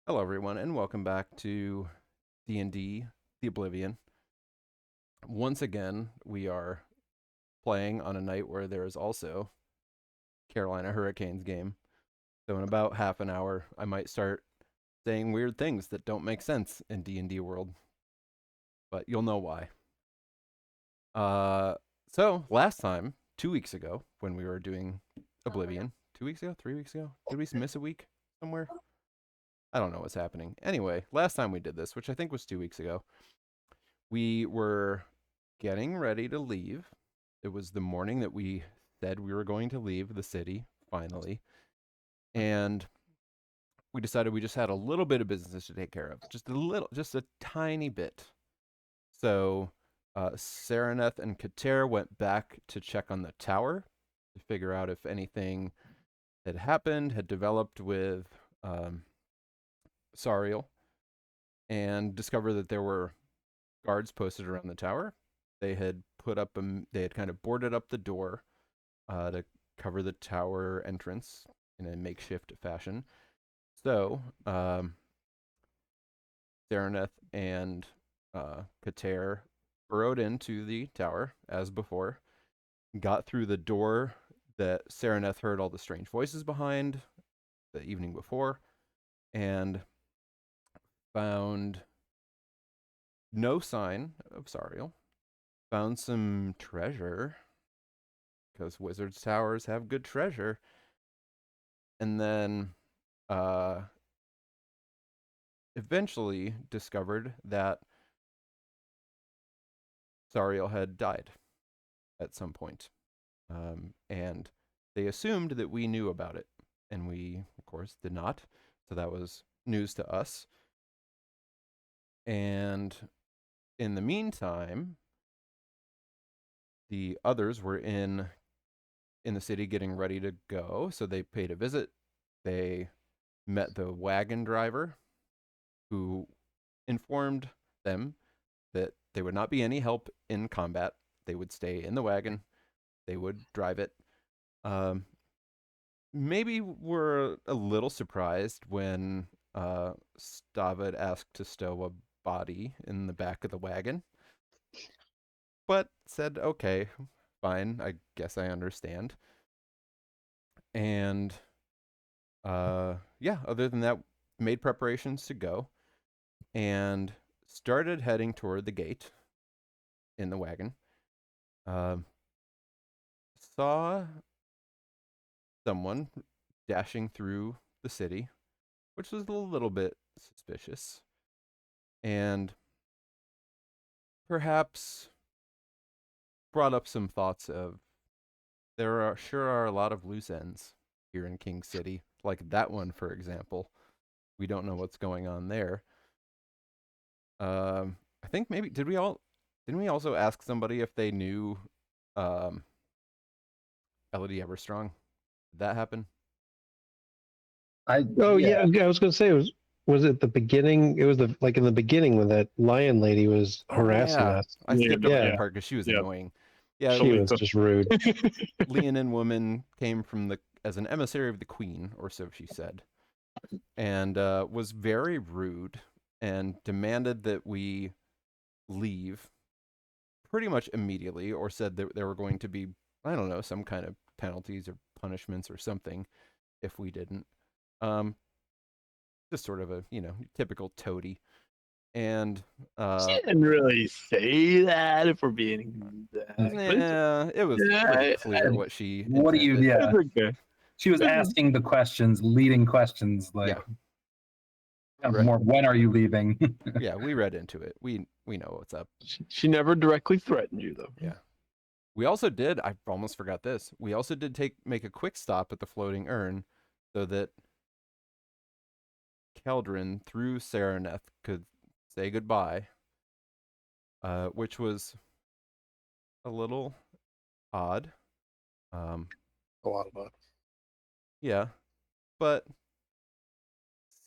Hello, everyone, and welcome back to D&D, the Oblivion. Once again, we are playing on a night where there is also Carolina Hurricanes game. So in about half an hour, I might start saying weird things that don't make sense in D&D world, but you'll know why. So last time, 2 weeks ago, when we were doing Oblivion, 2 weeks ago, 3 weeks ago, did we miss a week somewhere? I don't know what's happening. Anyway, last time we did this, which I think was 2 weeks ago, we were getting ready to leave. It was the morning that we said we were going to leave the city, finally. And we decided we just had a little bit of business to take care of. Just a tiny bit. So Saraneth and Kater went back to check on the tower to figure out if anything had developed with Sariel, and discovered that there were guards posted around the tower. They had kind of boarded up the door to cover the tower entrance in a makeshift fashion. So, Saraneth and Kater burrowed into the tower as before, got through the door that Saraneth heard all the strange voices behind the evening before, and found no sign of Sariel. Found some treasure, because wizards' towers have good treasure. And then eventually discovered that Sariel had died at some point. And they assumed that we knew about it. And we, of course, did not. So that was news to us. And in the meantime, the others were in the city getting ready to go, so they paid a visit. They met the wagon driver, who informed them that there would not be any help in combat. They would stay in the wagon. They would drive it. Maybe we're a little surprised when Stavid asked to stow a body in the back of the wagon, but said, okay, fine, I guess I understand. And other than that, made preparations to go and started heading toward the gate in the wagon. Saw someone dashing through the city, which was a little bit suspicious, and perhaps brought up some thoughts of there are a lot of loose ends here in King City, like that one, for example. We don't know what's going on there. I think maybe didn't we also ask somebody if they knew Elodie Everstrong? Did that happen? I was gonna say was it the beginning? It was in the beginning when that lion lady was harassing us. I skipped over that Yeah, part because she was annoying. Yeah, she was just rude. Leonin woman came as an emissary of the queen, or so she said, and was very rude and demanded that we leave pretty much immediately, or said that there were going to be, I don't know, some kind of penalties or punishments or something if we didn't. Just sort of a typical toady. And she didn't really say that, if we're being it was pretty clear what she intended. What do you? Yeah, she was asking the questions, leading questions like, more. When are you leaving? Yeah, we read into it. We know what's up. She never directly threatened you, though. Yeah. We also did. I almost forgot this. We also did make a quick stop at the floating urn, so that Keldrin, through Saraneth, could say goodbye, which was a little odd. A lot of odd. Yeah, but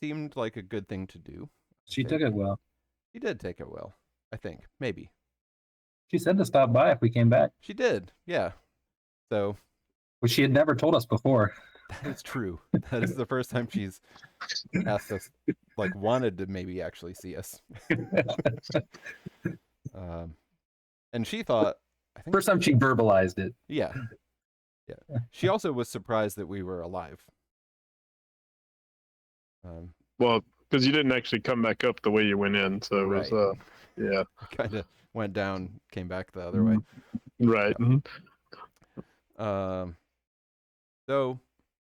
seemed like a good thing to do. She took it well. She did take it well, I think. Maybe. She said to stop by if we came back. She did, yeah. So, which she had never told us before. That is true. That is the first time she's asked us, like, wanted to maybe actually see us. And she thought, I think, First time she verbalized it. yeah. She also was surprised that we were alive. Well, because you didn't actually come back up the way you went in, so it Right. was yeah, Kind of went down, came back the other way. right. Yep. So,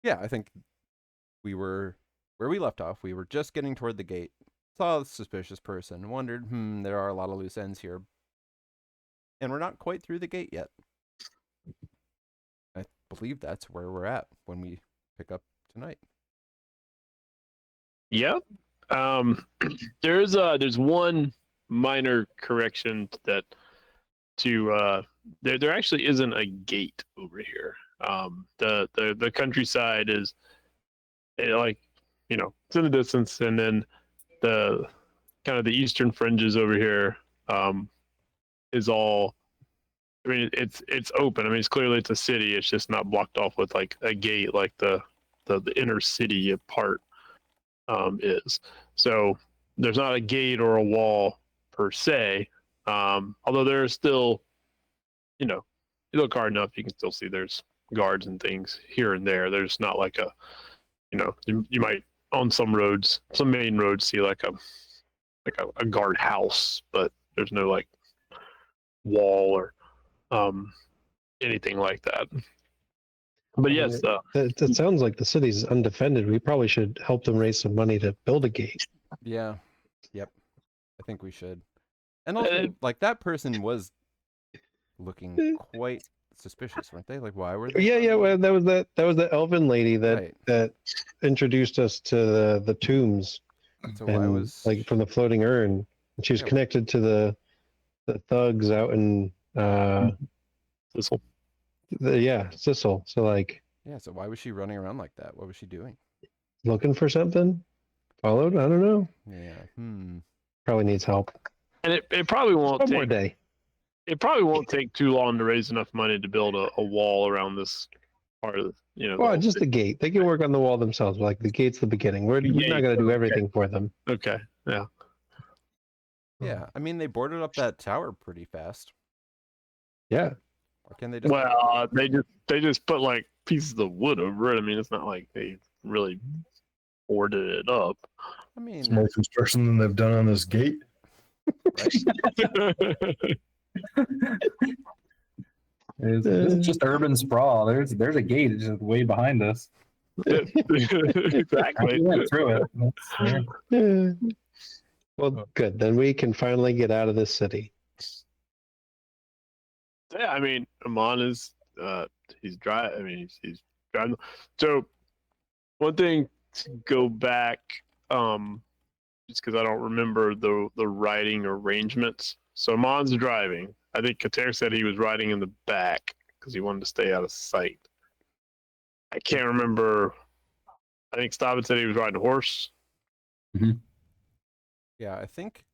yeah, I think we were where we left off. We were just getting toward the gate, saw a suspicious person, wondered, there are a lot of loose ends here, and we're not quite through the gate yet. I believe that's where we're at when we pick up tonight. Yep. There's one minor correction that there actually isn't a gate over here. The countryside is like, it's in the distance, and then the kind of the eastern fringes over here is all. I mean, it's open. I mean, it's a city. It's just not blocked off with like a gate like the inner city part is. So there's not a gate or a wall per se. Although there are still, you look hard enough, you can still see there's guards and things here and there. There's not like a, you might on some main roads see like a guard house, but there's no like wall or anything like that. But yes, it sounds like the city's undefended. We probably should help them raise some money to build a gate. Yeah. Yep. I think we should. And also, like, that person was looking quite suspicious, weren't they? Like, why were they? Yeah. Well, that was the elven lady Right. that introduced us to the tombs. So and why was like from the floating urn? And she was connected to the thugs out in Sissel. Sissel. So like, yeah? So why was she running around like that? What was she doing? looking for something? Followed? I don't know. Yeah. Probably needs help. And it probably won't One more take. day. It probably won't take too long to raise enough money to build a wall around this part of Well, just the gate. They can work on the wall themselves. Like the gate's the beginning. We're not going to do everything for them. Okay. Yeah. Yeah. I mean, they boarded up that tower pretty fast. Yeah. Or can they just? Well, they just put like pieces of wood over it. I mean, it's not like they really boarded it up. I mean, It's more construction than they've done on this gate. It's just urban sprawl. There's a gate just way behind us. Exactly. We went through it. Yeah. Well, good. Then we can finally get out of this city. Yeah, I mean, Aman is he's driving. I mean, he's driving. So one thing to go back, just because I don't remember the riding arrangements. So Aman's driving. I think Kater said he was riding in the back because he wanted to stay out of sight. I can't remember. I think Stabbin said he was riding a horse. Mm-hmm. yeah, I think.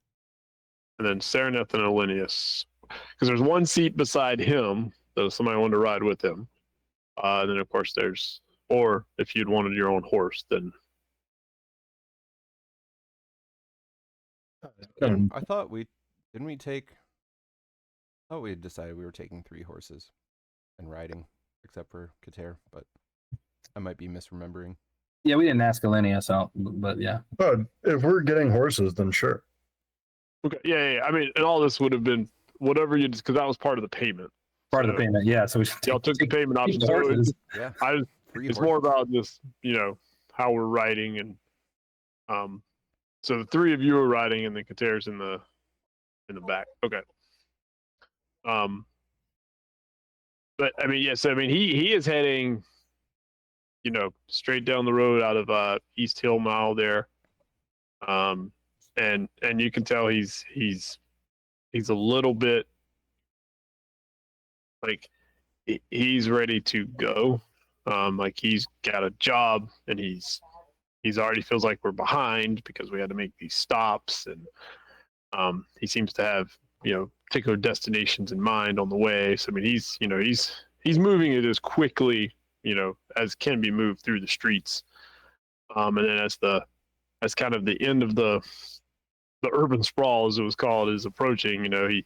And then Sereneth and Elenius. Because there's one seat beside him, so somebody wanted to ride with him. And then, of course, or if you'd wanted your own horse, then. I thought we take. I thought we had decided we were taking 3 horses and riding, except for Kater, but I might be misremembering. Yeah, we didn't ask Elenia, so but yeah. But if we're getting horses, then sure. Okay, yeah. I mean, and all this would have been whatever you just because that was part of the payment. Part of the payment, yeah. So we should Y'all took the payment option. the So horses. Yeah. it's more about just how we're riding and so the 3 of you are riding and then Kater's in the back. Okay. But I mean, yes, I mean he is heading, straight down the road out of East Hill Mile there. And you can tell he's a little bit like he's ready to go. Like he's got a job and he's already feels like we're behind because we had to make these stops, and he seems to have particular destinations in mind on the way. So I mean he's moving it as quickly as can be moved through the streets. And then as kind of the end of the urban sprawl, as it was called, is approaching, he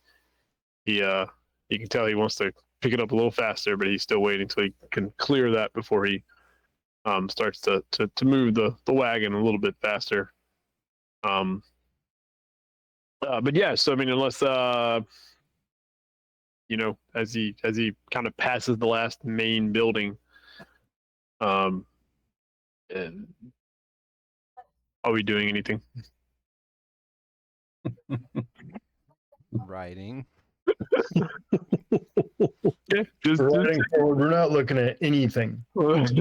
can tell he wants to pick it up a little faster, but he's still waiting until he can clear that before he starts to move the wagon a little bit faster. But yeah, so I mean, unless as he kind of passes the last main building, and are we doing anything? Riding. Yeah, just Riding forward, we're not looking at anything. There's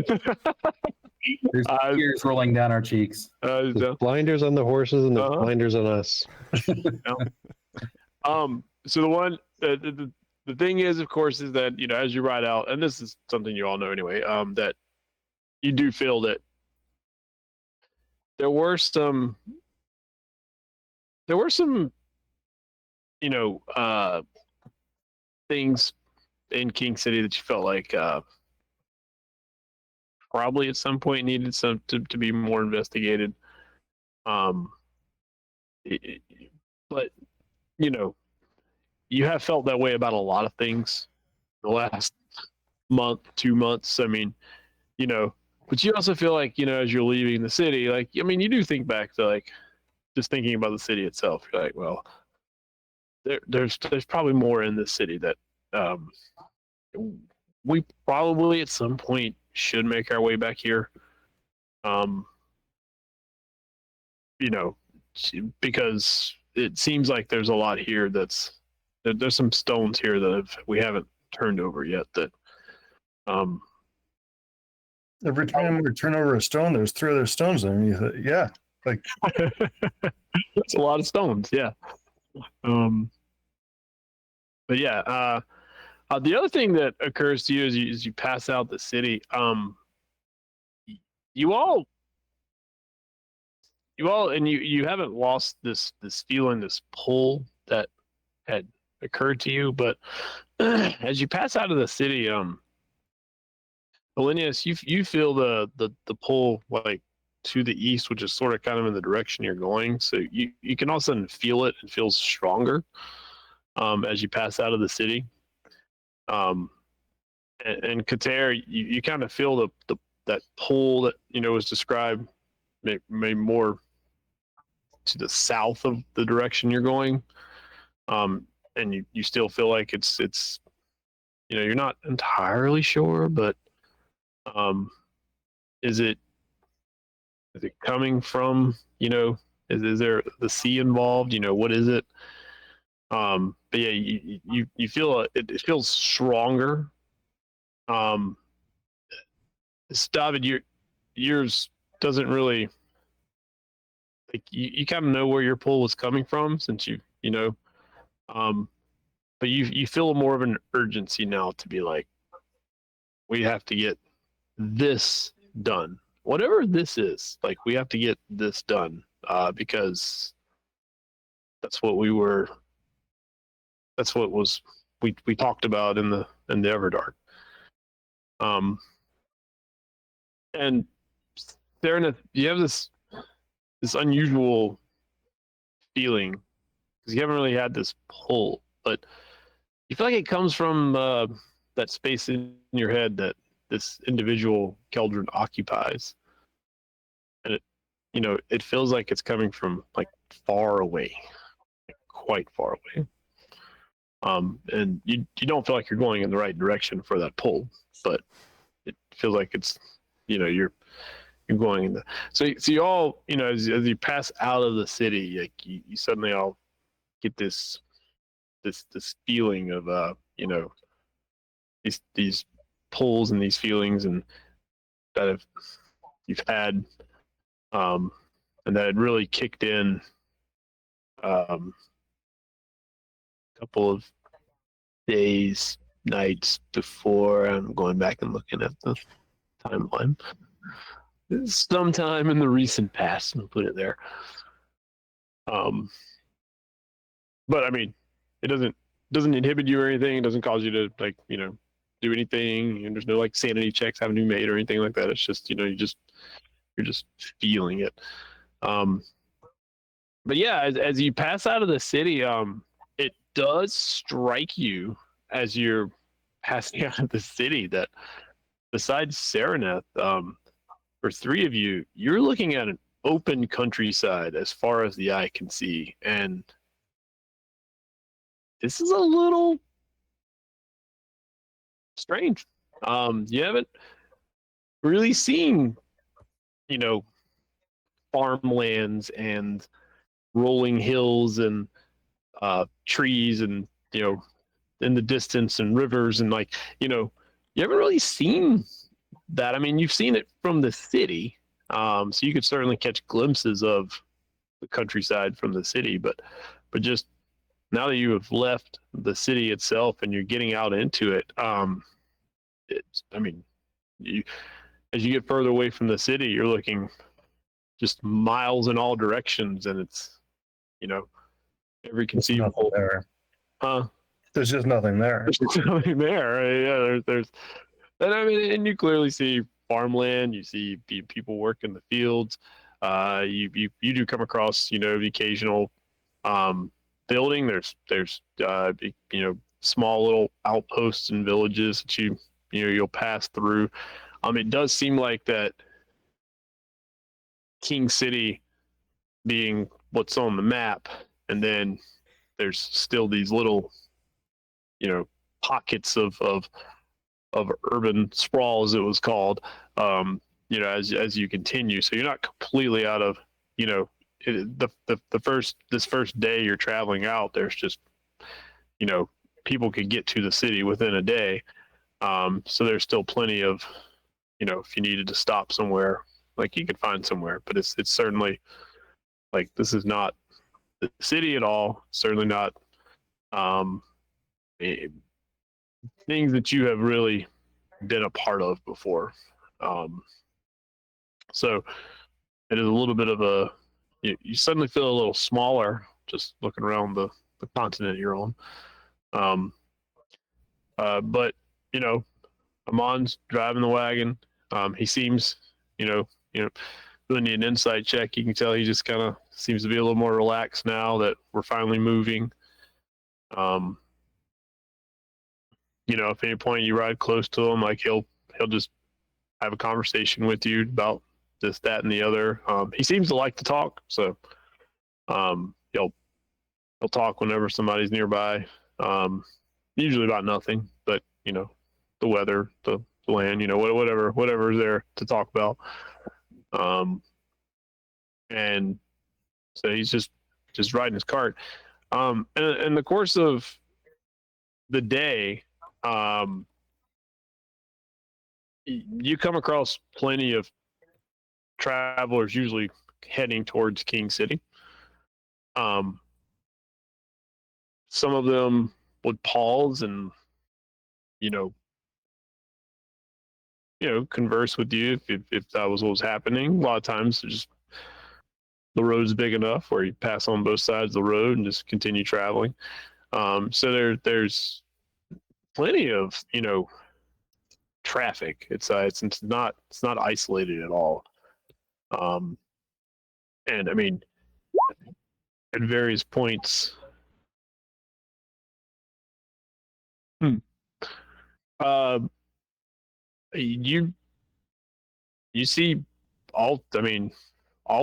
tears rolling down our cheeks. The blinders on the horses and the Uh-huh. blinders on us. So the one, the thing is, of course, is that as you ride out, and this is something you all know anyway, that you do feel that there were some things in King City that you felt like probably at some point needed to be more investigated. But you have felt that way about a lot of things the last month, 2 months. I mean, but you also feel like, as you're leaving the city, like, I mean, you do think back to like just thinking about the city itself. You're like, well, there's probably more in this city that we probably at some point should make our way back here. Because it seems like there's a lot here there's some stones here that we haven't turned over yet that Every time we turn over a stone, there's 3 other stones underneath it. Yeah. Like it's a lot of stones, yeah. But yeah, the other thing that occurs to you as you pass out the city, you all and you haven't lost this feeling, this pull that had occurred to you, but as you pass out of the city, Elenius, you feel the pull like to the east, which is sort of kind of in the direction you're going. So you can all of a sudden feel it. It feels stronger as you pass out of the city. And Kater, you kind of feel that pull that was described maybe more to the south of the direction you're going. And you still feel like it's you're not entirely sure, but is it coming from is there the sea involved? What is it? But yeah, you feel it feels stronger. David, yours doesn't really like you kind of know where your pull was coming from since but you feel more of an urgency now to be like, we have to get this done, whatever this is. Like, we have to get this done because that's what we talked about in the Everdark. And there, you have this unusual feeling because you haven't really had this pull, but you feel like it comes from that space in your head that this individual Keldron occupies, and it feels like it's coming from like far away, like quite far away. And you don't feel like you're going in the right direction for that pull, but it feels like it's you're going in the so you all as you pass out of the city, like you suddenly all get this feeling of these pulls and these feelings and that you've had and that had really kicked in a couple of days, nights before. I'm going back and looking at the timeline. Sometime in the recent past, I'll put it there. But I mean, it doesn't inhibit you or anything. It doesn't cause you to do anything, and there's no like sanity checks having to be made or anything like that. It's just you're just feeling it. But yeah, as you pass out of the city, it does strike you as you're passing out of the city that besides Saraneth, for three of you, you're looking at an open countryside as far as the eye can see, and this is a little strange. You haven't really seen, farmlands and rolling hills and trees and in the distance and rivers and you haven't really seen that. I mean, you've seen it from the city, so you could certainly catch glimpses of the countryside from the city, but just now that you have left the city itself and you're getting out into it, as you get further away from the city, you're looking just miles in all directions, and it's every conceivable. There. Huh? There's just nothing there. There's nothing there. Yeah, there's and you clearly see farmland. You see people work in the fields. You do come across the occasional building. There's small little outposts and villages that you'll pass through. It does seem like that King City being what's on the map, and then there's still these little pockets of urban sprawl, as it was called, as you continue. So you're not completely out of this first day you're traveling out. There's just people could get to the city within a day, so there's still plenty of if you needed to stop somewhere, like you could find somewhere. But it's certainly like this is not the city at all. Certainly not things that you have really been a part of before. So it is a little bit of a you suddenly feel a little smaller just looking around the continent you're on. But Aman's driving the wagon. He seems doing an insight check. You can tell he just kind of seems to be a little more relaxed now that we're finally moving. If at any point you ride close to him, like he'll just have a conversation with you about this, that, and the other. He seems to like to talk, so he'll talk whenever somebody's nearby. Usually about nothing, but the weather, the land, whatever's there to talk about. And so he's just riding his cart. And in the course of the day, you come across plenty of travelers usually heading towards King City. Some of them would pause and converse with you if that was what was happening. A lot of times just the road's big enough where you pass on both sides of the road and just continue traveling. So there's plenty of traffic. It's not isolated at all. And I mean, at various points, you see all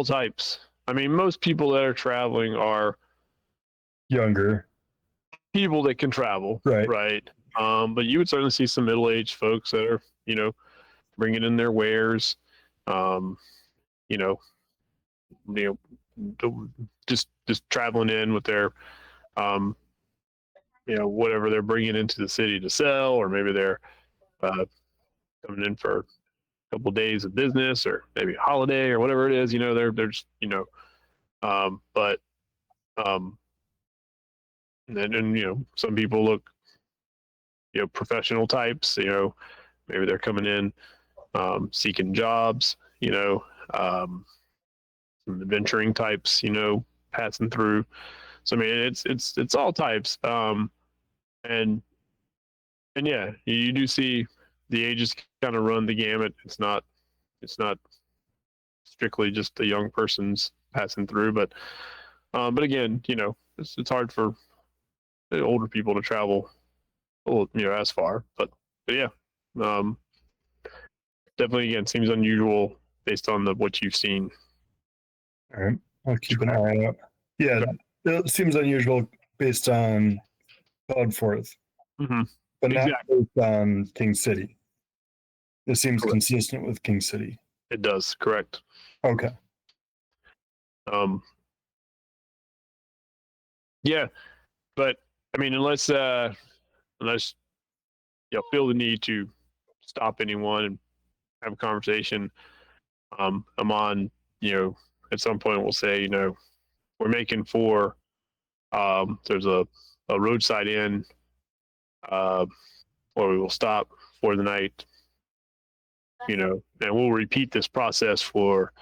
types. I mean, most people that are traveling are Younger. people that can travel, right? But you would certainly see some middle-aged folks that are bringing in their wares, just traveling in with their whatever they're bringing into the city to sell, or maybe they're coming in for a couple of days of business, or maybe a holiday, or whatever it is. They're just and then some people look professional types. Maybe they're coming in seeking jobs. Some adventuring types. Passing through. So I mean, it's all types. And And yeah, you do see the ages kind of run the gamut. It's not strictly just the young persons passing through, but again, it's hard for the older people to travel, as far. But yeah, um, definitely again seems unusual based on what you've seen. All right. I'll keep an eye out. Yeah, it seems unusual based on Cloudforth, Mm-hmm. but not Exactly. based on King City. It seems Correct. consistent with King City. It does, correct. Okay. Yeah, but I mean, unless feel the need to stop anyone and have a conversation, Aman, at some point we'll say, we're making for there's a roadside inn where we will stop for the night, and we'll repeat this process for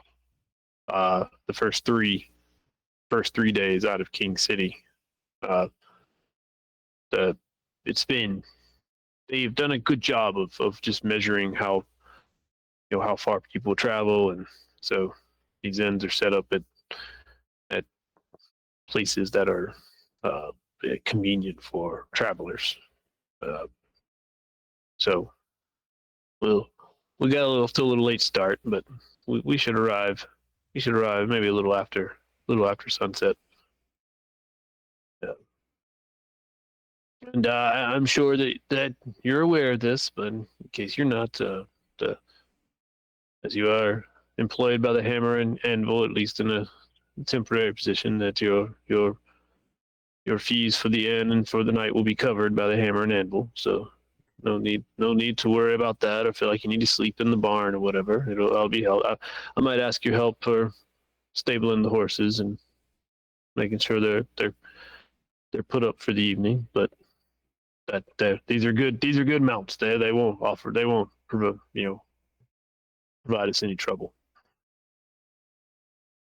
the first three days out of King City. They've done a good job of just measuring how far people travel, and so these inns are set up at places that are convenient for travelers. So we got a little late start, but we should arrive. We should arrive maybe a little after sunset. Yeah. And I'm sure that you're aware of this, but in case you're not, as you are employed by the Hammer and Anvil, at least in a temporary position, that your fees for the inn and for the night will be covered by the Hammer and Anvil. So no need to worry about that, or feel like you need to sleep in the barn or whatever. I'll be help. I might ask your help for stabling the horses and making sure they're put up for the evening, but these are good mounts. They won't provide us any trouble.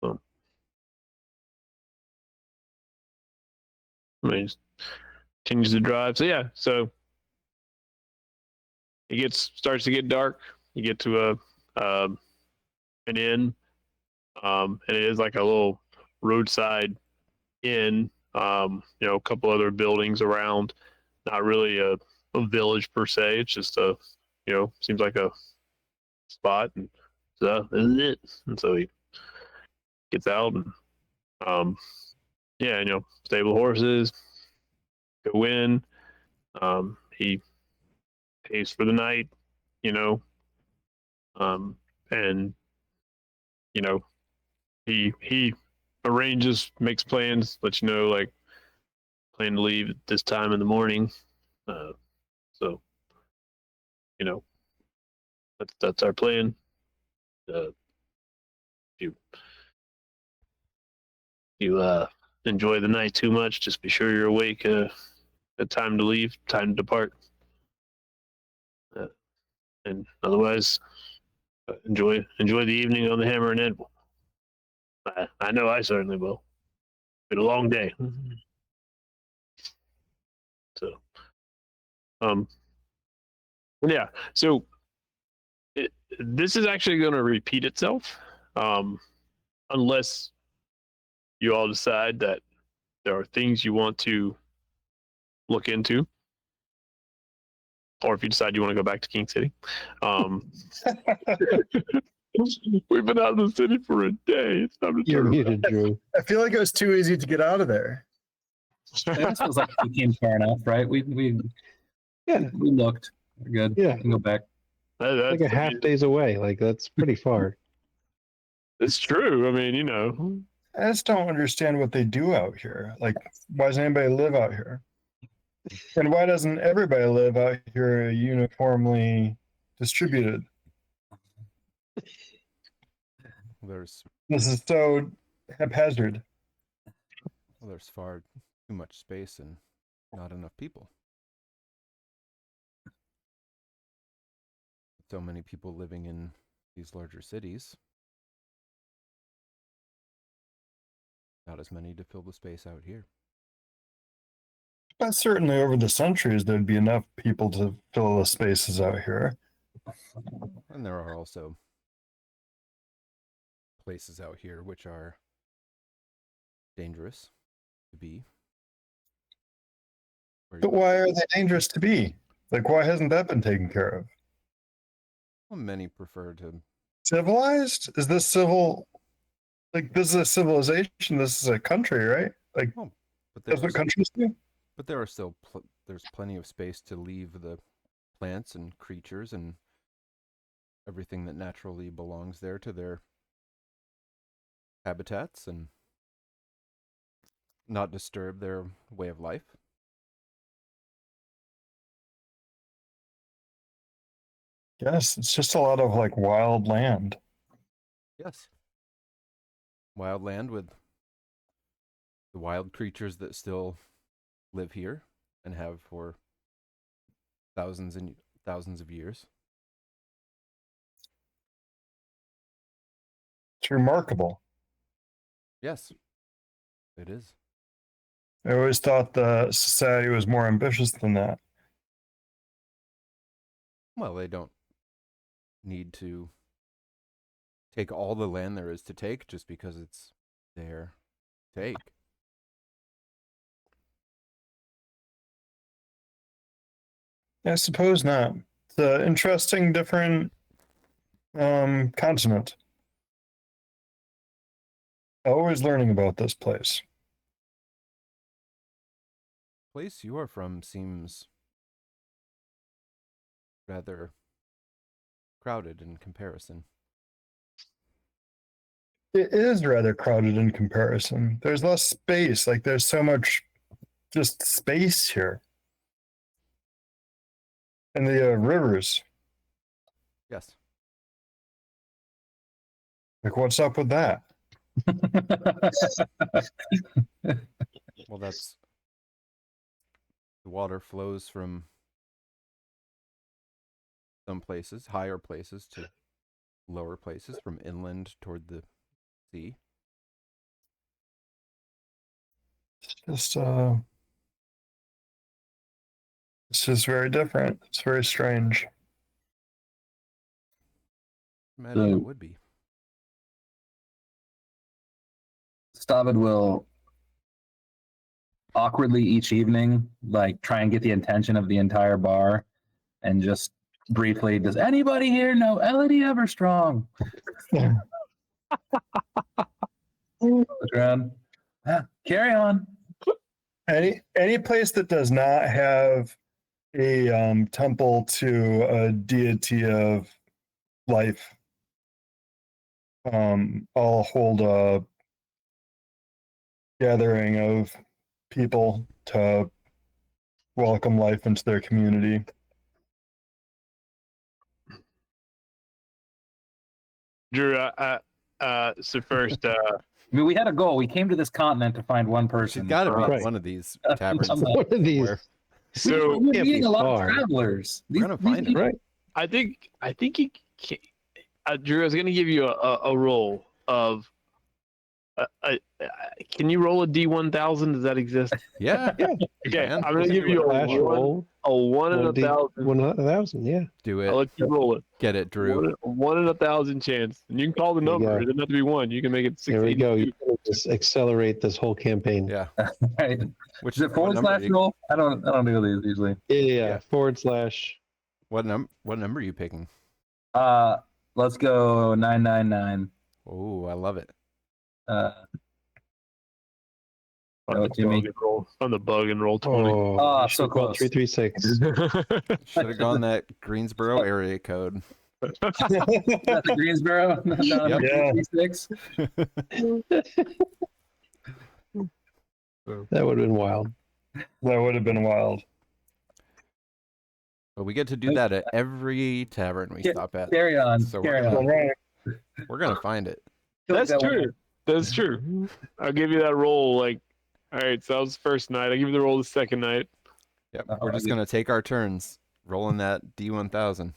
So, I mean, continues to drive. So yeah, so it starts to get dark. You get to an inn, and it is like a little roadside inn. A couple other buildings around. Not really a village per se. It's just seems like a spot, and so this is it. And so he gets out and stable horses, go in. He pays for the night, and he arranges, makes plans, lets you know, like, plan to leave at this time in the morning. So that's our plan. If you enjoy the night too much, just be sure you're awake at time to leave, time to depart. And otherwise, enjoy the evening on the Hammer and Anvil. I know I certainly will. It's been a long day. So, yeah. So this is actually going to repeat itself, unless you all decide that there are things you want to look into, or if you decide you want to go back to King City. We've been out of the city for a day. It's time to You're turn muted, Drew. I feel like it was too easy to get out of there. This feels like we came far enough, right? We looked. We're good. Yeah. We can go back. Like a half day's away. Like, that's pretty far. It's true. I mean, I just don't understand what they do out here. Like, why does anybody live out here? And why doesn't everybody live out here uniformly distributed? There's This is so haphazard. there's far too much space and not enough people. So many people living in these larger cities. Not as many to fill the space out here. But certainly over the centuries, there'd be enough people to fill the spaces out here. And there are also places out here which are dangerous to be. But why are they dangerous to be? Like, why hasn't that been taken care of? Well, many prefer to. Civilized? Is this civil? Like, this is a civilization. This is a country, right? Like, But that's what countries do. But there are still there's plenty of space to leave the plants and creatures and everything that naturally belongs there to their habitats and not disturb their way of life. Yes, it's just a lot of like wild land. Yes. Wild land with the wild creatures that still live here and have for thousands and thousands of years. It's remarkable. Yes, it is. I always thought the society was more ambitious than that. Well, they don't need to take all the land there is to take just because it's their take. I suppose not. It's an interesting, different continent. Always learning about this place. Place you are from seems rather crowded in comparison. It is rather crowded in comparison. There's less space. Like, there's so much just space here. And the rivers. Yes. Like, what's up with that? Well, that's the water flows from some places, higher places, to lower places, from inland toward the sea. Just it's just very different. It's very strange. Imagine it would be. Stavid will awkwardly each evening, like, try and get the attention of the entire bar and just briefly, does anybody here know Elodie Everstrong? Look around. Carry on. Any place that does not have a temple to a deity of life, I'll hold a gathering of people to welcome life into their community. Drew, so first, I mean, we had a goal. We came to this continent to find one She's person. got to be Right. one of these taverns. One of these. Where so We're can't meeting be a lot far. of travelers. we're gonna find it. Right. I think you can, Drew, I was going to give you a roll of. Can you roll a D1000? Does that exist? Yeah. Okay, Man, I'm going to we give can you do a Flash it. roll. one in a thousand. 1,000. Yeah. Do I'll it. let you roll it. Get it, Drew. One in 1,000 chance, and you can call the There you number. go. It doesn't have to be one. You can make it There we go. 682. You can just accelerate this whole campaign. Yeah. Right. Which Is it forward what number slash roll? I don't do these usually. Yeah. Yeah. / What number are you picking? Let's go 999. Oh, I love it. On Jimmy. the bug and roll 20. Oh, you so should've called close. 336. Should have gone that Greensboro area code. That's the Greensboro. Yep. Yeah. 6. That would have been wild. That would have been wild. But we get to do that at every tavern we stop at. Carry on. So Carry All on. right. We're gonna find it. That's true. That's true. I'll give you that roll. Like, all right, so that was the first night. I'll give you the roll the second night. Yep. We're just gonna take our turns rolling that D1000.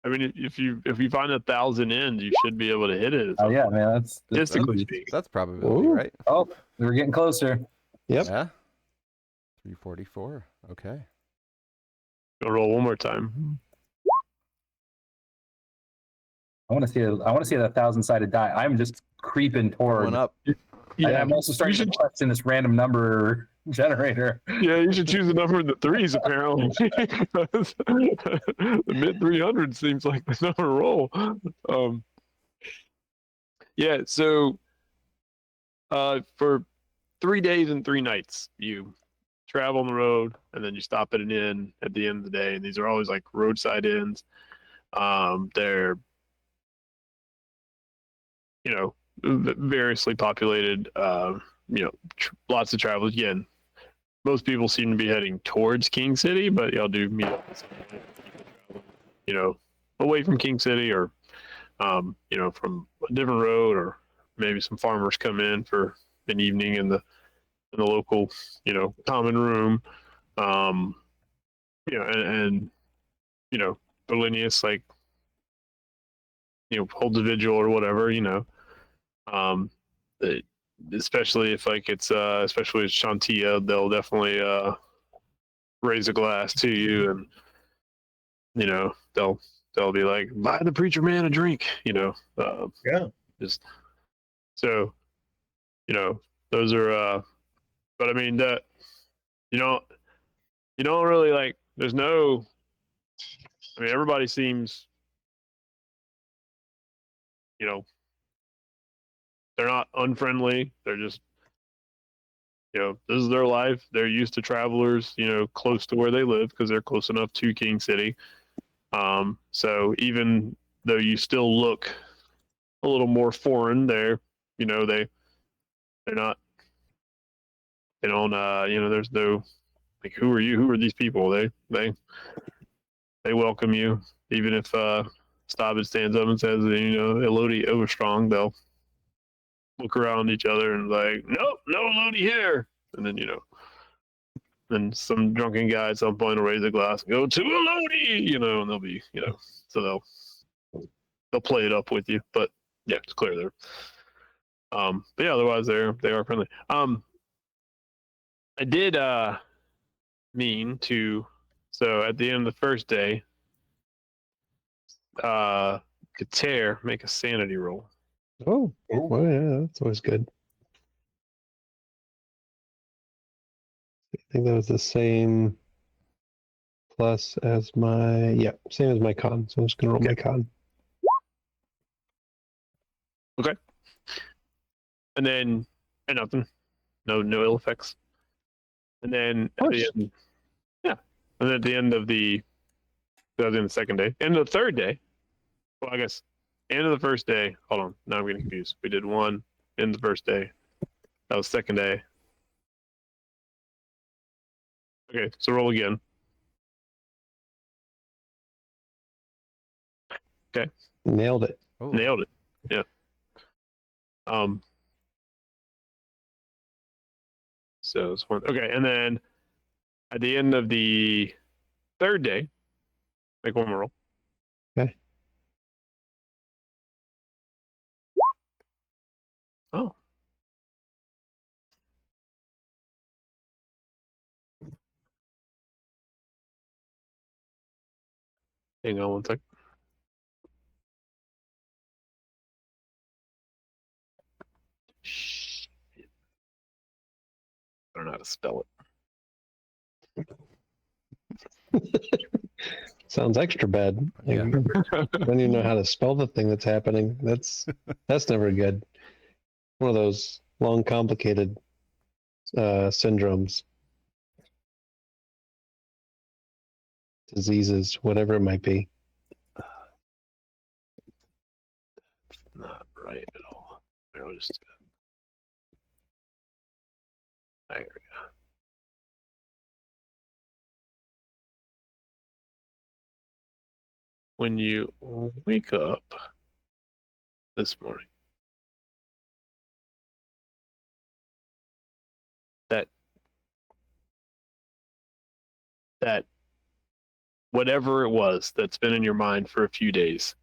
I mean, if you find 1,000 ends, you should be able to hit it. Oh yeah, man. That's Statistically easy. speaking. That's probability, Ooh. right? Oh, we're getting closer. Yep. Yeah. 344. Okay. Go roll one more time. I want to see the 1,000-sided die. I'm just creeping toward. Going up. I'm also starting to question this random number generator. Yeah, you should choose a number in the threes, apparently. The mid 300 seems like the number to roll. Yeah, so for 3 days and 3 nights, you travel on the road, and then you stop at an inn at the end of the day. And these are always like roadside inns. They're, variously populated. Lots of travelers. Again, most people seem to be heading towards King City, but y'all do meet up with some people, away from King City, or from a different road, or maybe some farmers come in for an evening in the local, common room. And Berlinius, like, holds a vigil or whatever, especially if like it's especially with Shantia, they'll definitely raise a glass to you, and they'll be like, buy the preacher man a drink, Yeah. just so those are but I mean that you don't really, like, there's no, I mean, everybody seems, they're not unfriendly. They're just, this is their life. They're used to travelers, close to where they live, because they're close enough to King City. So even though you still look a little more foreign, they're not, they don't, there's no, like, who are you? Who are these people? They welcome you, even if Stabbit stands up and says, Elodie Overstrong, they'll look around each other and like, nope, no Elodie here. And then, then some drunken guy at some point will raise a glass and go, to Elodie, and they'll be, so they'll play it up with you. But yeah, it's clear there. But yeah, otherwise they are friendly. I did mean to, so at the end of the first day, Kater, make a sanity roll. Oh, well, yeah, that's always good. I think that was the same plus as same as my con. So I'm just gonna roll my con. Okay. And then, and nothing, no ill effects. And then at the end, and then at the end of that was in the second day. End of the third day. Well, I guess end of the first day. Hold on, now I'm getting confused. We did one in the first day. That was second day. Okay, so roll again. Okay. Nailed it. Oh. Nailed it. Yeah. So it's one. Okay, and then at the end of the third day, make one more roll. Okay. Oh. Hang on one sec. Shit. I don't know how to spell it. Sounds extra bad. Like, Yeah. When you know how to spell the thing that's happening, that's never good. One of those long, complicated syndromes, diseases, whatever it might be. Not right at all. I'll just do that. There we go. When you wake up this morning, that whatever it was that's been in your mind for a few days,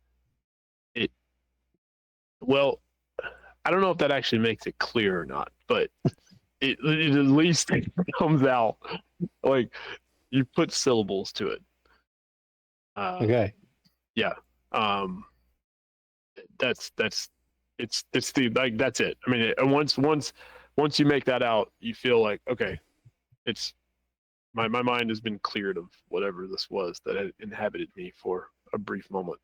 well, I don't know if that actually makes it clear or not, but it at least comes out like you put syllables to it. Okay. Um, that's it's the like that's it. I mean, once you make that out, you feel like okay, it's my mind has been cleared of whatever this was that had inhabited me for a brief moment.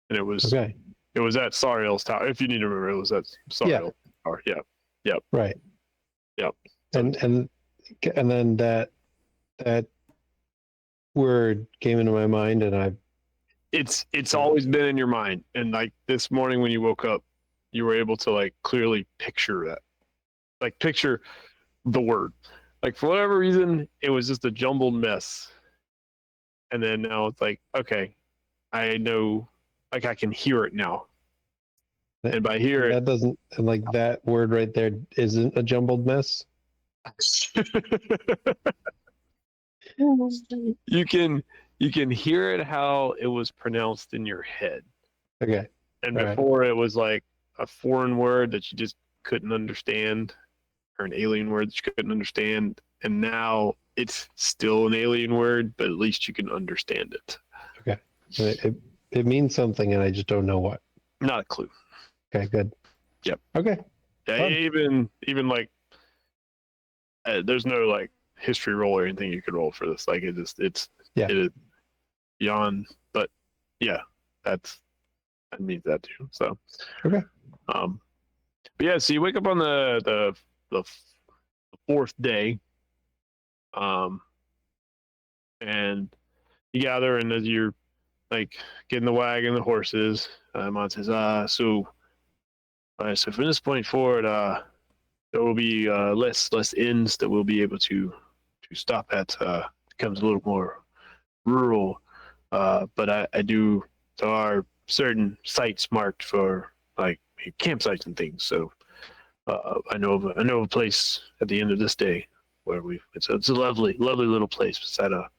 And it was Okay. at Sariel's tower. If you need to remember, it was at Sariel's tower. Yeah. Right. Yep. And then that word came into my mind, and I It's always been in your mind. And like this morning when you woke up, you were able to like clearly picture that. Like picture the word. Like for whatever reason, it was just a jumbled mess. And then now it's like, okay, I know, like I can hear it now. And by hear that doesn't, and like that word right there isn't a jumbled mess. you can hear it how it was pronounced in your head. Okay. And All right. before it was like a foreign word that you just couldn't understand, or an alien word that you couldn't understand. And now it's still an alien word, but at least you can understand it. It means something, and I just don't know what. Not a clue. Okay, good. Yep. Okay. Yeah, Fun. even like there's no like history roll or anything you could roll for this. Like it is beyond. But yeah, that means that too. So Okay. but yeah, so you wake up on the fourth day, and you gather, and as you're like getting the wagon, the horses, Aman says, so from this point forward, there will be less inns that we'll be able to stop at. Becomes a little more rural, but I do. There are certain sites marked for like campsites and things. So I know of a place at the end of this day where it's a lovely little place beside a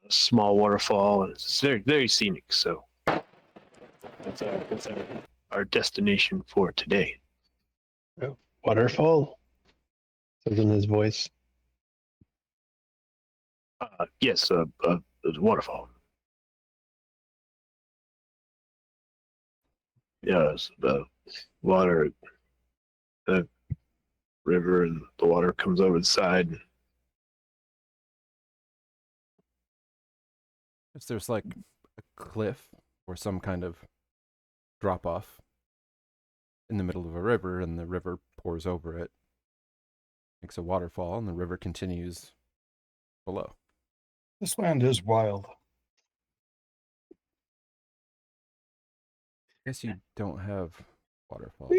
small waterfall, and it's very very scenic. So that's our destination for today. Waterfall. Says in his voice. Yes, there's a waterfall. Yes, the water, the river, and the water comes over the side. If there's like a cliff or some kind of drop off in the middle of a river, and the river pours over it, makes a waterfall, and the river continues below. This land is wild. I guess you don't have waterfalls.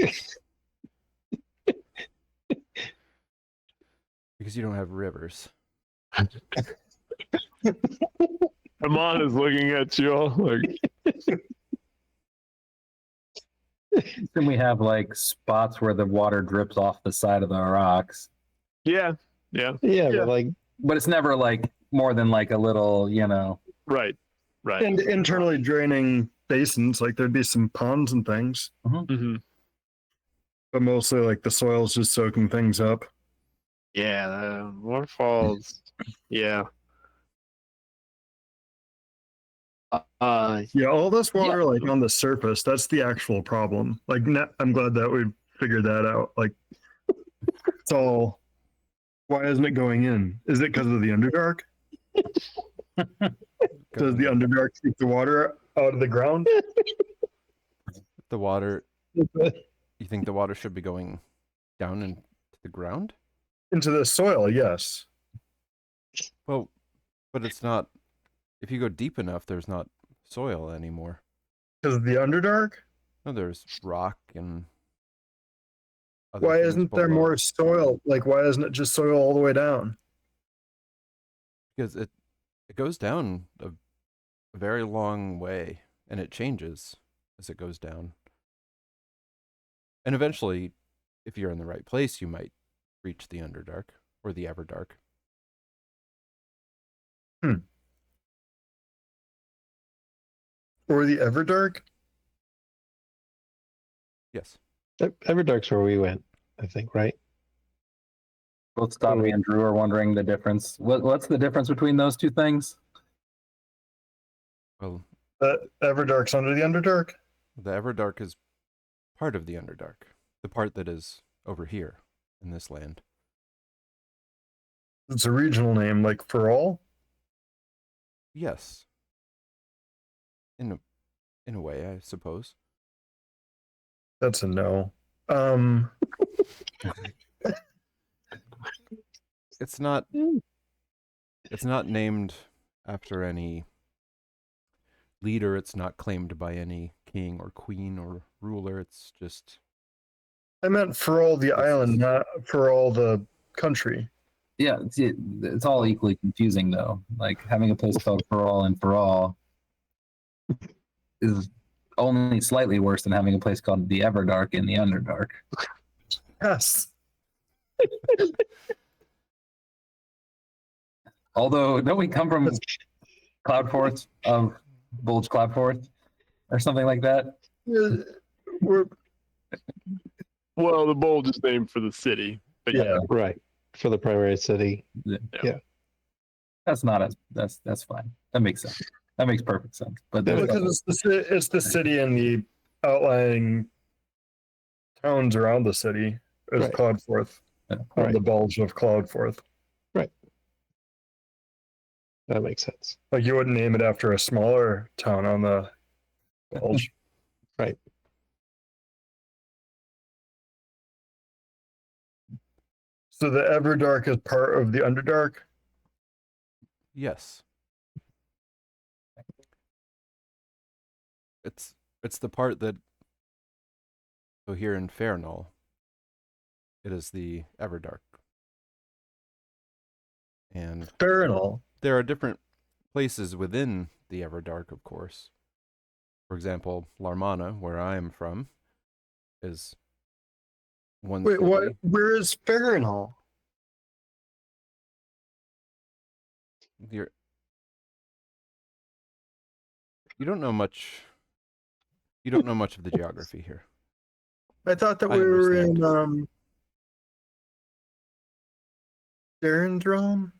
Because you don't have rivers. Aman is looking at you all like, Then we have like spots where the water drips off the side of the rocks, yeah, Yeah, Yeah. but like but it's never like more than like a little, right. And internally draining basins, like there'd be some ponds and things, Mm-hmm. but mostly like the soil's just soaking things up. Yeah, the waterfalls. Yeah. Yeah, all this water like on the surface, that's the actual problem. Like I'm glad that we figured that out. Like it's all, why isn't it going in? Is it because of the Underdark? Does the Underdark keep the water out of the ground? The water, you think the water should be going down into the ground? Into the soil, yes. Well, but it's not. If you go deep enough, there's not soil anymore. Because of the Underdark? No, there's rock and other Why things isn't there below. more soil? Like, why isn't it just soil all the way down? Because it goes down a very long way, and it changes as it goes down. And eventually, if you're in the right place, you might reach the Underdark or the Everdark. Or the Everdark? Yes. Everdark's where we went. I think, right? Both Tommy and Drew are wondering the difference. What's the difference between those two things? Well, The Everdark's under the Underdark? the Everdark is part of the Underdark. The part that is over here in this land. It's a regional name, like for all? Yes. In a way, I suppose. That's a no. It's not named after any leader. It's not claimed by any king or queen or ruler. It's just I meant for all the island, not for all the country. Yeah, it's all equally confusing though. Like having a place called For All and For All is only slightly worse than having a place called the Everdark in the Underdark. Yes. Although, don't we come from Cloudforth of Bulge Cloudforth or something like that? We're, Well, the Bulge is named for the city, but yeah, Right. For the primary city. That's not as that's fine. That makes sense. That makes perfect sense. But there's because it's the city and the outlying towns around the city is Right. Cloudforth, on Right. the bulge of Cloudforth. That makes sense. Like you wouldn't name it after a smaller town on the bulge. Right. So the Everdark is part of the Underdark? yes. It's the part that so here in Fairnull, it is the Everdark. And Fair and all. there are different places within the Everdark, of course. For example, Larmana, where I am from, is one Wait, city. what? Where is Fair and all? You're, you don't know much. You don't know much of the geography here. I thought that I we were in understand. Darren's realm?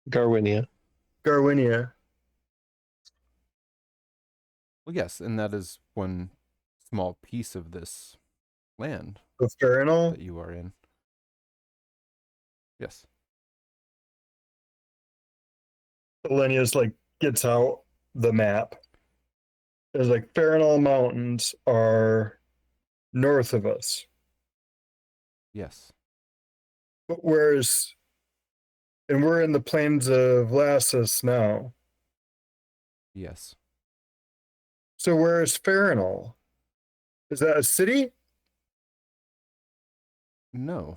Garwinia. Garwinia. Well, yes, and that is one small piece of this land The Fair and all? that you are in. Yes. Elenius like gets out the map. There's like Fair and all mountains are north of us. Yes. But where's and we're in the plains of Lassus now. Yes. So where is Farinal? Is that a city? No.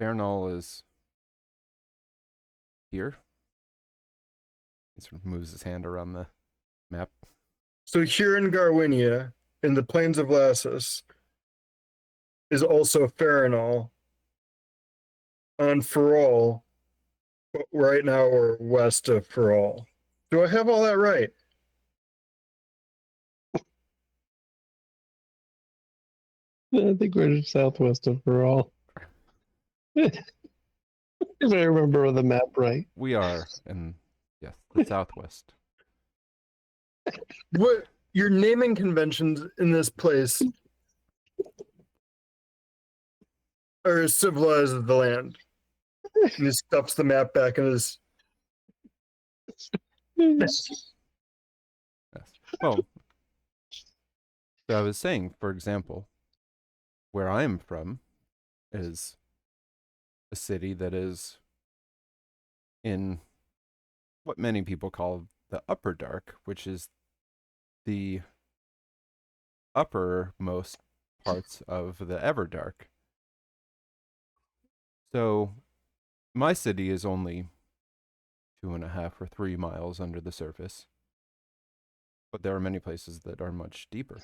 Fairnull is here. He sort of moves his hand around the map. So here in Garwinia, in the plains of Lassus, is also Farinal. On Ferrol, but right now we're west of Ferrol. Do I have all that right? I think we're southwest of Ferrol. If I remember the map right. We are in, yes, the southwest. What your naming conventions in this place are as civilized as the land. And he stuffs the map back in his. Yes. Well, so I was saying, for example, where I am from is a city that is in what many people call the Upper Dark, which is the uppermost parts of the Everdark. So my city is only 2.5 or 3 miles under the surface, but there are many places that are much deeper.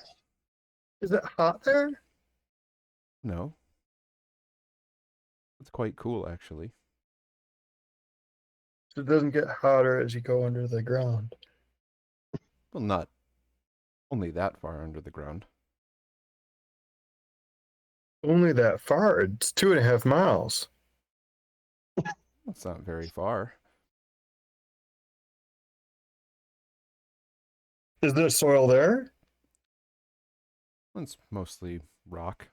Is it hot there? No. It's quite cool, actually. It doesn't get hotter as you go under the ground. Well, not only that far under the ground. Only that far? It's 2.5 miles. That's not very far. Is there soil there? It's mostly rock.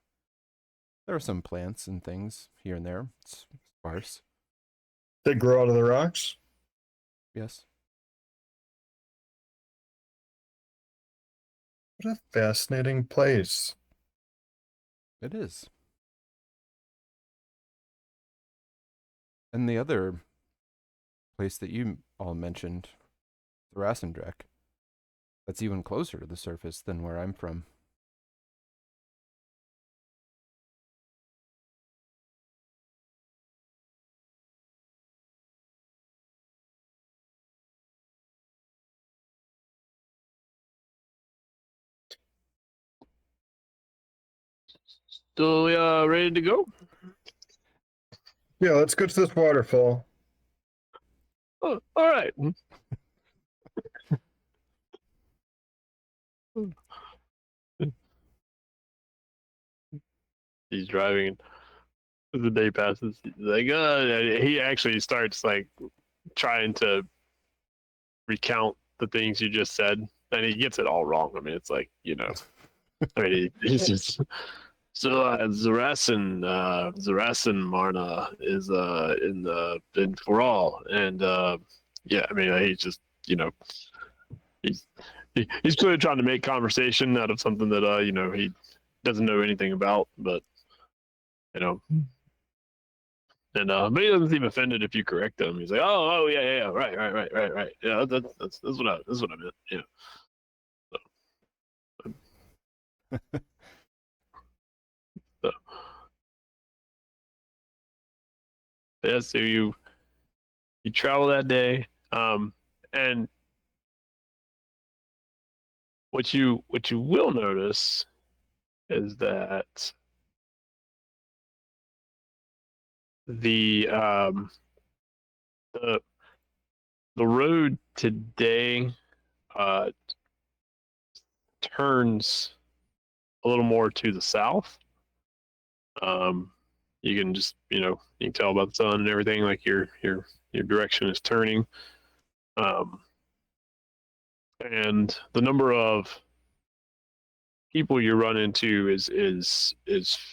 There are some plants and things here and there. It's sparse. They grow out of the rocks? Yes. What a fascinating place. It is. And the other place that you all mentioned, the Rassendrek, that's even closer to the surface than where I'm from. Still ready to go? Yeah, let's go to this waterfall. Oh, all right. He's driving. As the day passes, he's like, he actually starts like trying to recount the things you just said, and he gets it all wrong. I mean, it's like, I mean, he's just so Zarasan Marna is in Thrall, and yeah, I mean, he's just he's he's clearly trying to make conversation out of something that he doesn't know anything about, but you know. And but he doesn't seem offended if you correct him. He's like, oh yeah, right. Yeah, that's what I meant. Yeah. So, yeah. So you travel that day, and what you will notice is that the the road today turns a little more to the south. You can just you can tell by the sun and everything, like your direction is turning. And the number of people you run into is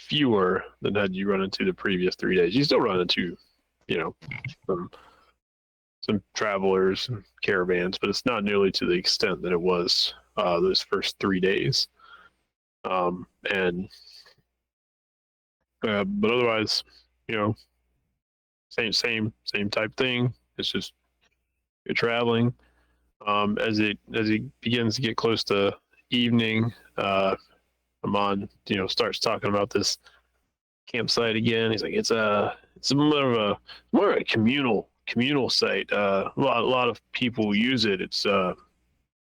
fewer than had you run into the previous 3 days. You still run into some travelers and caravans, but it's not nearly to the extent that it was those first 3 days. And but otherwise, same type thing. It's just you're traveling. As it begins to get close to evening, Aman starts talking about this campsite again. He's like, it's more of a communal site. A lot of people use it. It's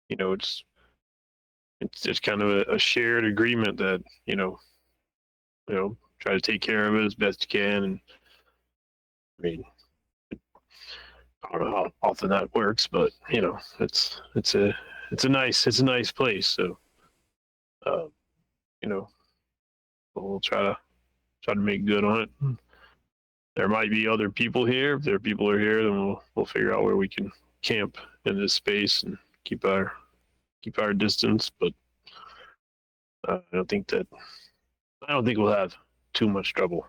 it's just kind of a shared agreement that try to take care of it as best you can. And I mean, I don't know how often that works, but it's a nice place. So we'll try to make good on it. There might be other people here. If there are people who are here, then we'll figure out where we can camp in this space and keep our distance. But I don't think we'll have too much trouble.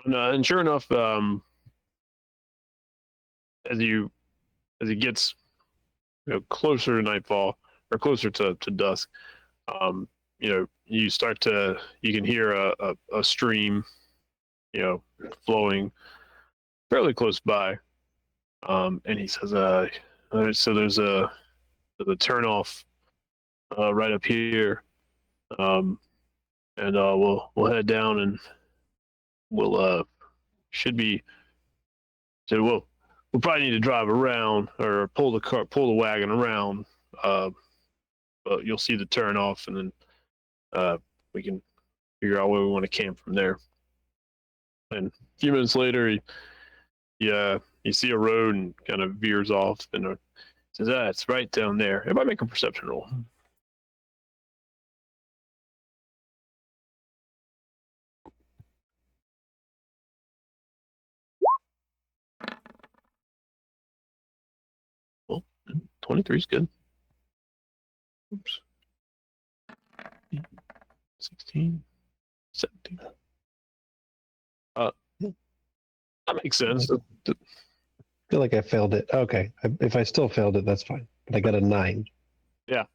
And sure enough, as it gets closer to nightfall or closer to dusk, you can hear a stream flowing fairly close by, and he says so there's the turnoff right up here, and we'll head down, and we'll should be so we'll probably need to drive around or pull the wagon around, but you'll see the turn off, and then we can figure out where we want to camp from there. And a few minutes later, you see a road and kind of veers off, and says, it's right down there. Everybody make a perception roll. 23 is good. Oops. 16, 17. That makes sense. I feel like I failed it. Okay. If I still failed it, that's fine. But I got a 9. I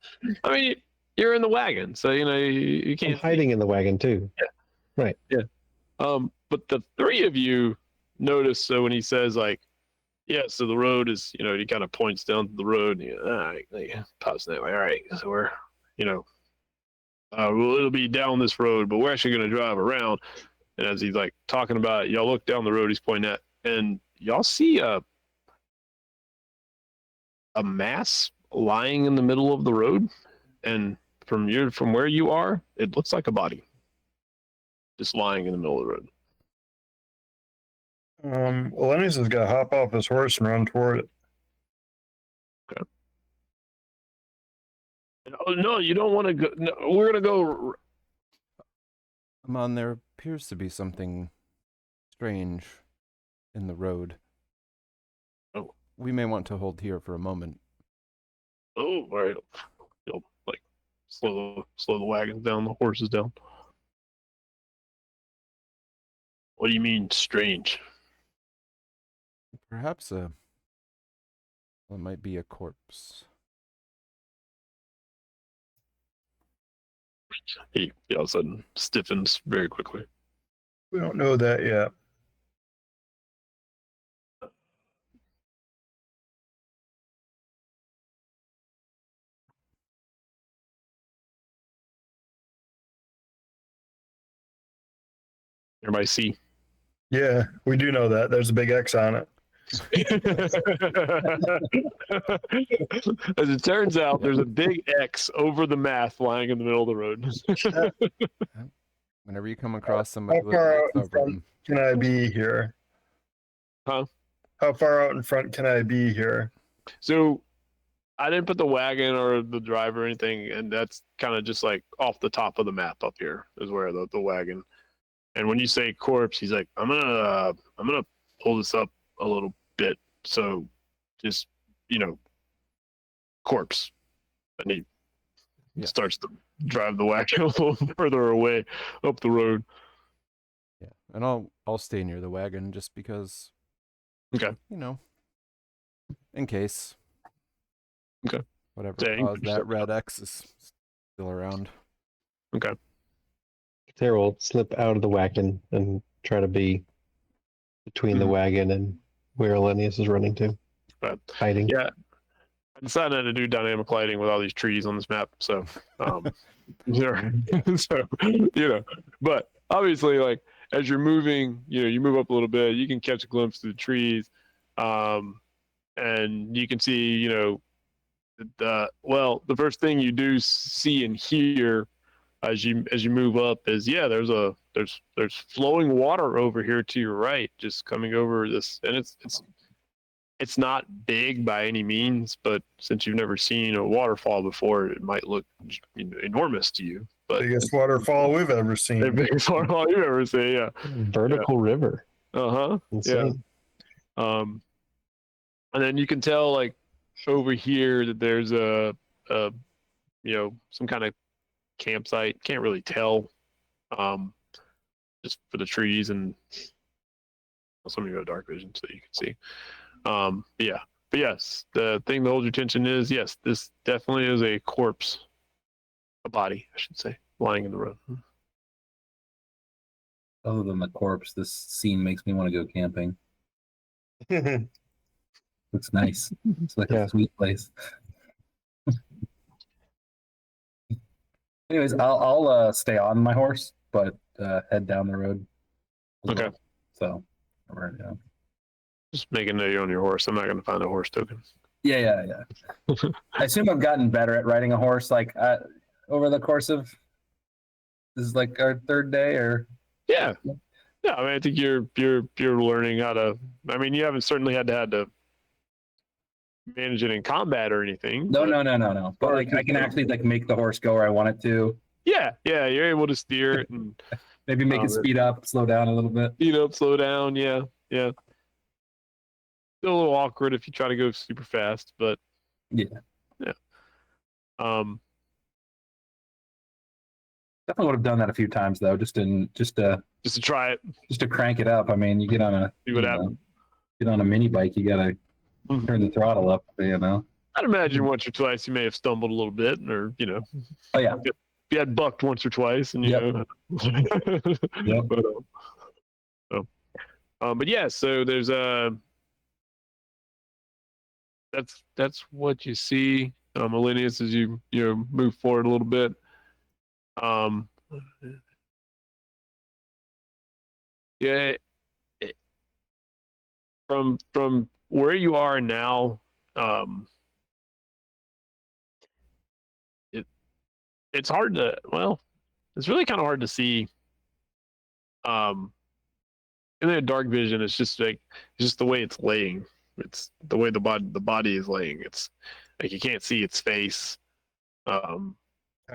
mean, you're in the wagon, so you know you I'm can't. hiding in the wagon too. But the three of you notice. So when he says like, yeah, so the road is, you know, he kind of points down to the road. And all right, pops that way. All right, so we're, you know, well, it'll be down this road, but we're actually going to drive around. And as he's like talking about it, y'all look down the road he's pointing at, and y'all see a mass lying in the middle of the road, and from where you are, it looks like a body just lying in the middle of the road. Lenny's has got to hop off his horse and run toward it. Oh no, you don't want to go. No, we're gonna go. Aman, there appears to be something strange in the road. Oh. We may want to hold here for a moment. Oh, all right. You'll like slow the wagons down, the horses down. What do you mean strange? Perhaps well, it might be a corpse. He all of a sudden stiffens very quickly. We don't know that yet. Everybody see? Yeah, we do know that. There's a big X on it. As it turns out, there's a big X over the math lying in the middle of the road. Whenever you come across somebody How with far an out X in over front them, can I be here? Huh? How far out in front can I be here? So I didn't put the wagon or the driver or anything, and that's kind of just like off the top of the map up here is where the wagon. And when you say corpse, he's like, I'm gonna pull this up a little bit. So just, you know, corpse. And he starts to drive the wagon a little further away up the road. yeah, and I'll stay near the wagon just because. Okay. You know, in case. Okay. Whatever Dang, caused that red X is still around. Okay. Sarah will slip out of the wagon and try to be between the wagon and where Elenius is running to. But Hiding. yeah, I decided to do dynamic lighting with all these trees on this map. So, so you know, but obviously, like as you're moving, you know, you move up a little bit, you can catch a glimpse of the trees, and you can see, you know, the first thing you do see and hear as you move up is there's flowing water over here to your right, just coming over this, and it's not big by any means, but since you've never seen a waterfall before, it might look, you know, enormous to you. But Biggest waterfall we've ever seen. the biggest waterfall you've ever seen, yeah. Vertical river. Uh-huh. Insane. Yeah. And then you can tell like over here that there's a you know, some kind of campsite. Can't really tell. Just for the trees, and some of you have dark vision so you can see. Yeah. But yes, the thing that holds your attention is, yes, this definitely is a corpse. A body, I should say, lying in the road. Other than the corpse, this scene makes me want to go camping. Looks nice. It's like a sweet place. Anyways, I'll stay on my horse, but head down the road. Okay. So, yeah. Just make a note on your horse. I'm not going to find a horse token. Yeah. I assume I've gotten better at riding a horse, like over the course of this is like our third day, or yeah. I mean, I think you're learning how to. I mean, you haven't certainly had to manage it in combat or anything. No. But like, I can actually like make the horse go where I want it to. Yeah, you're able to steer it and maybe make it speed up, slow down a little bit. Speed up, slow down. Yeah. Still a little awkward if you try to go super fast, but Yeah. Yeah. Um. Definitely would have done that a few times though, just to Just to try it. just to crank it up. I mean, you get on a See what happens. get on a mini bike, you gotta Mhm. turn the throttle up, you know. I'd imagine once or twice you may have stumbled a little bit, or Oh yeah. if you had bucked once or twice, and Yep. Yep. But yeah, so there's that's what you see, Millennius, as you move forward a little bit. Um, yeah, from where you are now, it's hard to it's really kind of hard to see. In the dark vision, it's just the way it's laying. It's the way the body is laying. It's like you can't see its face. I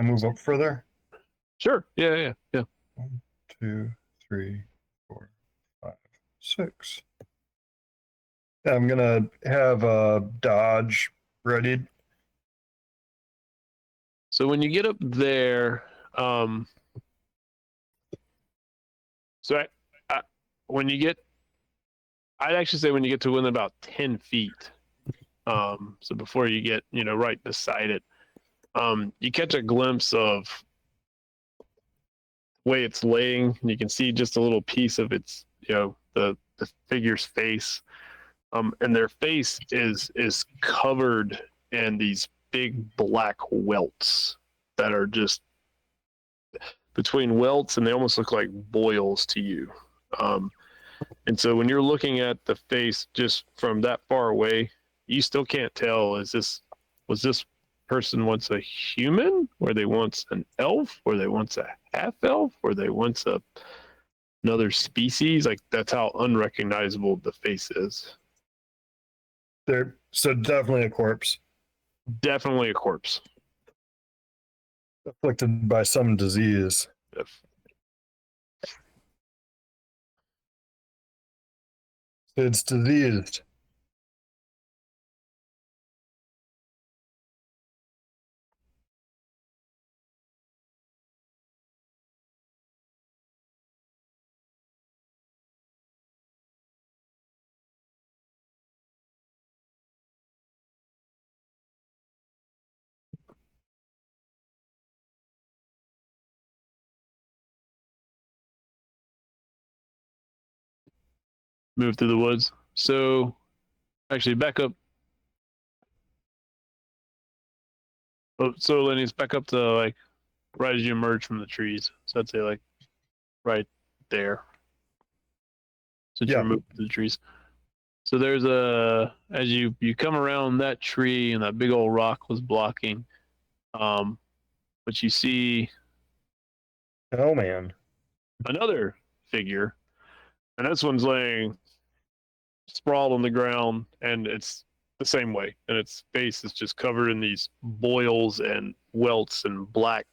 move up further. Sure. Yeah. 1, 2, 3, 4, 5, 6. I'm gonna have dodge ready. So when you get up there, so when you get, I'd actually say when you get to within about 10 feet, so before you get, right beside it, you catch a glimpse of the way it's laying. And you can see just a little piece of its, the figure's face. And their face is covered in these big black welts that are just between welts, and they almost look like boils to you. And so when you're looking at the face just from that far away, you still can't tell, was this person once a human? Were they once an elf? Were they once a half elf? Were they once another species? Like, that's how unrecognizable the face is. So definitely a corpse Definitely a corpse. afflicted by some disease. If- It's diseased. Move through the woods. So actually back up. Oh, so Lenny's back up to like right as you emerge from the trees. So I'd say like right there. Since Yeah. you're moving through the trees. So there's as you come around that tree and that big old rock was blocking, but you see Oh man. another figure, and this one's laying sprawled on the ground, and it's the same way, and its face is just covered in these boils and welts and black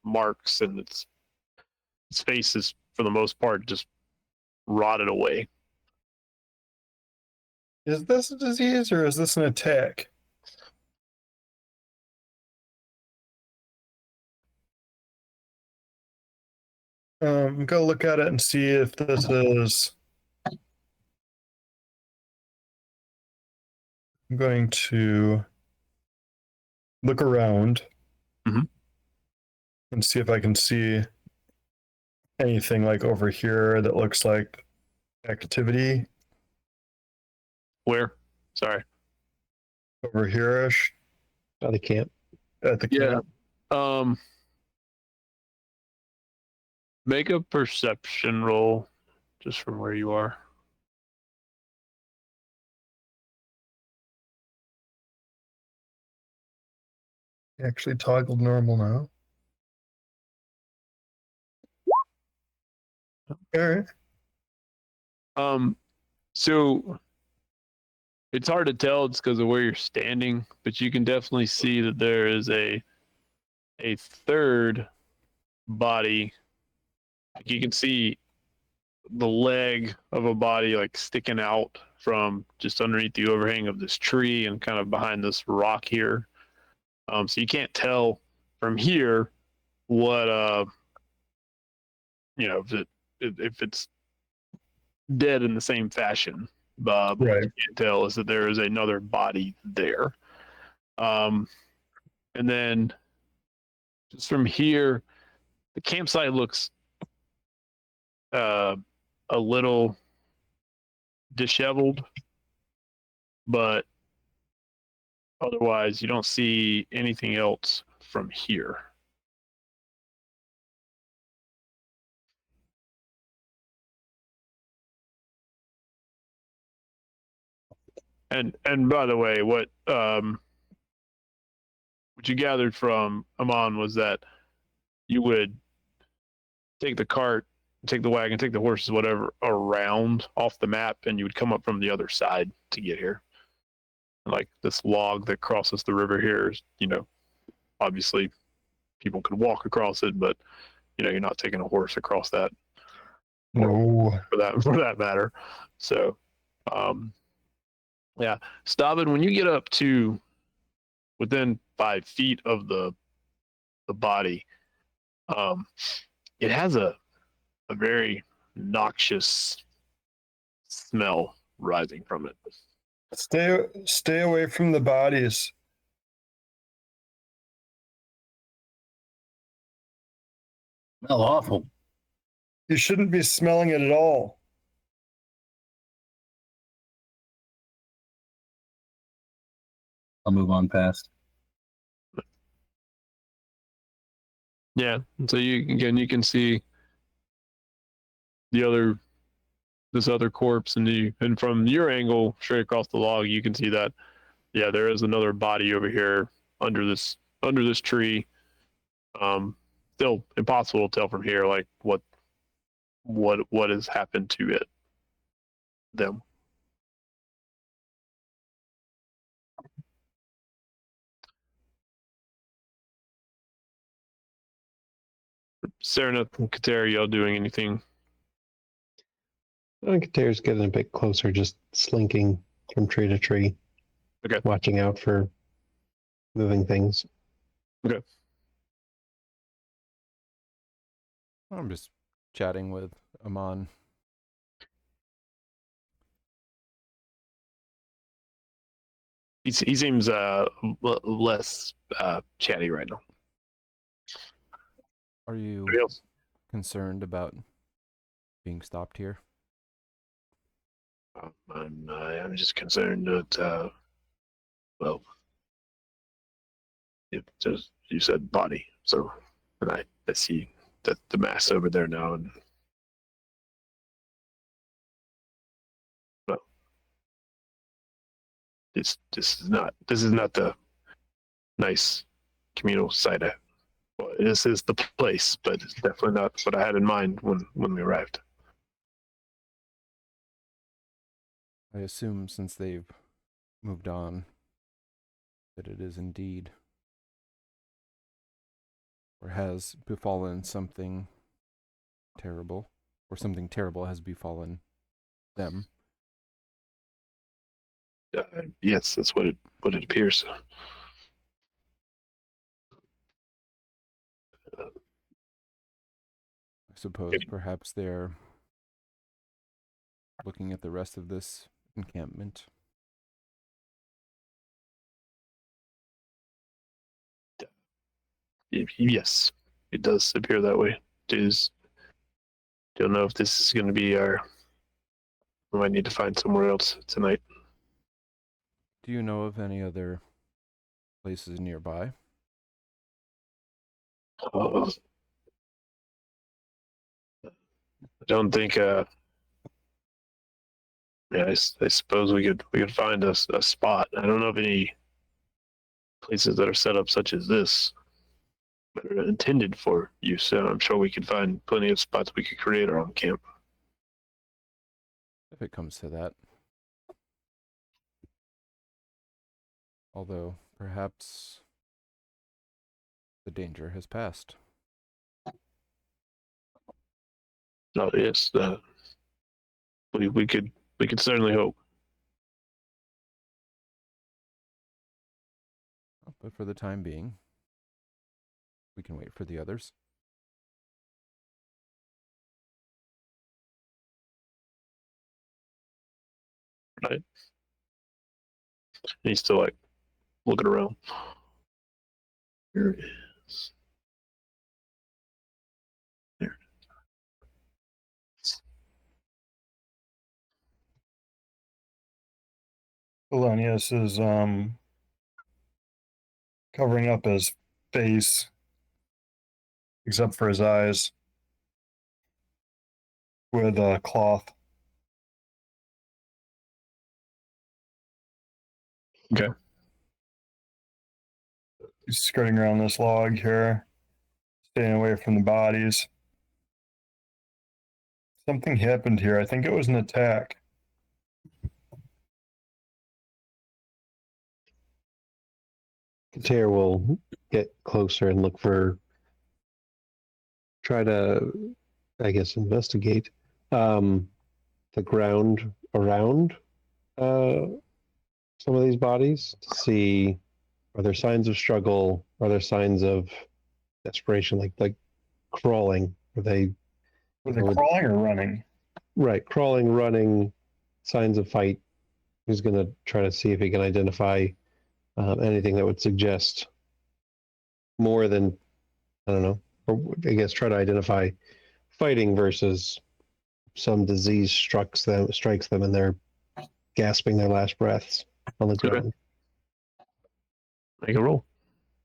marks, and its face is for the most part just rotted away. Is this a disease or is this an attack? Go look at it and see if this is. I'm going to look around Mhm. and see if I can see anything like over here that looks like activity Where? Sorry. over here-ish By the camp. at the Yeah. camp. Make a perception roll just from where you are. Actually toggled normal now. All right. So it's hard to tell, it's because of where you're standing, but you can definitely see that there is a third body. Like, you can see the leg of a body like sticking out from just underneath the overhang of this tree and kind of behind this rock here. So you can't tell from here what if it's dead in the same fashion. What Right. you can't tell is that there is another body there. And then just from here, the campsite looks a little disheveled, but otherwise you don't see anything else from here. And by the way, what you gathered from Aman was that you would take the cart, take the wagon, take the horses, whatever, around off the map, and you would come up from the other side to get here. Like this log that crosses the river here is, obviously people could walk across it, but you're not taking a horse across that No. for that matter. So yeah. Stabbin, when you get up to within 5 feet of the body, it has a very noxious smell rising from it. Stay away from the bodies. Smell awful. You shouldn't be smelling it at all. I'll move on past. Yeah, and so you can see this other corpse, and from your angle straight across the log, you can see that there is another body over here under this tree. Still impossible to tell from here, like what has happened to them. Serenith and Kater, y'all doing anything? I think Kater's getting a bit closer, just slinking from tree to tree. Okay. Watching out for moving things. Okay. I'm just chatting with Aman. He seems less chatty right now. Are you Anybody else? concerned about being stopped here? I'm just concerned that, well, you said body, so and I see that the mass over there now, and well, this is not the nice communal site. Well, this is the place, but it's definitely not what I had in mind when we arrived. I assume since they've moved on that it is indeed, or has befallen something terrible, or something terrible has befallen them. Yes, that's what it appears. I suppose perhaps they're looking at the rest of this encampment. Yes, it does appear that way. Don't know if this is going to be we might need to find somewhere else tonight. Do you know of any other places nearby? I don't think. Yeah, I suppose we could find a spot. I don't know of any places that are set up such as this that are intended for use. So I'm sure we could find plenty of spots we could create our own camp. If it comes to that. Although, perhaps the danger has passed. Oh yes, we could certainly hope. But for the time being, we can wait for the others. Right? He's still like looking around. Here it is. There. Polonius is covering up his face, except for his eyes, with a cloth. Okay. He's skirting around this log here, staying away from the bodies. Something happened here. I think it was an attack. Kater will get closer and try to, I guess, investigate the ground around some of these bodies to see, are there signs of struggle? Are there signs of desperation, like crawling? Are they Crawling or running? right? Crawling, running, signs of fight. He's going to try to see if he can identify anything that would suggest more than, I don't know, or I guess try to identify fighting versus some disease strikes them and they're gasping their last breaths on the ground. Make a roll.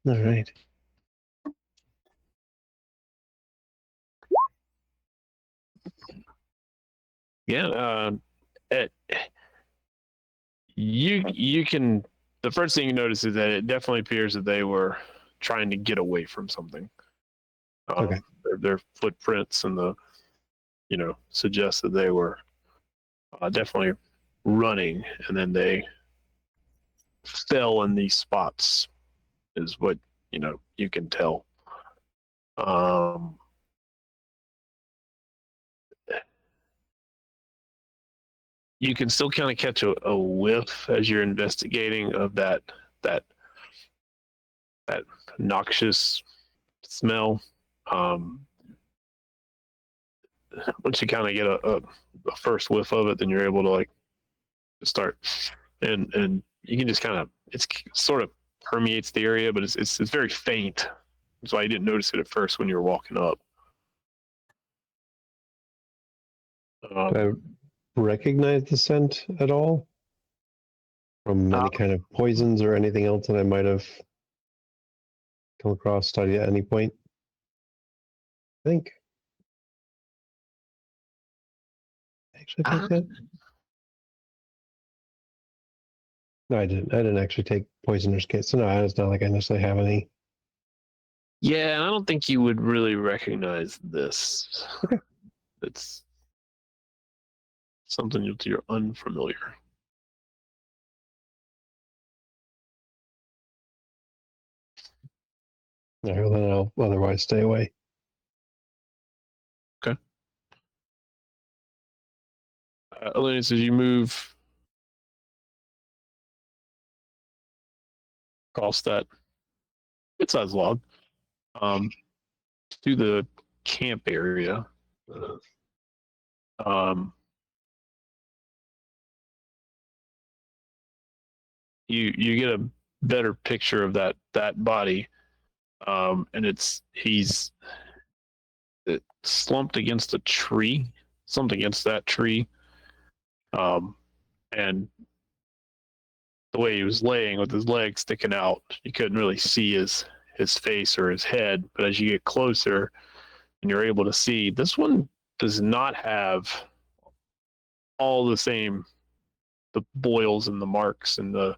All right. Yeah. You can. The first thing you notice is that it definitely appears that they were trying to get away from something. Okay. Their footprints and suggest that they were definitely running, and then they fell in these spots, is what you can tell. You can still kind of catch a whiff as you're investigating of that noxious smell. Once you kind of get a first whiff of it, then you're able to start, and you can just kind of, it's sort of permeates the area, but it's very faint. That's why you didn't notice it at first when you were walking up. Do I recognize the scent at all from any kind of poisons or anything else that I might have come across, studied at any point? I think. Actually take that? No, I didn't. I didn't actually take poisoner's kit, so no, it's not like I necessarily have any. Yeah, and I don't think you would really recognize this. Okay. It's something you're unfamiliar. No, then I'll otherwise stay away. Okay. Alanis, as you move across that good-sized log to the camp area, you get a better picture of that body, and he's slumped against a tree, something against that tree, and the way he was laying with his legs sticking out, you couldn't really see his face or his head. But as you get closer, and you're able to see, this one does not have all the boils and the marks and the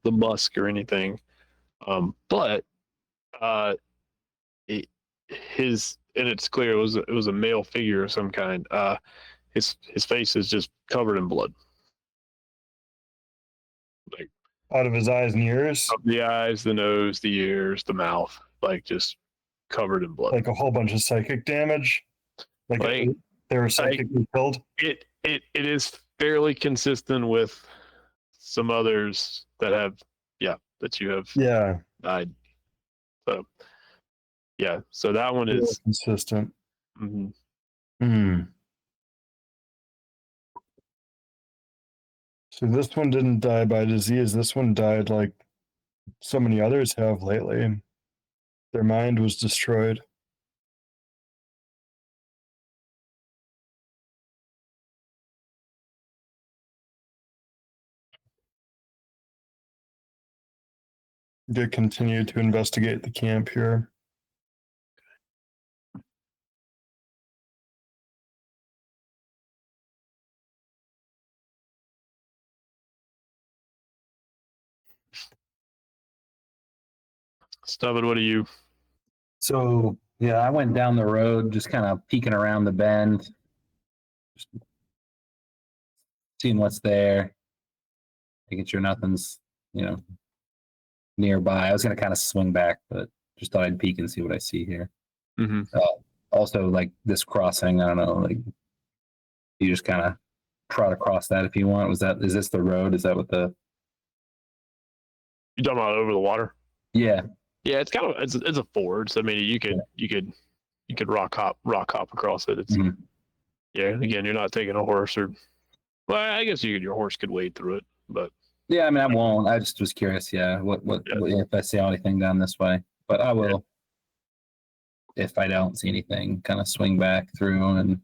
musk or anything, but it's clear it was a male figure of some kind. His face is just covered in blood, like Out of his eyes and ears? the eyes, the nose, the ears, the mouth, just covered in blood. Like a whole bunch of psychic damage? Like they were psychically killed? it is fairly consistent with some others that have, that you have Yeah, died. So, yeah, so that one real is. consistent. Mhm. Hmm. So this one didn't die by disease. This one died like so many others have lately. Their mind was destroyed. They continued to investigate the camp here. Stubbin, what are you? So yeah, I went down the road, just kind of peeking around the bend, just seeing what's there, making sure nothing's, nearby. I was gonna kind of swing back, but just thought I'd peek and see what I see here. Mm-hmm. Also, like this crossing, I don't know, like you just kind of trot across that if you want. Is this the road? Is that what the? You talking about over the water? Yeah. Yeah, it's kind of it's a ford. So I mean, you could rock hop across it. It's Mhm. Yeah. Again, you're not taking a horse or. Well, I guess your horse could wade through it, but Yeah, I mean, I won't. I just was curious. Yeah, what if I see anything down this way? But I will. If I don't see anything, kind of swing back through and.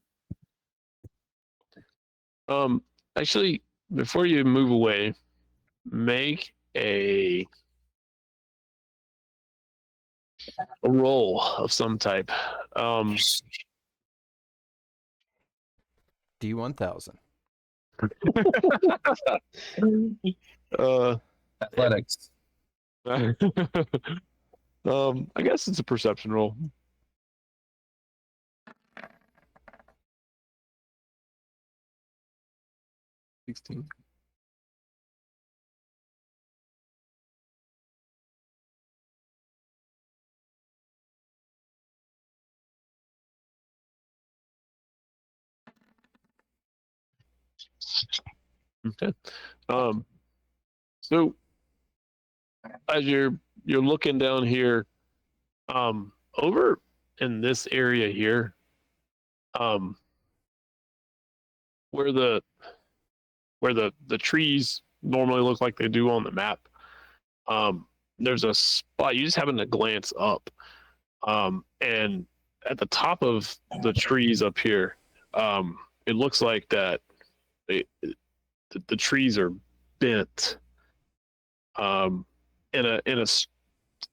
actually, before you move away, make a roll of some type. D1000. Athletics. I guess it's a perception roll. 16. Okay. So as you're looking down here, over in this area here, um, where the trees normally look like they do on the map, there's a spot you just happen to glance up, and at the top of the trees up here, it looks like that the trees are bent, in a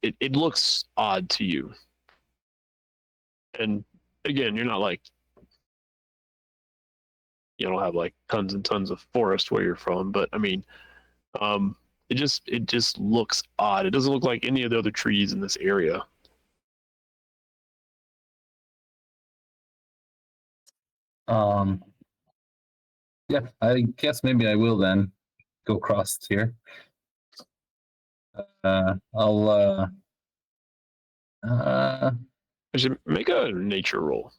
it looks odd to you. And again, you're not like, you don't have like tons and tons of forest where you're from, but I mean, it just looks odd. It doesn't look like any of the other trees in this area. Um. Yeah, I guess maybe I will then go across here. I'll. I should make a nature roll.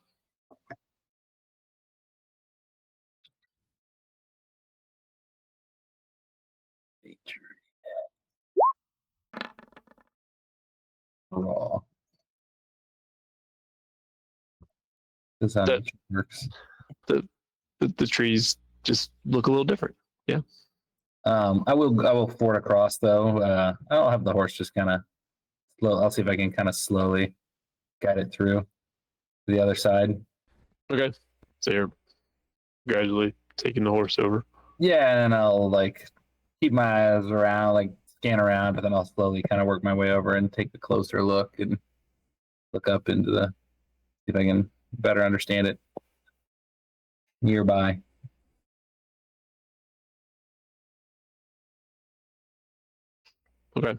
Raw. This how That nature works. the trees just look a little different. Yeah. I will ford across though. I'll have the horse just kind of slow. I'll see if I can kind of slowly guide it through to the other side. Okay. So you're gradually taking the horse over. Yeah, and I'll like keep my eyes around, like scan around, but then I'll slowly kind of work my way over and take a closer look and look up into the, see if I can better understand it nearby. Okay.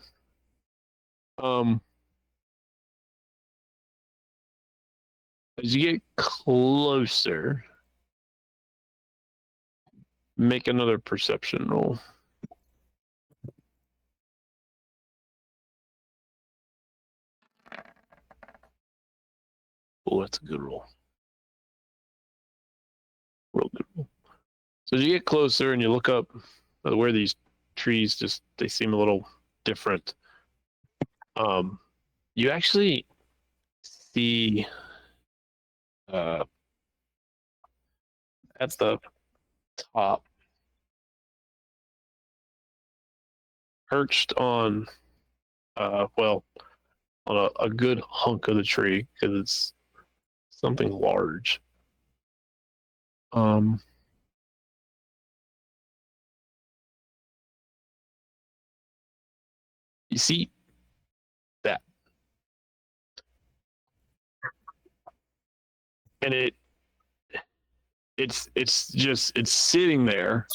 As you get closer, make another perception roll. Oh, that's a good roll. Real good roll. So as you get closer and you look up where these trees they seem a little different. You actually see at the top, perched on on a good hunk of the tree, because it's something large. You see that, and it's sitting there,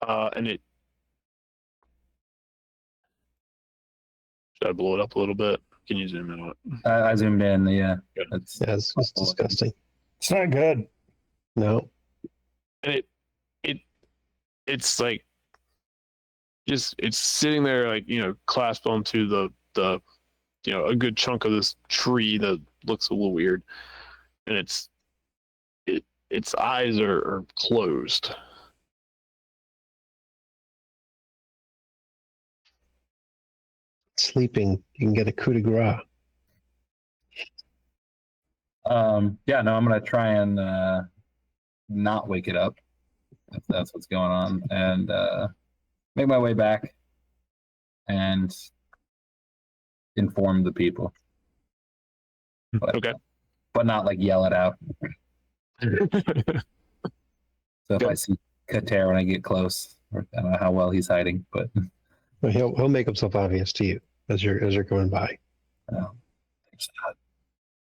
and it. Should I blow it up a little bit? Can you zoom in on it? I zoomed in. Yeah, Good. that's Yeah, it's disgusting. It's not good. No. And it's like it's sitting there, like, clasped onto the a good chunk of this tree that looks a little weird, and its eyes are closed. Sleeping, you can get a coup de grace. yeah. No, I'm gonna try and not wake it up if that's what's going on, and make my way back and inform the people. But, Okay. but not like yell it out. So if Good. I see Kater when I get close, I don't know how well he's hiding, but Well, he'll make himself obvious to you as you're going by. there's a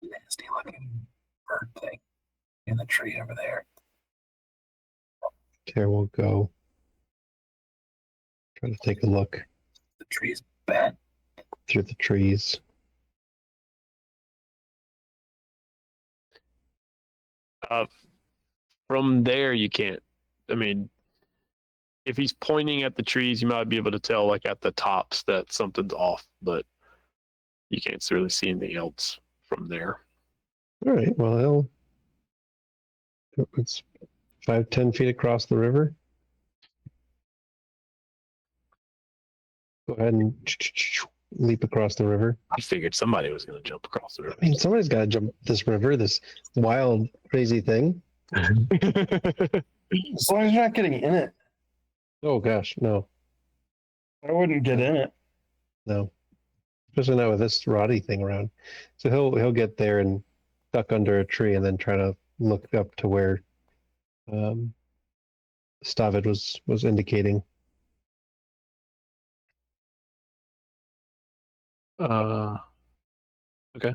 nasty looking bird thing in the tree over there. Here we'll go. Try to take a look The tree's bent. through the trees. From there, you can't. I mean, if he's pointing at the trees, you might be able to tell, like, at the tops that something's off, but you can't really see anything else from there. All right. Well, it's 5-10 feet across the river. Go ahead and leap across the river. I figured somebody was going to jump across the river. I mean, somebody's got to jump this river, this wild, crazy thing. As long as you're not getting in it, Oh gosh, no, I wouldn't get in it. no, especially not with this Roddy thing around. So he'll get there and duck under a tree and then try to look up to where Stavid was indicating. Okay.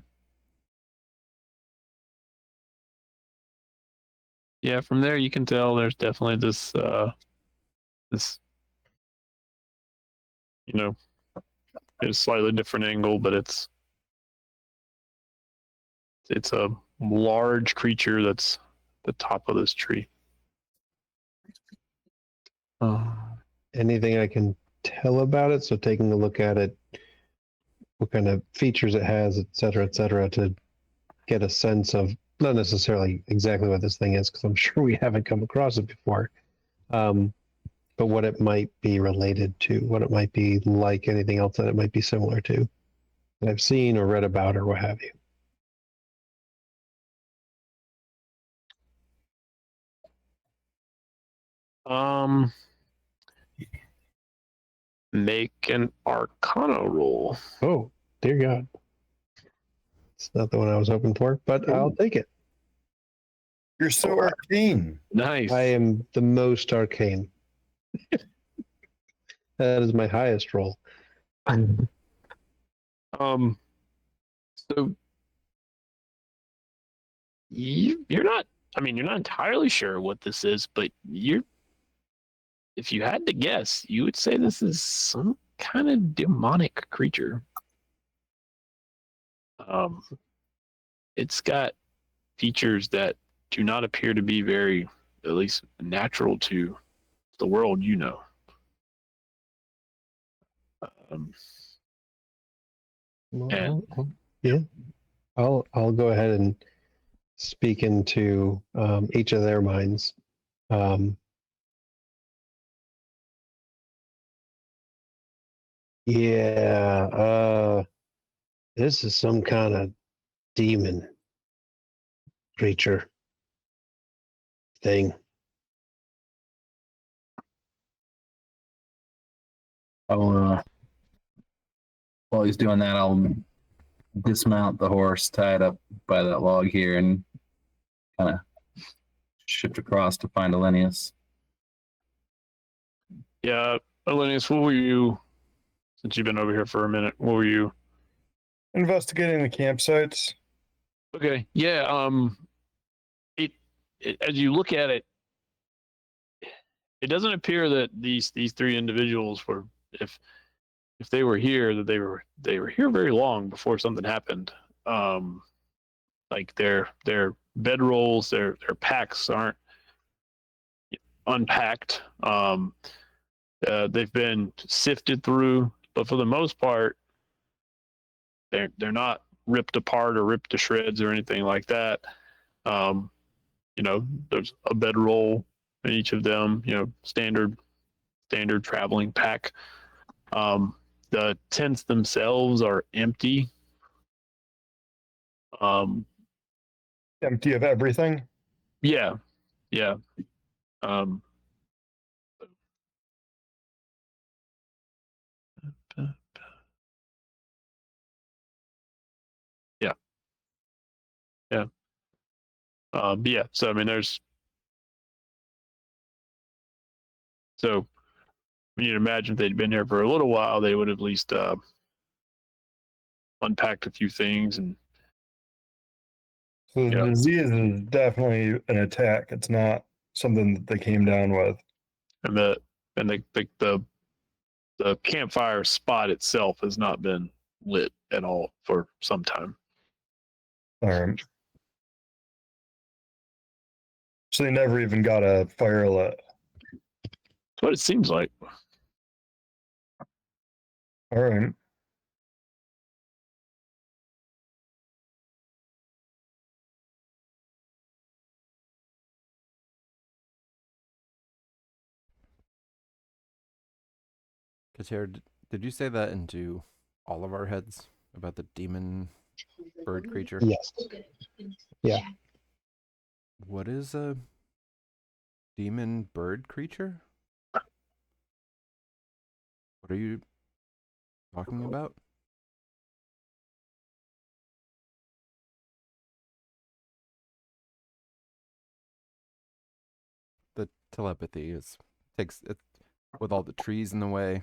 Yeah, from there you can tell there's definitely this it's a slightly different angle, but it's a large creature that's the top of this tree. Anything I can tell about it? So taking a look at it, what kind of features it has, et cetera, to get a sense of not necessarily exactly what this thing is, because I'm sure we haven't come across it before, but what it might be related to, what it might be like, anything else that it might be similar to that I've seen or read about or what have you. Make an Arcana roll. Oh, dear God. It's not the one I was hoping for, but I'll take it. You're so arcane. Nice. I am the most arcane. That is my highest roll. So you're not. I mean, you're not entirely sure what this is, but if you had to guess, you would say this is some kind of demonic creature. It's got features that do not appear to be very, at least, natural to the world you know. And Yeah, I'll go ahead and speak into each of their minds. Yeah, this is some kind of demon creature thing. While he's doing that, I'll dismount the horse, tie it up by that log here, and kind of shift across to find Elenius. Yeah, Elenius, what were you? Since you've been over here for a minute, what were you? Investigating the campsites. Okay, yeah. As you look at it, it doesn't appear that these three individuals were, if they were here, that they were here very long before something happened. Like their bedrolls, their packs aren't unpacked. They've been sifted through, but for the most part, they're not ripped apart or ripped to shreds or anything like that. There's a bedroll in each of them. Standard traveling pack. The tents themselves are empty. Empty of everything. Yeah. Yeah. So I mean, so you'd imagine if they'd been here for a little while, they would have at least unpacked a few things. And So the Yeah. disease is definitely an attack. It's not something that they came down with. the campfire spot itself has not been lit at all for some time. All right. So they never even got a fire lit. That's what it seems like. All right. Kater, did you say that into all of our heads about the demon bird creature? Yes. Yeah. What is a demon bird creature? What are you talking about? The telepathy takes it with all the trees in the way,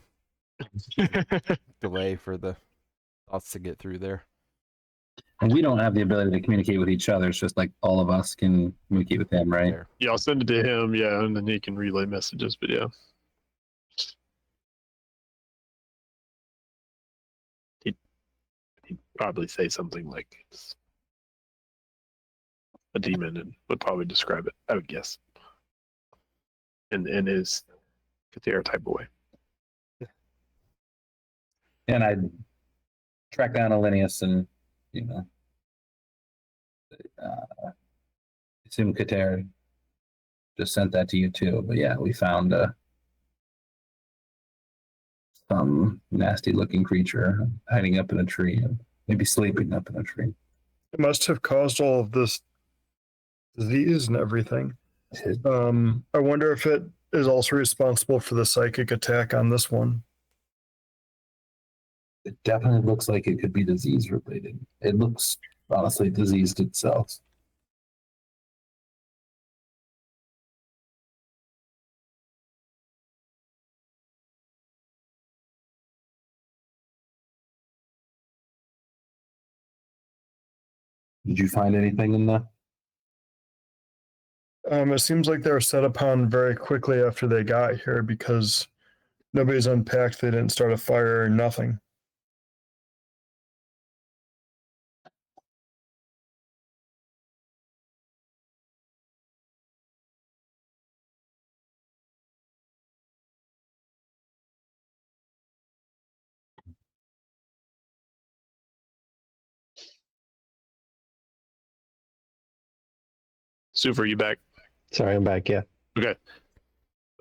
delay for the thoughts to get through there. And we don't have the ability to communicate with each other. It's just like all of us can communicate with him, right? There. Yeah, I'll send it to him. Yeah, and then he can relay messages. But yeah, he'd probably say something like it's a demon, and would probably describe it, I would guess, in his Kater type of way. And I'd track down Elenius and, assume Kater just sent that to you too. But yeah, we found some nasty looking creature hiding up in a tree, maybe sleeping up in a tree. It must have caused all of this disease and everything. I wonder if it is also responsible for the psychic attack on this one. It definitely looks like it could be disease related. It looks honestly diseased itself. Did you find anything in the? It seems like they were set upon very quickly after they got here because nobody's unpacked. They didn't start a fire or nothing. Suf, are you back? Sorry, I'm back. Yeah. Okay.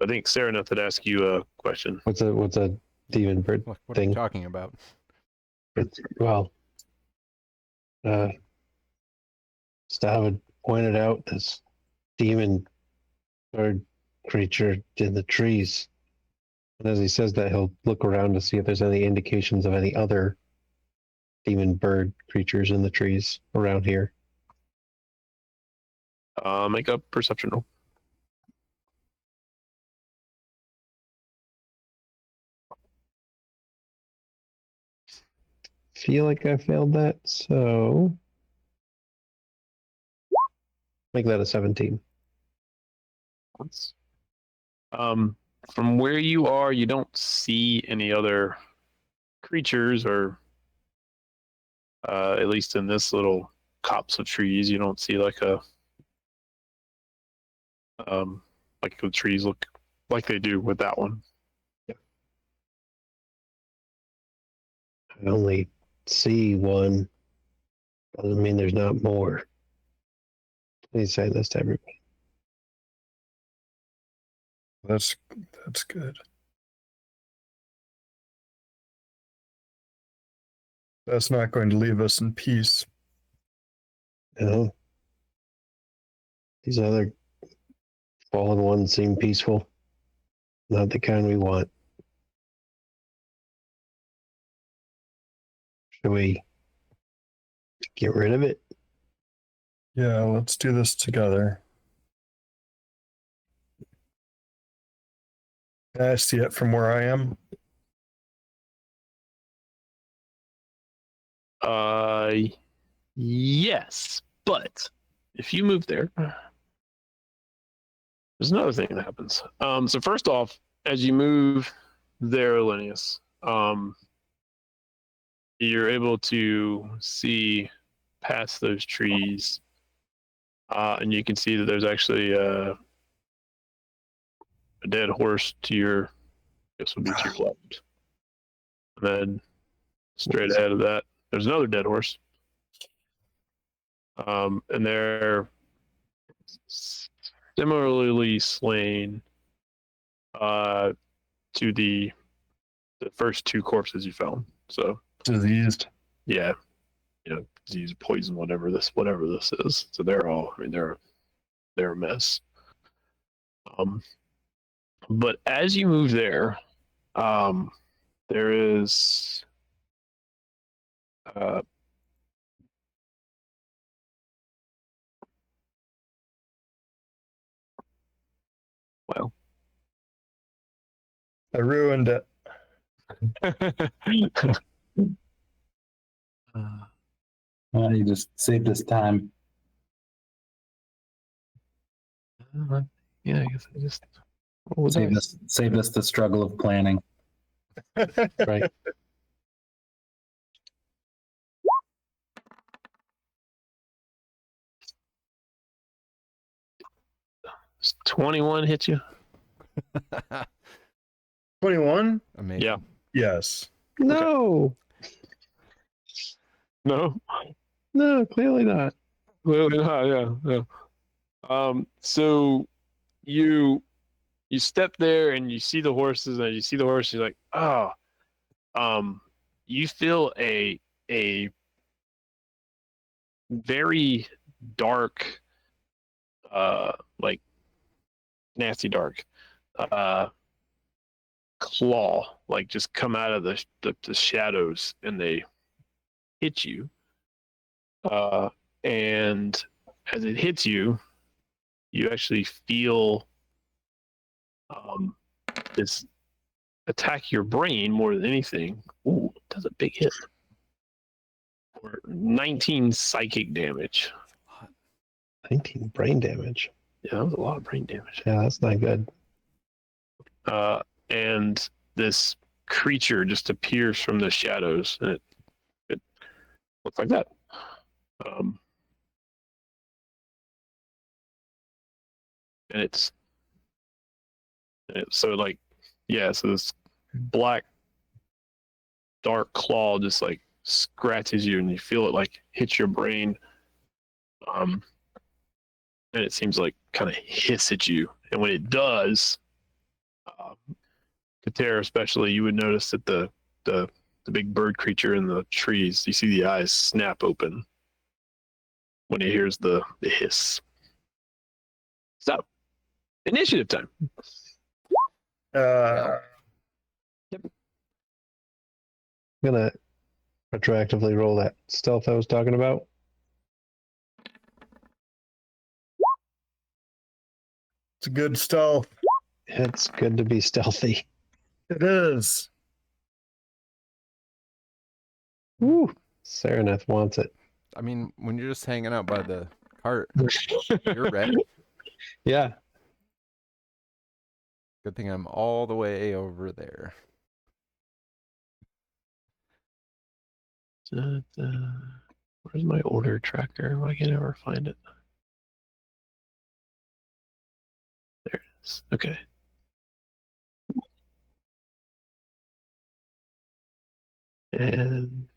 I think Sarah had asked you a question. What's a demon bird What are you thing. talking about? Well, Stav had pointed out this demon bird creature in the trees. And as he says that, he'll look around to see if there's any indications of any other demon bird creatures in the trees around here. Make a perception roll. Feel like I failed that, so make that a 17. From where you are, you don't see any other creatures, or at least in this little copse of trees, you don't see like the trees look like they do with that one. I only see one. Doesn't mean there's not more. Please say this to everybody. That's good. That's not going to leave us in peace. No. These other fallen ones seem peaceful. Not the kind we want. Should we get rid of it? Yeah, let's do this together. Can I see it from where I am? Yes, but if you move there, there's another thing that happens. So first off, as you move there, Linnaeus, you're able to see past those trees, and you can see that there's actually a dead horse to your, I guess would be to your left. And then straight ahead of that, there's another dead horse. And they're similarly slain to the first two corpses you found. So Diseased. yeah, disease, poison, whatever this is. So they're all, I mean, they're a mess. But as you move there, there is well, I ruined it. Well, you just saved us time. yeah, I guess I just what was Saved us the struggle of planning. Right. Does 21 hit you? 21? Amazing. Yeah. Yes. No. No. No, clearly not. Well, yeah. So you step there and you see the horses, and you see the horse, you're like, oh, you feel a very dark, like nasty dark, claw, like just come out of the shadows, and they hit you. And as it hits you, you actually feel this attack your brain more than anything. Ooh, it does a big hit. For 19 psychic damage. 19 brain damage. Yeah, that was a lot of brain damage. Yeah, that's not good. And this creature just appears from the shadows, and it looks like that. And it's so like, yeah, so this black dark claw just like scratches you, and you feel it like hit your brain, and it seems like kind of hiss at you, and when it does, Kater especially, you would notice that the big bird creature in the trees, you see the eyes snap open when he hears the hiss. So, initiative time. Uh, I'm gonna retroactively roll that stealth I was talking about. it's a good stealth. It's good to be stealthy. It is. Woo! Saraneth wants it. I mean, when you're just hanging out by the cart, you're ready. Yeah. Good thing I'm all the way over there. Where's my order tracker? I can never find it. There it is. Okay. And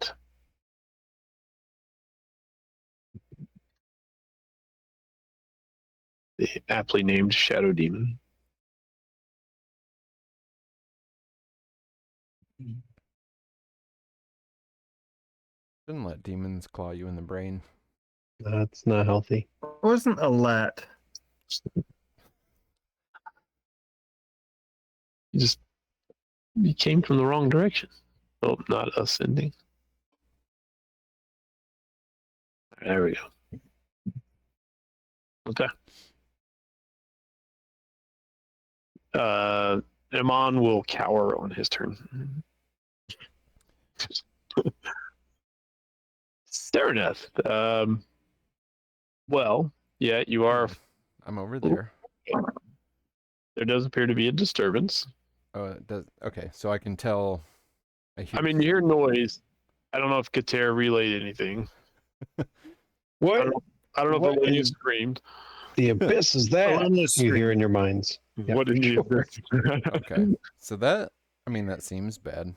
the aptly named Shadow Demon. Shouldn't let demons claw you in the brain. That's not healthy. It wasn't a let. You came from the wrong direction. Oh, not ascending. There we go. Okay. Aman will cower on his turn. Saraneth. Well, yeah, you are. I'm over there. There does appear to be a disturbance. Oh, it does. Okay, so I can tell. I mean, you hear noise. I don't know if Kater relayed anything. What? I don't know What if Elenia is- screamed. The abyss is that Endless you stream. hear in your minds. Yeah, What did you? Okay, so that, I mean, that seems bad.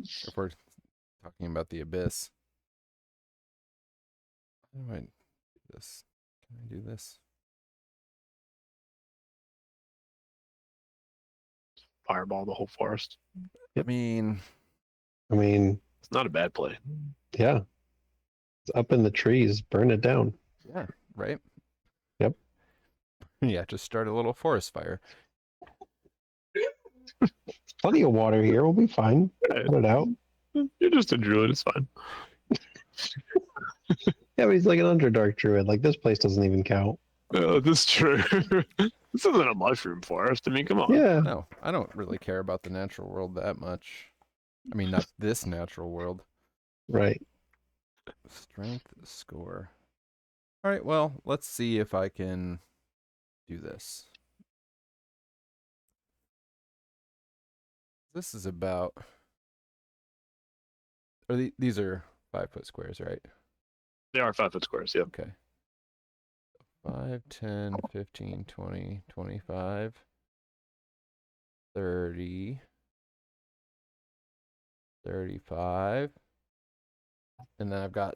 If we're talking about the abyss. How do I do this? Can I do this? Fireball the whole forest. I mean, I mean, It's not a bad play. yeah. It's up in the trees. Burn it down. yeah, right? Yep. Yeah, just start a little forest fire. Plenty of water here. We'll be fine. Put it out. You're just a druid. It's fine. Yeah, but he's like an Underdark druid. Like, this place doesn't even count. That's true. This isn't a mushroom forest. I mean, come on. Yeah. No, I don't really care about the natural world that much. I mean, not this natural world. Right. Strength score. All right, well, let's see if I can do this. This is about... These are 5-foot squares, right? They are 5-foot squares. Yep. Okay. 5, 10, 15, 20, 25, 30, 35. And then I've got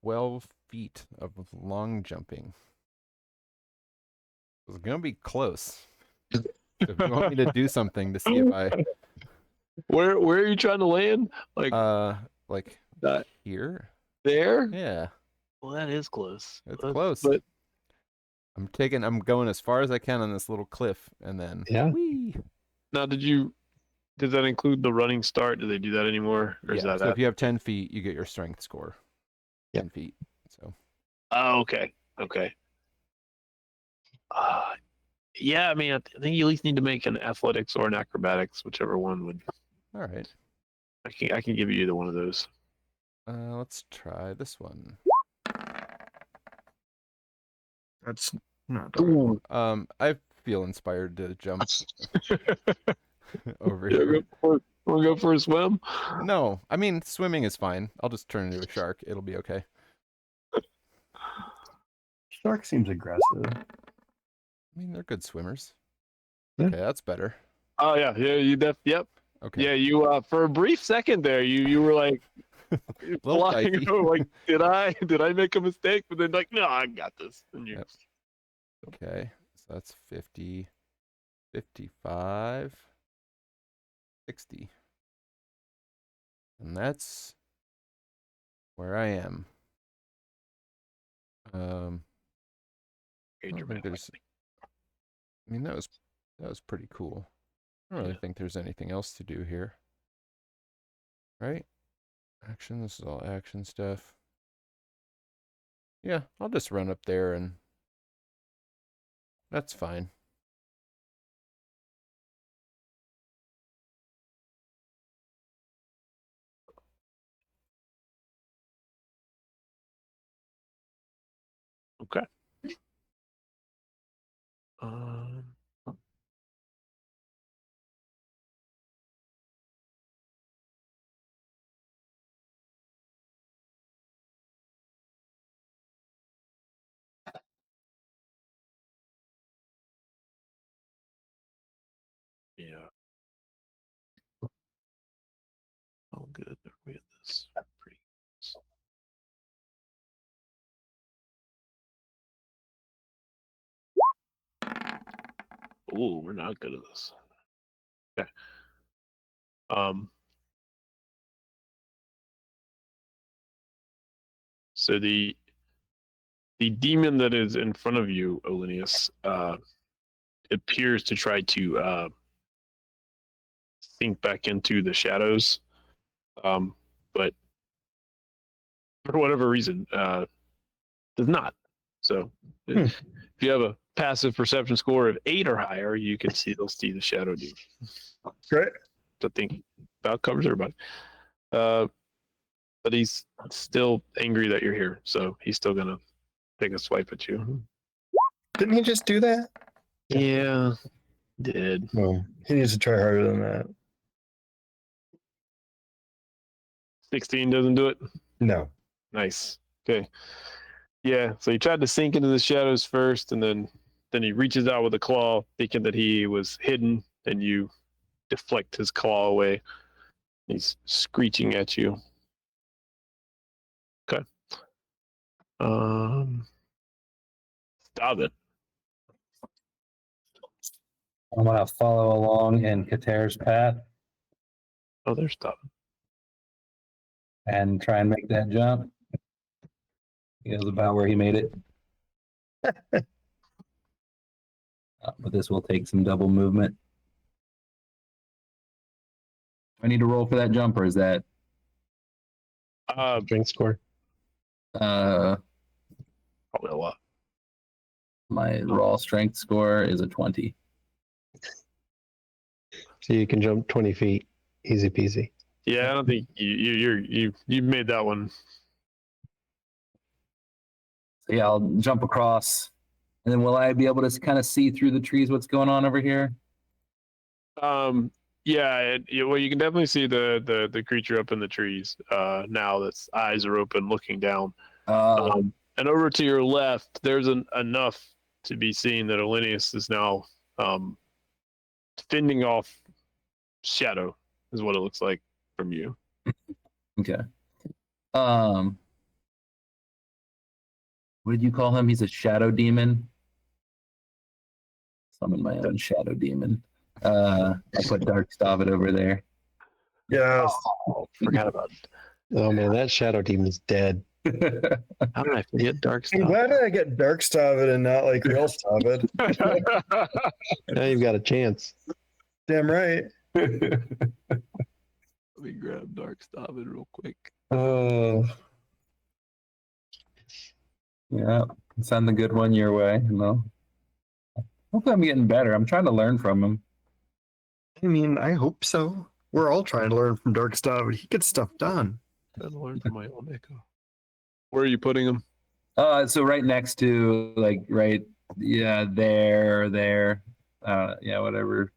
12 feet of long jumping. It's going to be close. If you want me to do something to see if I... Where are you trying to land? Like like that here? there? Yeah, Well, that is close. it's close. But I'm going as far as I can on this little cliff, and then Yeah. whee! now, does that include the running start? Do they do that anymore? Or is Yeah, that so if you have 10 feet, you get your strength score. Yep. 10 feet. So Oh, okay. Okay. Yeah, I mean, I think you at least need to make an athletics or an acrobatics, whichever one would. all right. I can give you either one of those. Let's try this one. That's not. I feel inspired to jump over Yeah, here. want to go for a swim? No, I mean swimming is fine. I'll just turn into a shark. It'll be okay. Shark seems aggressive. I mean, they're good swimmers. Yeah. Okay, that's better. Oh yeah, yep. Okay. Yeah, you for a brief second there, you were like Little flying dicey. over, like did I make a mistake? But then like, no, I got this. And you Yep. Okay, so that's 50, 55. 60. And that's where I am. I don't think there's. I mean, that was pretty cool. I don't really think there's anything else to do here. Right? Action. This is all action stuff. Yeah, I'll just run up there and that's fine. Okay. Um, yeah. How good are we at this? Pretty. Ooh, we're not good at this. Okay. So the demon that is in front of you, Olinius, appears to try to sink back into the shadows, but for whatever reason, does not. So if you have a passive perception score of 8 or higher, you can still see the shadow demon. Great. I think about covers everybody. But he's still angry that you're here, so he's still gonna take a swipe at you. Didn't he just do that? Yeah, did. No, he needs to try harder than that. 16 doesn't do it. No. Nice. Okay. Yeah. So he tried to sink into the shadows first, and then he reaches out with a claw, thinking that he was hidden, and you deflect his claw away. He's screeching at you. Okay. Stop it. I'm gonna follow along in Kater's path Oh, they're stopping. and try and make that jump. He goes about where he made it. But this will take some double movement. Do I need to roll for that jump, or is that Strength score. uh Probably a lot. my raw strength score is a 20. So you can jump 20 feet, easy peasy. Yeah, I don't think you made that one. So yeah, I'll jump across, and then will I be able to kind of see through the trees what's going on over here? Yeah, well, you can definitely see the creature up in the trees now that's eyes are open looking down. And over to your left, there's enough to be seen that Olinius is now fending off shadow, is what it looks like from you. Okay. What did you call him? He's a shadow demon. Summon my own shadow demon. I put Dark Stavet over there. Yes. Oh, forgot about it. Oh man, that shadow demon's dead. How did I forget Dark I'm Stuff? glad I get Dark Stavet and not like real Stavet. Now you've got a chance. Damn right. Let me grab Dark Stuff real quick. Yeah, send the good one your way. No. Hopefully I'm getting better. I'm trying to learn from him. I mean, I hope so. We're all trying to learn from Dark Stavet. He gets stuff done. Trying to learn from my own echo. Where are you putting him? So right next to there. Yeah, whatever.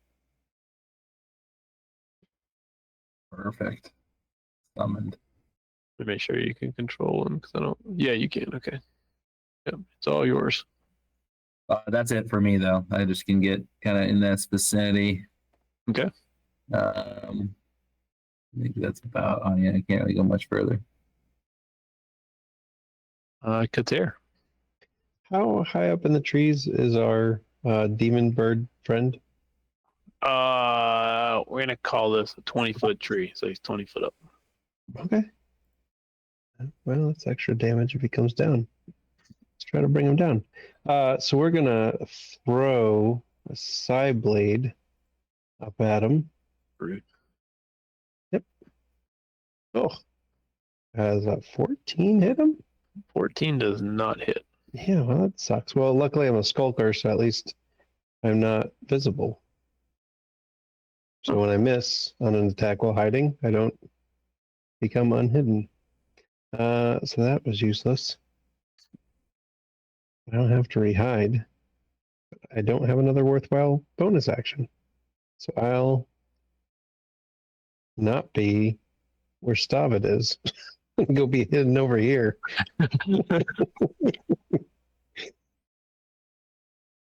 Perfect. Summoned. To make sure you can control him, because I don't. Yeah, you can. Okay. Yep, it's all yours. That's it for me though. I just can get kind of in that vicinity. Okay. Maybe that's about. Oh yeah, I can't really go much further. Kater. How high up in the trees is our demon bird friend? We're gonna call this a 20-foot tree, so he's 20 foot up. Okay. Well, that's extra damage if he comes down. Let's try to bring him down. So we're gonna throw a side blade up at him. Rude. Oh, has a 14 hit him? 14 does not hit. Yeah, well, that sucks. Well, luckily I'm a skulker, so at least I'm not visible. So when I miss on an attack while hiding, I don't become unhidden. So that was useless. I don't have to rehide. I don't have another worthwhile bonus action. So I'll not be where Stavid is. Go be hidden over here.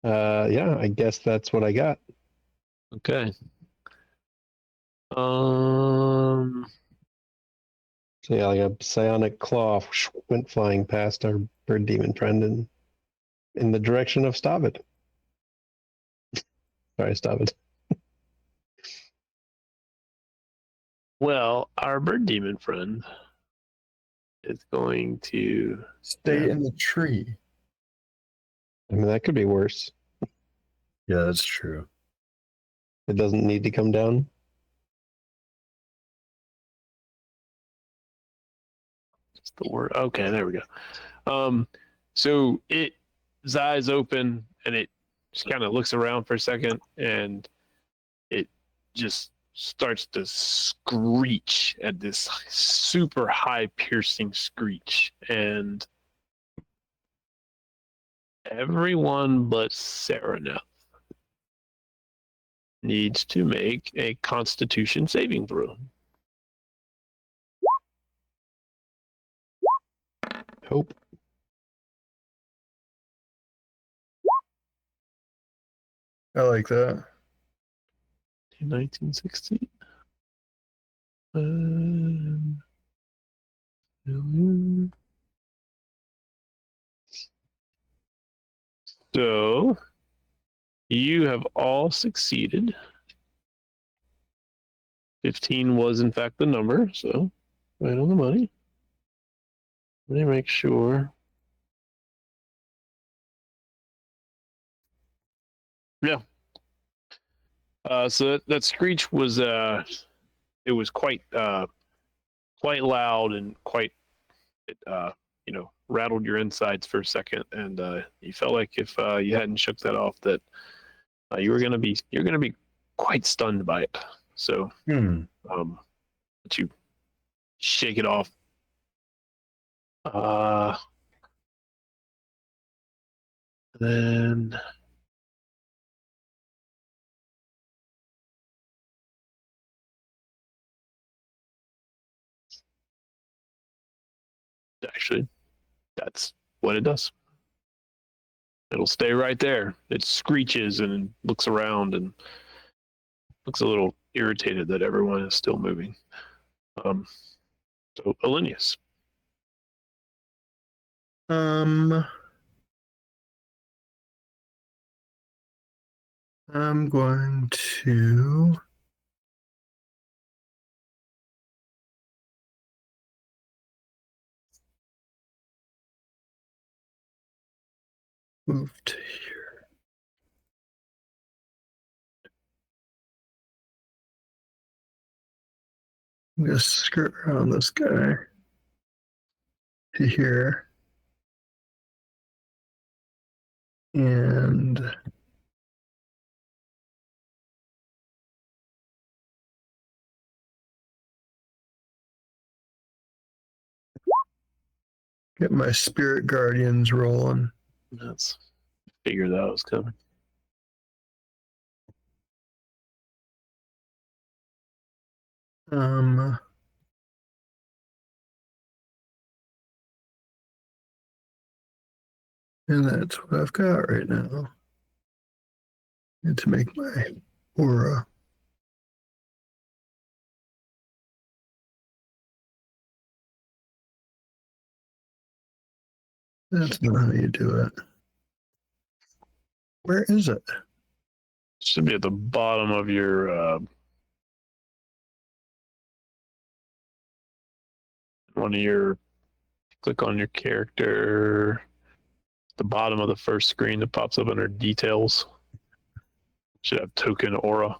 Yeah, I guess that's what I got. Okay. So yeah, like a psionic claw went flying past our bird demon friend and in the direction of Stavid. Sorry, Stavid. Well, our bird demon friend is going to. Stay Yeah. in the tree. I mean, that could be worse. Yeah, that's true. It doesn't need to come down. That's the word. Okay, there we go. So its eyes open and it just kind of looks around for a second and it just starts to screech at this super high piercing screech, and everyone but Sereneth needs to make a Constitution saving throw. Hope. I like that. 1916. So you have all succeeded. 15 was in fact the number, so right on the money. Let me make sure. Yeah. So that screech was it was quite loud and quite it rattled your insides for a second, and you felt like if you hadn't shook that off, that you're gonna be quite stunned by it. So but you shake it off. Then actually, that's what it does. It'll stay right there. It screeches and looks around and looks a little irritated that everyone is still moving. So Alinius. I'm going to move to here. I'm going to skirt around this guy to here. And get my spirit guardians rolling. That's figured that was coming. And that's what I've got right now. And to make my aura. That's not how you do it. Where is it? Should be at the bottom of your one of your. Click on your character. The bottom of the first screen that pops up under details. Should have token aura.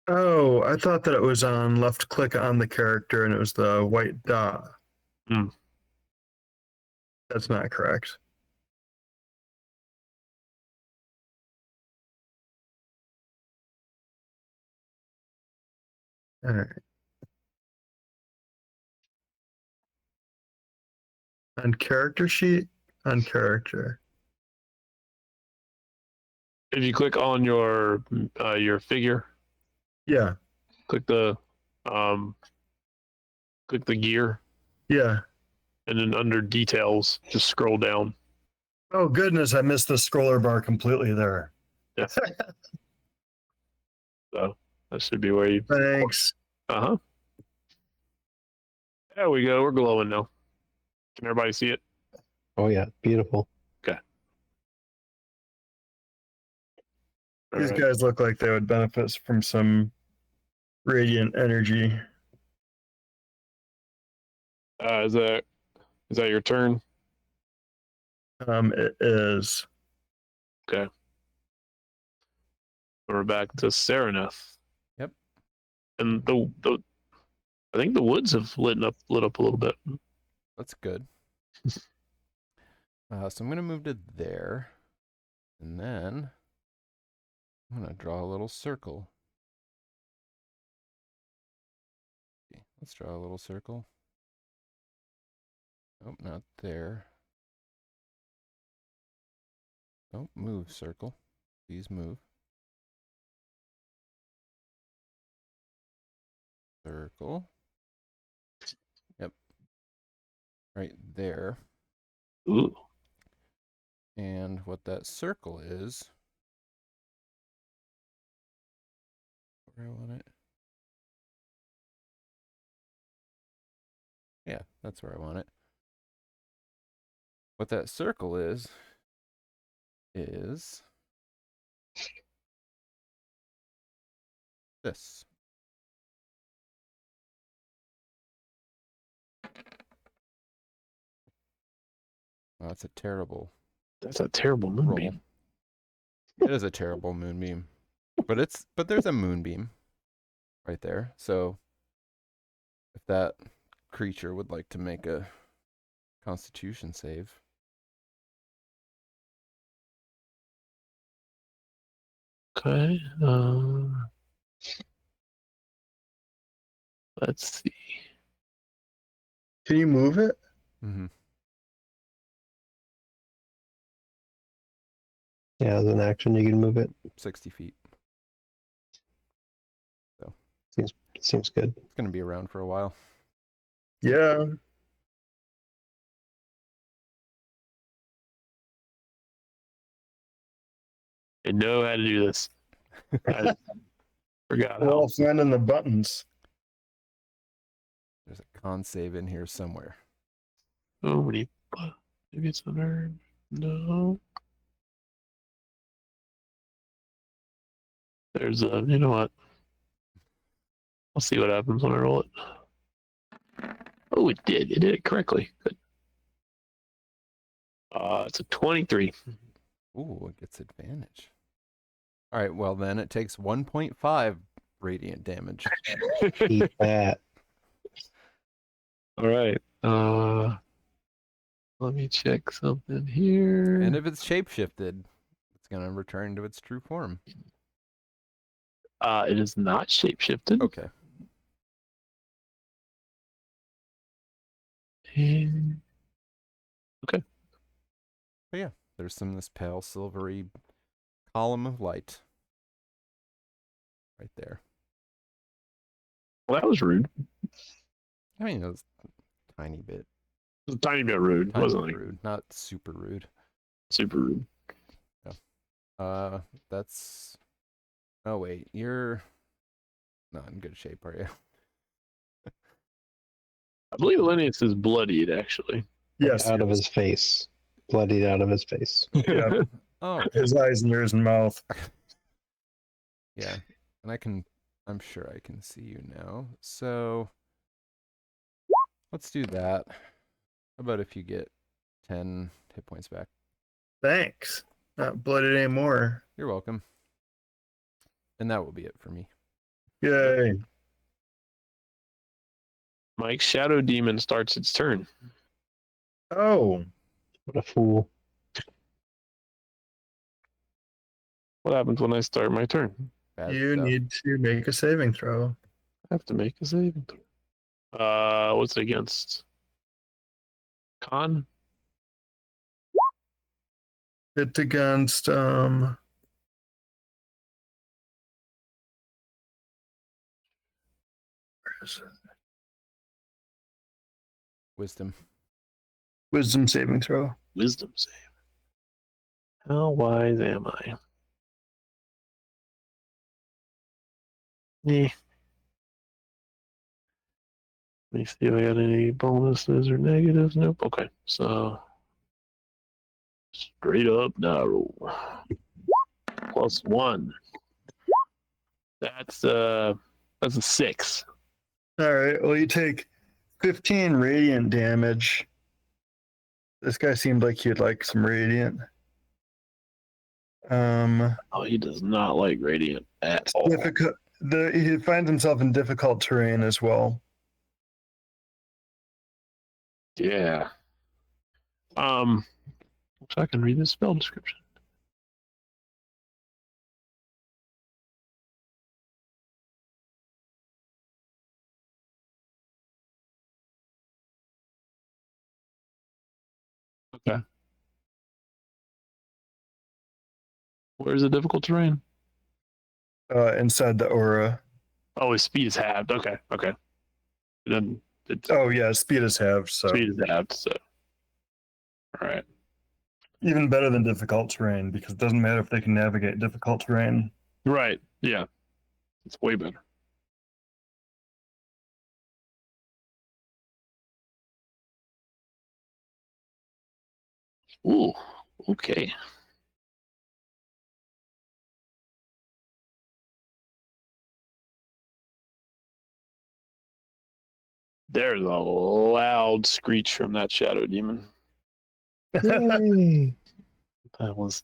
Oh, I thought that it was on left click on the character and it was the white dot. Hmm. That's not correct. All right. On character sheet, on character. If you click on your figure, Yeah, click the gear, yeah. and then under details, just scroll down. Oh goodness, I missed the scroller bar completely there. Yeah. So that should be where you. Thanks. Uh-huh. There we go. We're glowing now. Can everybody see it? Oh yeah, beautiful. All These right. guys look like they would benefit from some radiant energy. Is that your turn? It is. We're back to Sereneth. Yep. And the I think the woods have lit up a little bit. That's good. So I'm going to move to there. And then I'm going to draw a little circle. Okay, let's draw a little circle. Nope, not there. Don't move, circle. Please move. Circle. Yep. Right there. Ooh. And what that circle is, where I want it. Yeah, that's where I want it. What that circle is this. Oh, that's a terrible That's a terrible roll. moonbeam. It is a terrible moonbeam. But there's a moonbeam right there. So if that creature would like to make a Constitution save. Okay. Let's see. Can you move it? Mm-hmm. Yeah, as an action, you can move it. 60 feet. Seems good. It's going to be around for a while. Yeah. I know how to do this. I forgot We're how. all finding the buttons. There's a con save in here somewhere. Oh, maybe it's under. No. There's a. You know what? I'll see what happens when I roll it. Oh, it did. It did it correctly. Good. It's a 23. Ooh, it gets advantage. All right, well then it takes 1.5 radiant damage. Eat that. All right. Let me check something here. And if it's shapeshifted, it's going to return to its true form. It is not shapeshifted. Okay. And... Okay. But yeah, there's this pale silvery column of light right there. Well, that was rude. I mean, it was a tiny bit. It was a tiny bit rude. It Tiny wasn't bit like rude, not super rude. super rude. That's. Oh wait, you're not in good shape, are you? I believe Linnaeus is bloodied, actually. Yes. Out of his face. Bloodied out of his face. Yeah. Oh, His eyes and ears and mouth. Yeah, and I'm sure I can see you now. So let's do that. How about if you get 10 hit points back? Thanks. Not blooded anymore. You're welcome. And that will be it for me. Yay. Mike's shadow demon starts its turn. Oh, What a fool. What happens when I start my turn? Bad you stuff. need to make a saving throw. I have to make a saving throw. What's it against? Con? It's against where is it? Wisdom. Wisdom saving throw. Wisdom save. How wise am I? Eh. Let me see if I got any bonuses or negatives. Nope. Okay. So straight up narrow. +1. That's a 6. All right. Well, you take 15 radiant damage. This guy seemed like he'd like some radiant. Oh, he does not like radiant at all. Difficult. He finds himself in difficult terrain as well. Yeah. So I can read the spell description. Okay. Where's the difficult terrain? Inside the aura. Oh, his speed is halved. Okay. Okay. Then it's Oh yeah, speed is halved, so speed is halved. So, all right. even better than difficult terrain because it doesn't matter if they can navigate difficult terrain. Right. Yeah. It's way better. Ooh. Okay. There's a loud screech from that shadow demon. Yay. That was.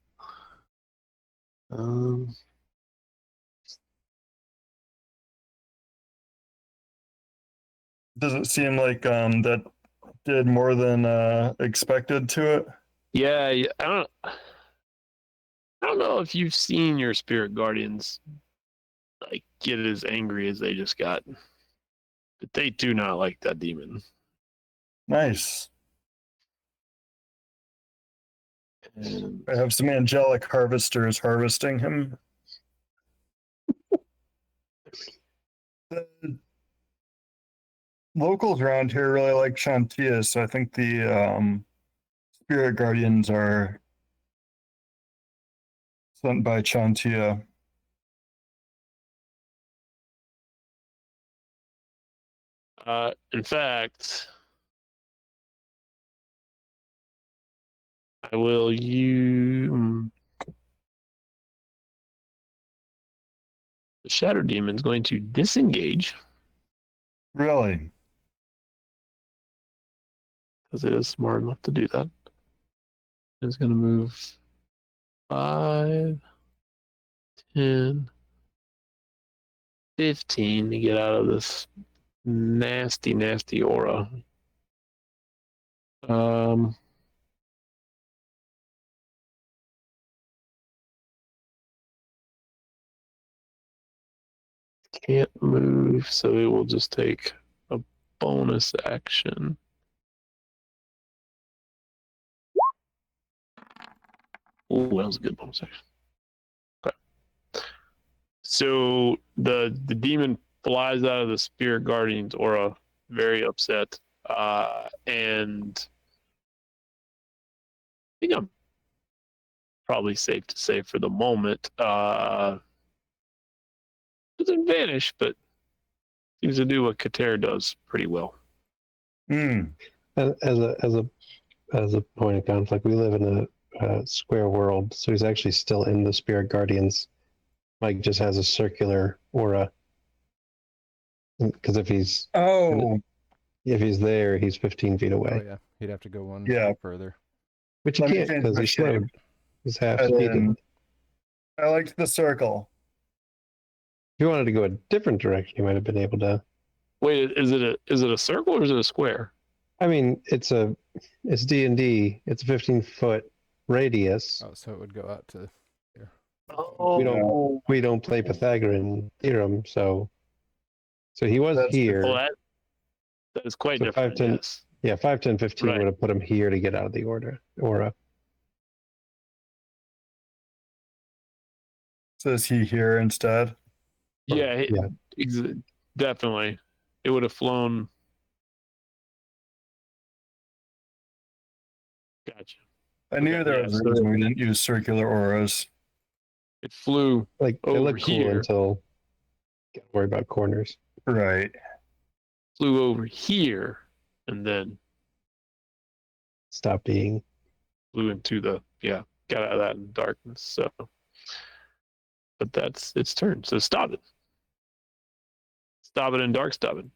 Does it seem like that did more than expected to it? Yeah. I don't know if you've seen your spirit guardians like get as angry as they just got, but they do not like that demon. Nice. And I have some angelic harvesters harvesting him. The locals around here really like Shantia, so I think the spirit guardians are sent by Shantia. in fact, I will use the shadow demon is going to disengage Really? because it is smart enough to do that. It's going to move 5, 10, 15 to get out of this nasty, nasty aura. Can't move, so it will just take a bonus action. Oh, that was a good bonus action. Okay. So the demon flies out of the spirit guardian's aura, very upset, and I think I'm probably safe to say for the moment, doesn't vanish, but seems to do what Kater does pretty well. Hmm. As a point of conflict, we live in a square world, so he's actually still in the spirit guardians Mike just has a circular aura. Because if he's Oh, there, he's 15 feet away. Oh yeah, he'd have to go one Yeah. further. Which he Let me can't change because my he's shape. slowed. He's half and speed. then I liked the circle. If you wanted to go a different direction, you might have been able to. Wait, is it a circle or is it a square? I mean, it's D&D. It's a 15-foot radius. Oh, so it would go out to there. Oh, We don't play Pythagorean theorem, so he was That's here. well, that is quite So different. 5, 10 Yes. Yeah, 5, 10, 15 Right. would have put him here to get out of the aura. So is he here instead? Yeah, Yeah. definitely. It would have flown. Gotcha. I knew Okay, there yeah, was a so- reason we didn't use circular auras. It flew Like they Over look cool here. until you gotta worry about corners. Right. over here, and then Stop being. flew into got out of that in darkness. So, but that's its turn. So stop it. Stop it and dark stop it.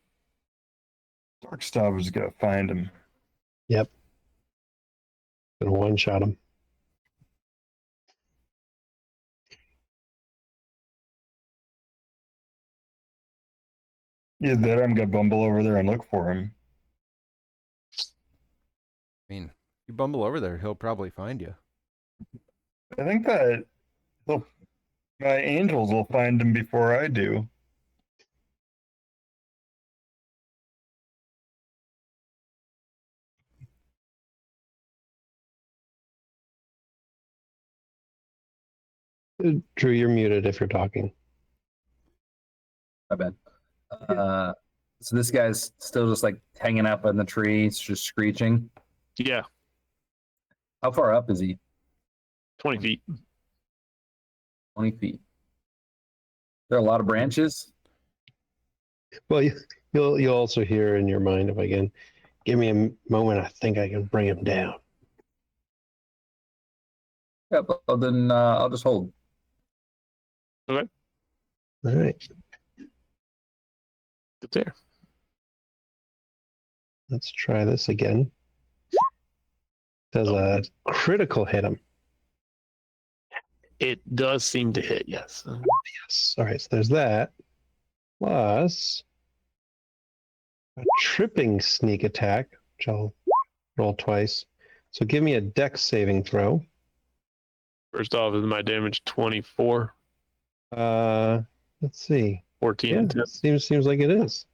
Dark Stab is gonna find him. Gonna one-shot him. Either that or I'm gonna bumble over there and look for him. I mean, you bumble over there, he'll probably find you. I think that my angels will find him before I do. Drew, you're muted if you're talking. My bad. So this guy's still just like hanging up in the tree, it's just screeching. Yeah, How far up is he? 20 feet. 20 feet. There are a lot of branches. Well, you'll also hear in your mind if I can give me a moment. I think I can bring him down. Yeah, well, then I'll just hold. All right, Good there. let's try this again. Does a critical hit him? It does seem to hit. Yes. Yes. All right, so there's that. Plus a tripping sneak attack, which I'll roll twice. So give me a dex saving throw. First off, is my damage 24, Let's see. 14, Yeah, and 10. seems like it is.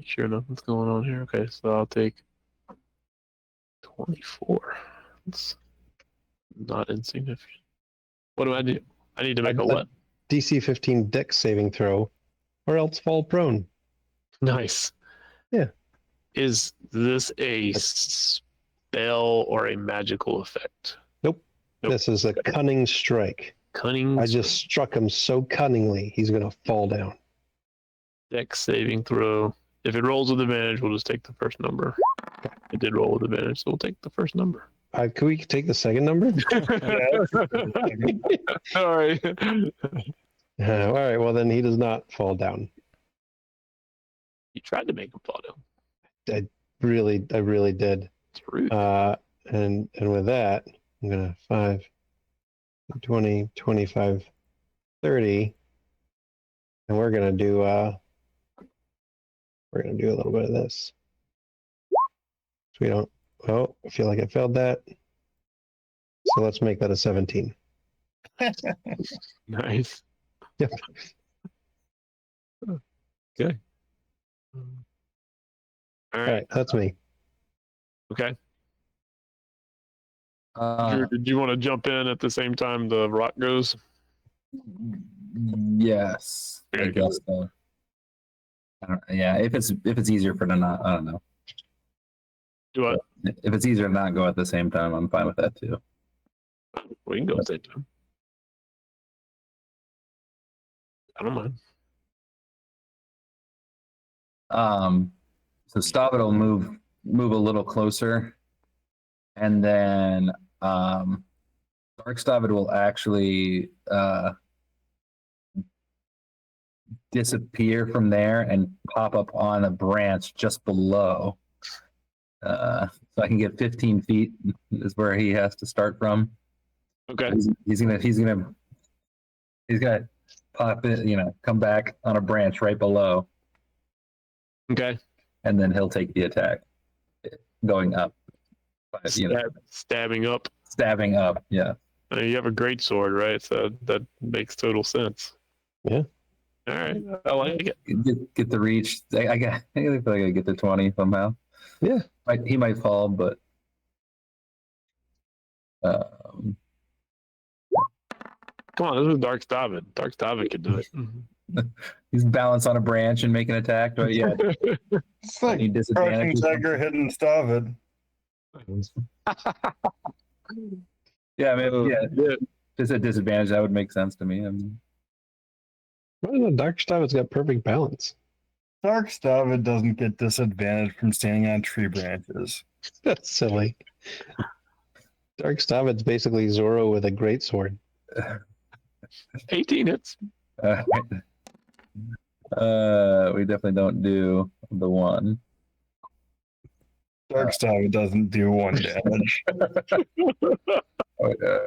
Sure, nothing's going on here. Okay, so I'll take 24. It's not insignificant. What do I do? I need to make a what? DC 15 dex saving throw, or else fall prone. Nice. Yeah. Is this a spell or a magical effect? Nope. Nope. This is a cunning strike. Cunning. I just struck him so cunningly, he's going to fall down. Dex saving throw. If it rolls with advantage, we'll just take the first number. It did roll with advantage, so we'll take the first number. Can we take the second number? All right. All right, well, then he does not fall down. You tried to make him fall down. I really did. It's rude. And with that, I'm going to 5, 20, 25, 30. And we're going to do a little bit of this. So we don't, oh, I feel like I failed that. So let's make that a 17. Nice. Yep. Okay. All All right. right, that's me. Okay. Uh, Drew, did you want to jump in at the same time the rock goes? yes. I There you go. guess so. Yeah, if it's easier for to not, I don't know. Do I? If it's easier to not go at the same time, I'm fine with that too. We can go at the same time. I don't mind. So Stavid will move a little closer, and then Darkstabbed will actually disappear from there and pop up on a branch just below. So I can get 15 feet is where he has to start from. Okay. He's gonna pop it, come back on a branch right below, Okay. and then he'll take the attack, going up. But, Stabbing up. stabbing up. Yeah. You have a great sword, right? So that makes total sense. Yeah. All right. I like it. Get the reach. I feel like I gotta get to 20 somehow. Yeah. He might fall, but Come on, this is Dark Stabbing. Dark Stabbing can do it. he's balanced on a branch and make an attack. But yeah, It's like any crouching disadvantage? tiger, hidden Stavid. Yeah, I mean, yeah, Yeah. just a disadvantage. That would make sense to me. Well, the Dark Stav has got perfect balance. Dark Stavid doesn't get disadvantaged from standing on tree branches. That's silly. Dark Stavid's basically Zoro with a great sword. 18 hits. We definitely don't do the one. Dark Stavid doesn't do 1 damage. There we go.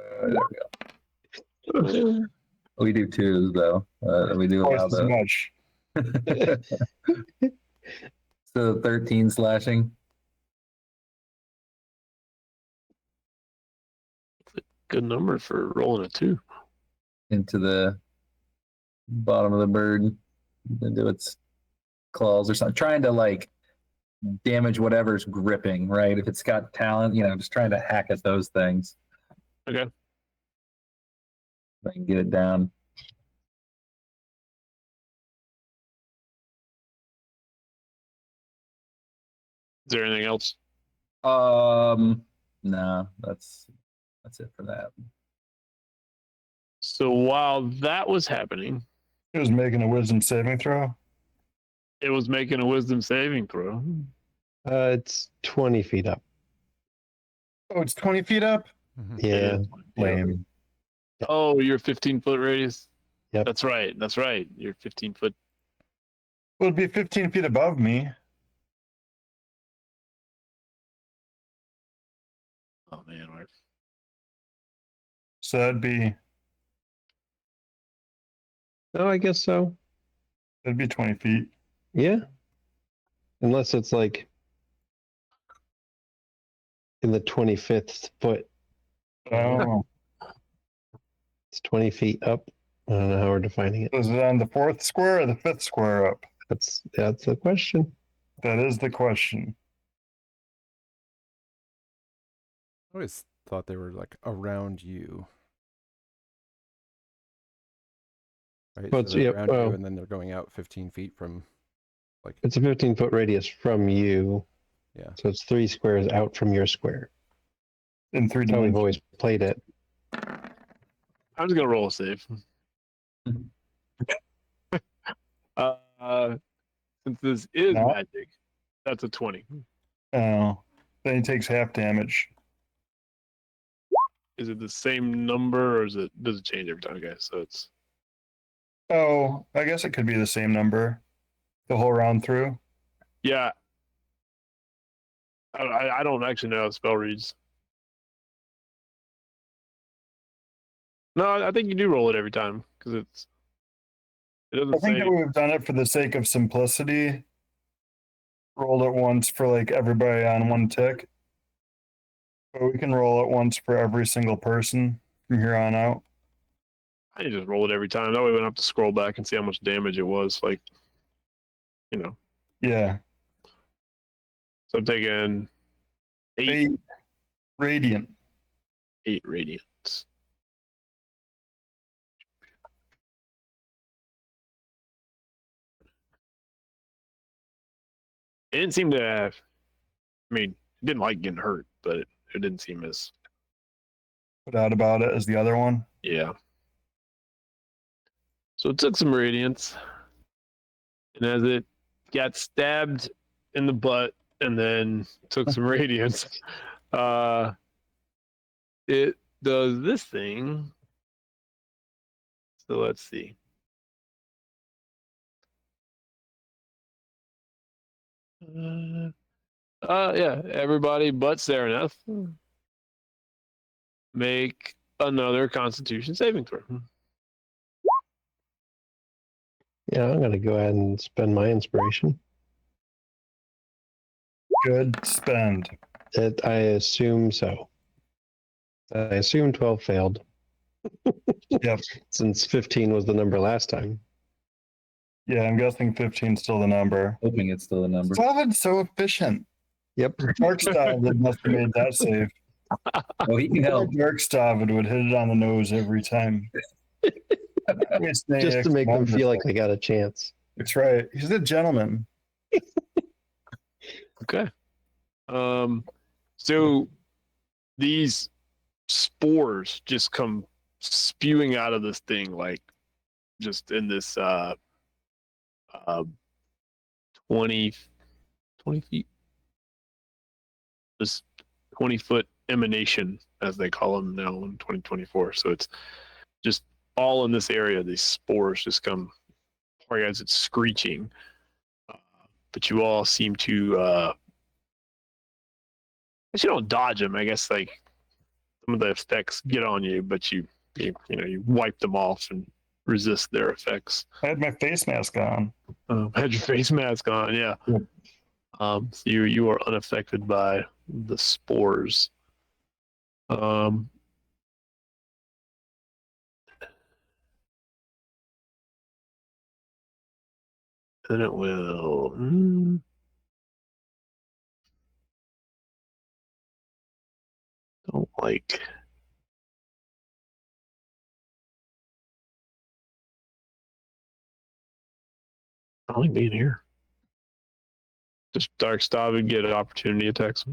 We do 2s though. We do allow Twice as much. So 13 slashing. Good number for rolling a 2. Into the bottom of the bird, into its claws or something, trying to damage whatever's gripping, right? If it's got talent, just trying to hack at those things. Okay. If I can get it down. Is there anything else? No, that's it for that. So while that was happening, He was making a wisdom saving throw. it was making a wisdom saving throw. It's 20 feet up. Oh, it's 20 feet up? Mhm. Yeah. Lame. Oh, you're 15-foot radius? Yep. That's right. That's right. You're 15-foot. Well, it'd be 15 feet above me. Oh, man. So that'd be Oh, I guess so. 20 feet. Yeah. Unless it's like in the 25th foot. Oh. It's 20 feet up. I don't know how we're defining it. Is it on the 4th square or the 5th square up? That's the question. That is the question. I always thought they were around you. Right? Well, So they're yeah, around you, well- and then they're going out 15 feet from. It's a 15-foot radius from you. Yeah. So it's 3 squares out from your square. In 3 That's how we've dimensions. always played it. I'm just going to roll a save. Since this is No. magic, that's a 20. Oh. Then he takes half damage. Is it the same number or does it change every time, guys? So it's Oh, I guess it could be the same number the whole round through. yeah. I don't actually know how spell reads. No, I think you do roll it every time because it doesn't I think say. that we've done it for the sake of simplicity. Rolled it once for everybody on 1 tick. But we can roll it once for every single person from here on out. I just roll it every time. That way we don't have to scroll back and see how much damage it was. Yeah. So I'm taking 8 8 radiant. radiants. It didn't seem to have. I mean, it didn't like getting hurt, but it didn't seem as. Put out about it as the other one. Yeah. So it took some radiance, and as it got stabbed in the butt and then took some radiance, it does this thing. So let's see. Yeah, everybody but Saraneth make another Constitution saving throw. Yeah, I'm gonna go ahead and spend my inspiration. Good spend. I assume so. I assume 12 failed. Yep. Since 15 was the number last time. Yeah, I'm guessing 15 is still the number. Hoping it's still the number. Slavin's so efficient. Yep. Darkstavid must have made that save. Oh, he can help. Darkstavid would hit it on the nose every time. Just to make them feel like they got a chance. That's right. He's a gentleman. Okay. So these spores just come spewing out of this thing, like just in this 20 feet, this 20-foot emanation, as they call them now in 2024. So it's just all in this area. These spores just come, or as it's screeching, but you all seem to I guess you don't dodge them. I guess like some of the effects get on you, but you wipe them off and resist their effects. I had my face mask on. Had your face mask on, yeah. Yep. So you are unaffected by the spores. Then it will. Don't like. I don't like being here. Just Darkstav would get an opportunity attacks.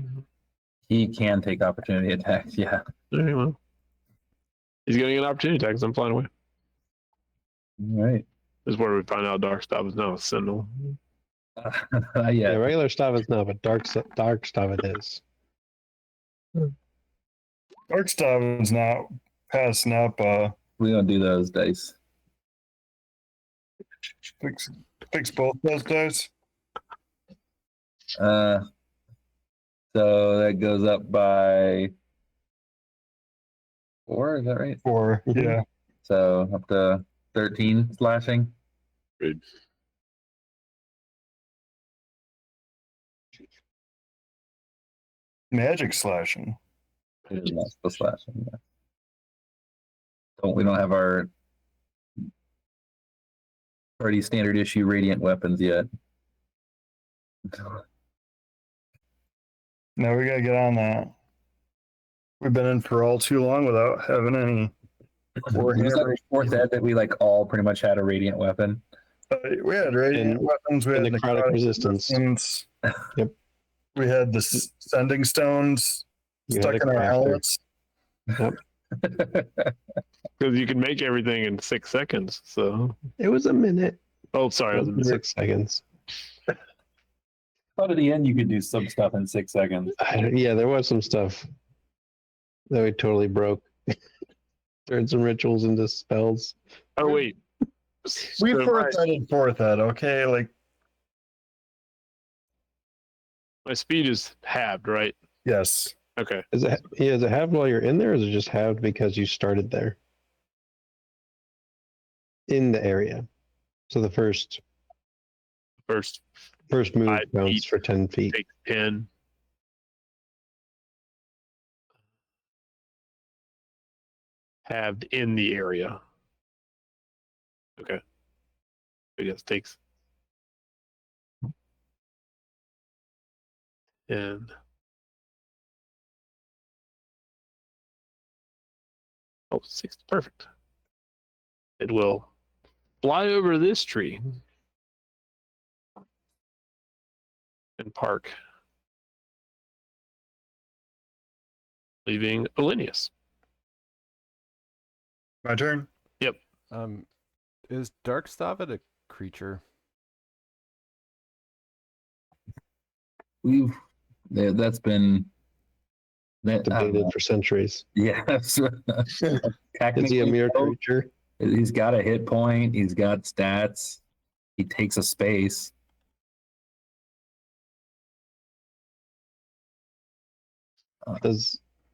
He can take opportunity attacks. Yeah. Very well. He's getting an opportunity attack. I'm flying away. All right. This is where we find out Darkstav is now a Sentinel. Yeah, Yeah. regular stuff is no, but dark stuff it is. Darkstavid's not passing up. We don't do those dice. Fix both those dice. So that goes up by 4. Is that right? 4. Mhm. Yeah. So up to 13 slashing. Good. Magic slashing. That's the slashing. Yeah. We don't have our already standard issue radiant weapons yet. Now we gotta get on that. We've been in for all too long without having any. Was that before that we like all pretty much had a radiant weapon? We had radiant And- weapons. We and had necrotic resistance. Yep. We had the sending stones You stuck had a in our crafter. helmets. Because you can make everything in 6 seconds. So, It was a minute. oh, sorry, it was a minute. 6 seconds. Thought at the end you could do some stuff in 6 seconds. Yeah, there was some stuff that we totally broke. Turned some rituals into spells. Oh wait, We So foresighted fourth ed, okay? Like, my speed is halved, right? yes. Okay. Is it halved while you're in there, or is it just halved because you started there? In the area. So the first First, move 5 counts feet. for 10 feet. take 10. Halved in the area. Okay. I guess takes. And oh, 60, perfect. It will fly over this tree and park, leaving Olinius. My turn. Is Darkstavid a creature? That's been debated for centuries. Yeah. Is he a Technically, mere so. creature? He's got a hit point. He's got stats. He takes a space.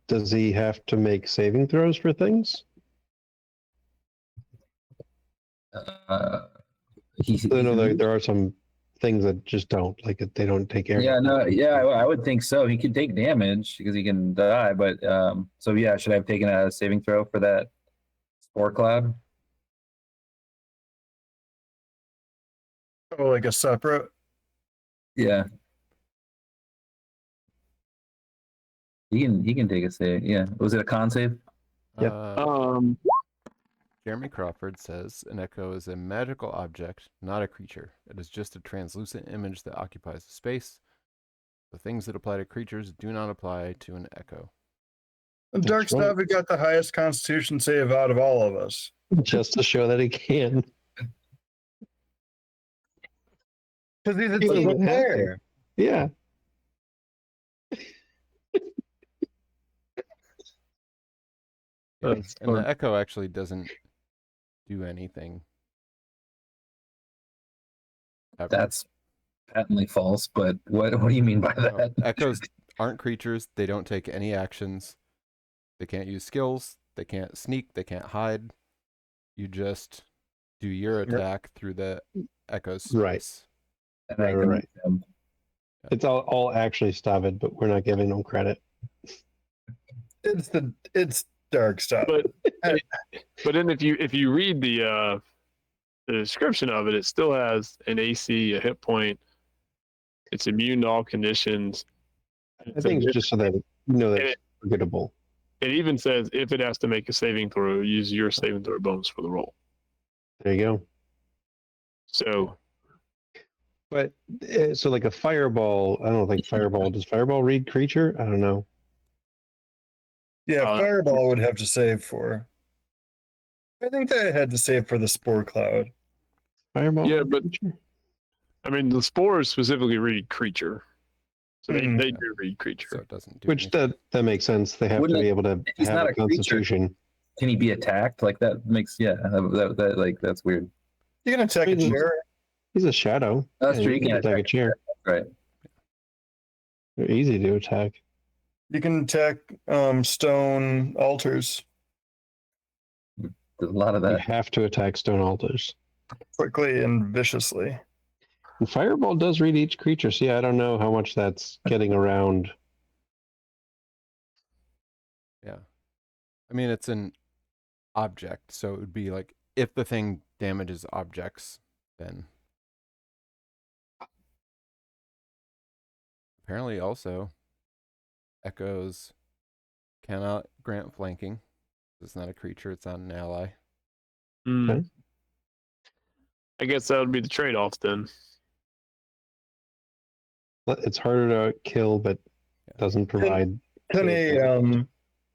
Does he have to make saving throws for things? I know there are some things that just don't, like they don't take air. Yeah, no, yeah, I would think so. He can take damage because he can die, but so yeah, should I have taken a saving throw for that spore cloud? Oh, like a separate. Yeah. He can take a save. Yeah. Was it a con save? Yep. Jeremy Crawford says an echo is a magical object, not a creature. It is just a translucent image that occupies a space. The things that apply to creatures do not apply to an echo. Dark right. Stavi got the highest Constitution save out of all of us. Just to show that he can. Because he's a He team doesn't have to. player. Yeah. And the echo actually doesn't do anything. Ever. That's patently false, but what do you mean by No, that? echoes aren't creatures. They don't take any actions. They can't use skills. They can't sneak. They can't hide. You just do your attack through the echo's space. Right. And I can- Right. It's all actually Stavid, but we're not giving him credit. It's Dark Stavi. But then if you read the description of it, it still has an AC, a hit point. It's immune to all conditions. I think it's just so that you know that And it's forgettable. It even says if it has to make a saving throw, use your saving throw bonus for the roll. There you go. So But so like a fireball, I don't think fireball. Does fireball read creature? I don't know. Yeah, Fireball would have to save for. I think they had to save for the Spore Cloud. Fireball. Yeah, read but- creature? I mean, the spores specifically read creature, so they do read creature. So it doesn't do Which anything. that makes sense. They have Wouldn't to it- be able to if he's have not a a creature- constitution. Can he be attacked? Like that makes that like that's weird. You can attack a Maybe. chair. He's a shadow. That's and true. he You can attack a chair. Right. They're easy to attack. You can attack stone altars There's a lot of You that. have to attack stone altars. quickly and viciously. And fireball does read each creature. So yeah, I don't know how much that's getting around. Yeah. I mean, it's an object, so it would be like if the thing damages objects, then apparently also echoes cannot grant flanking. It's not a creature, it's not an ally. Okay. I guess that would be the trade-off then. It's harder to kill, but doesn't provide. Can a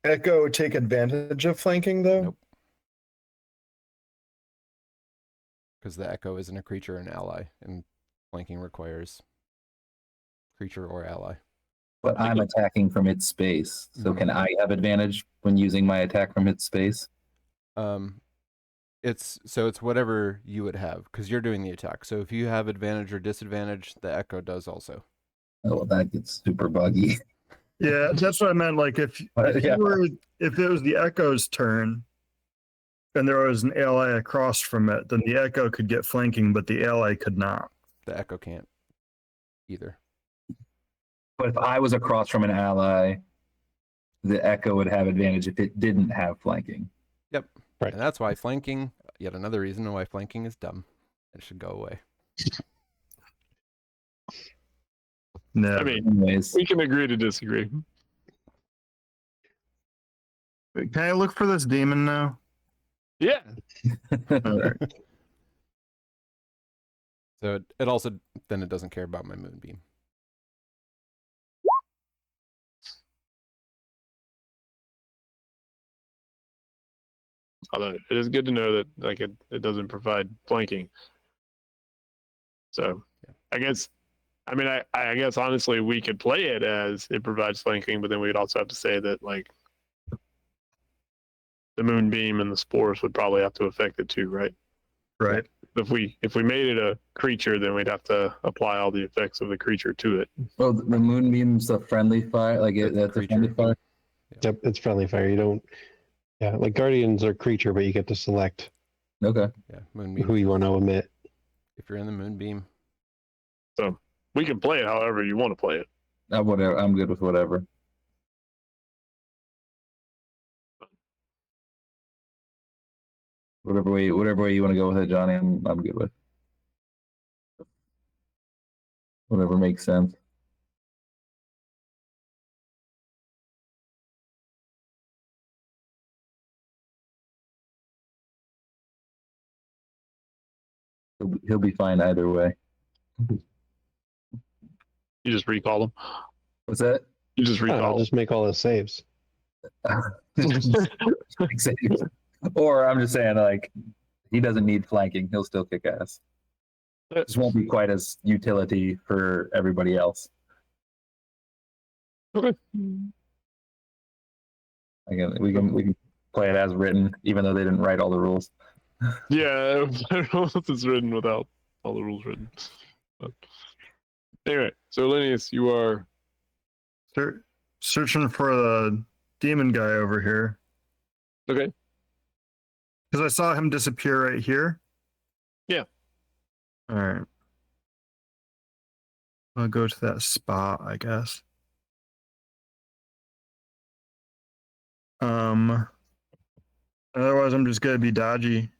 Echo take advantage of flanking though? Nope. Because the echo isn't a creature or an ally, and flanking requires creature or ally. But I'm attacking from its space. So can I have advantage when using my attack from its space? It's whatever you would have, because you're doing the attack. So if you have advantage or disadvantage, the echo does also. Oh, well, that gets super buggy. Yeah, that's what I meant. Like if Yeah. if it was the Echo's turn and there was an ally across from it, then the Echo could get flanking, but the ally could not. The echo can't either. But if I was across from an ally, the echo would have advantage if it didn't have flanking. Yep. Right. And that's why flanking, yet another reason why flanking is dumb. It should go away. No. I mean, Anyways, we can agree to disagree. Can I look for this demon now? Yeah. So it also, then it doesn't care about my moonbeam. Although it is good to know that like it doesn't provide flanking. So I guess I mean, I guess honestly we could play it as it provides flanking, but then we'd also have to say that like the moonbeam and the spores would probably have to affect it too, right? Right. If we made it a creature, then we'd have to apply all the effects of the creature to it. Oh, the moonbeam's a friendly fire. Like that's a friendly creature. fire. Yep, it's friendly fire. You don't. Yeah, like guardians are creature, but you get to select Okay. Yeah, moonbeam. who you want to emit. If you're in the moonbeam, So we can play it however you want to play it. Whatever. I'm good with whatever. Whatever way you want to go with it, Johnny. I'm good with. Whatever makes sense. He'll be fine either way. You just recall them. What's that? You just I don't know, recall. just make all the saves. Or I'm just saying, like, he doesn't need flanking. He'll still kick ass. This won't be quite as utility for everybody else. Okay. Again, we can play it as written, even though they didn't write all the rules. Yeah, I don't know if it's written without all the rules written. But anyway, so Linnaeus, you are Searching for the demon guy over here. okay. Because I saw him disappear right here. Yeah. All right. I'll go to that spot, I guess. Otherwise I'm just gonna be dodgy.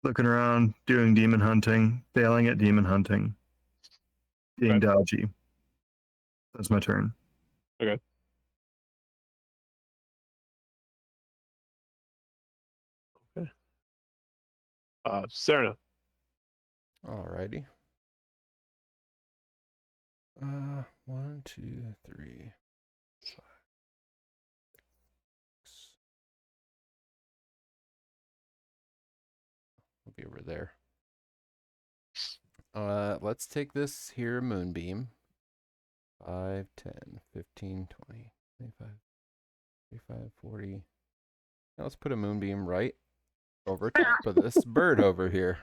Looking around, doing demon hunting, failing at demon hunting, being Okay. dodgy. That's my turn. Serena. alrighty. 1, 2, 3, 5, 6. We'll be over there. Let's take this here moonbeam. 5, 10, 15, 20, 25, 35, 40. Now let's put a moonbeam right over top of this bird over here.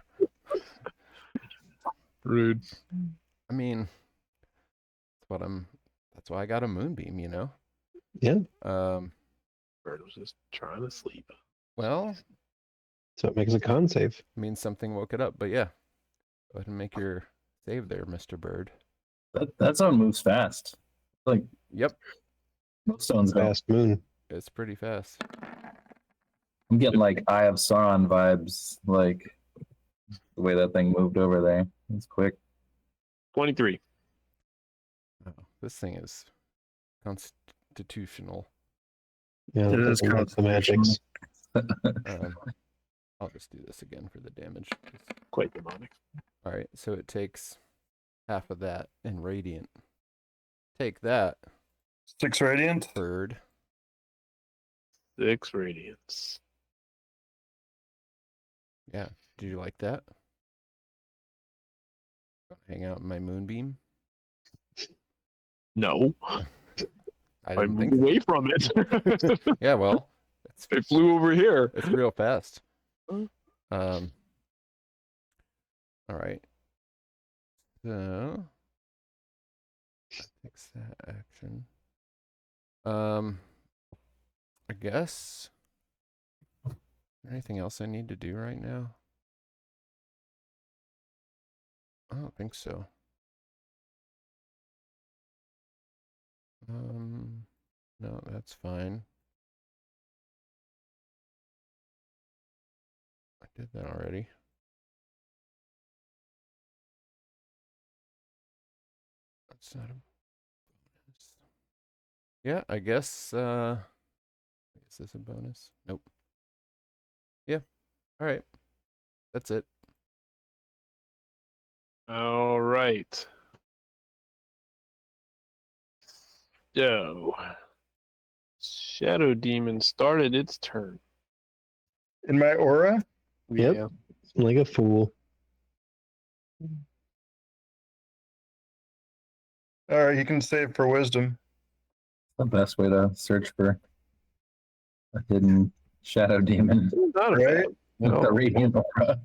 Rude. I mean, that's why I got a moonbeam, you know? Yeah. Bird was just trying to sleep. Well, So it makes a con save. means something woke it up, but yeah. Go ahead and make your save there, Mr. Bird. That zone moves fast. Like Yep, most stones don't. Fast moon. it's pretty fast. I'm getting like Eye of Sauron vibes, like the way that thing moved over there. It's quick. 23. Oh, this thing is constitutional. Yeah, It is that's the magics. I'll just do this again for the damage. Quite demonic. All right, so it takes half of that in radiant. Take that, 6 radiant. bird. 6 radiance. Yeah, did you like that? Hang out in my moonbeam. No. I I didn't moved think. So. away from it. Yeah, well, It flew over here. it's real fast. Oh. All right. So takes that action. I guess. Anything else I need to do right now? I don't think so. No, that's fine. I did that already. That's not a bonus. Yeah, I guess, is this a bonus? Nope. Yeah. All right. That's it. All right. So, Shadow Demon started its turn. In my aura? Yep. Yeah. Like a fool. All right, you can save for wisdom. The best way to search for a hidden shadow demon Not a Right? bad. with No. the radiant aura.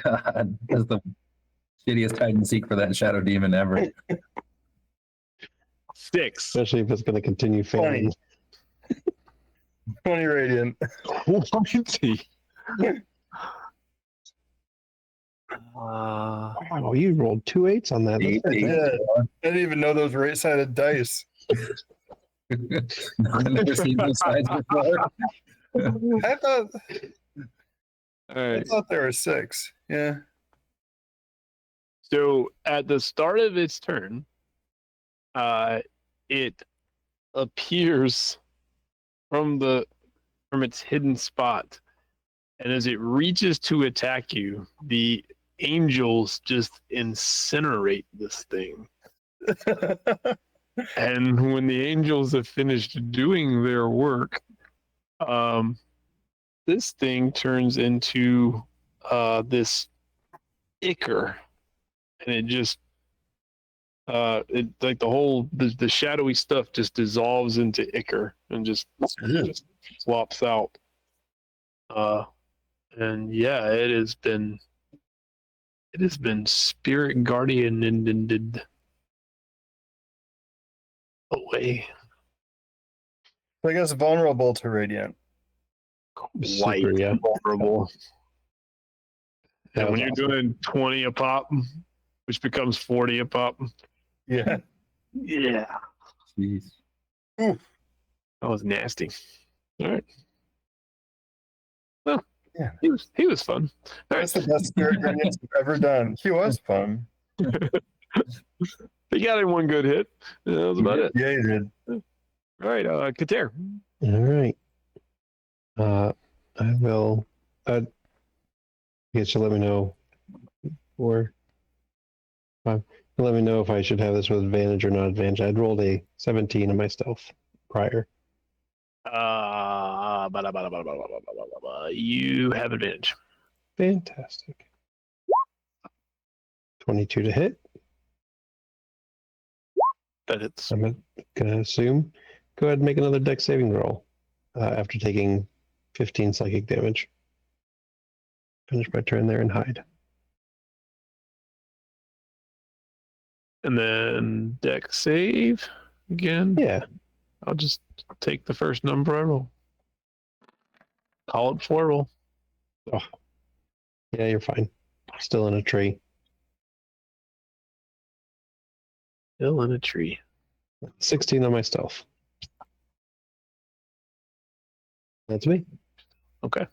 God, that's the shittiest hide and seek for that shadow demon ever. 6. Especially if it's going to continue failing. 20 radiant. Wow, you rolled 2 8s on that. That's fantastic. Yeah. I didn't even know those were right-sided dice. I've never seen those sides before. I thought All right. there were 6. Yeah. So at the start of its turn, it appears from its hidden spot, and as it reaches to attack you, the angels just incinerate this thing. And when the angels have finished doing their work, this thing turns into this ichor, and it just it like the shadowy stuff just dissolves into ichor and just flops out. And yeah, it has been spirit guardian and away. I guess vulnerable to radiant. Quite Super, yeah. vulnerable. That And when was you're awesome. doing 20 a pop, which becomes 40 a pop. Yeah. Yeah. Jeez. That was nasty. All right. Well, Yeah. he was fun. All That's right. the best spirit guardians I've ever done. He was fun. He got in one good hit. That was about it. Yeah, he did. All right, Kater. All right. I will. I guess you'll let me know. Or let me know if I should have this with advantage or not advantage. I'd rolled a 17 on my stealth prior. You have advantage. Fantastic. 22 to hit. That hits. I'm gonna assume. Go ahead and make another dex saving roll after taking 15 psychic damage. Finish my turn there and hide. And then deck save again. Yeah. I'll just take the first number I roll. Call it 4 roll. Yeah, you're fine. Still in a tree. Still in a tree. 16 on my stealth. That's me. Okay.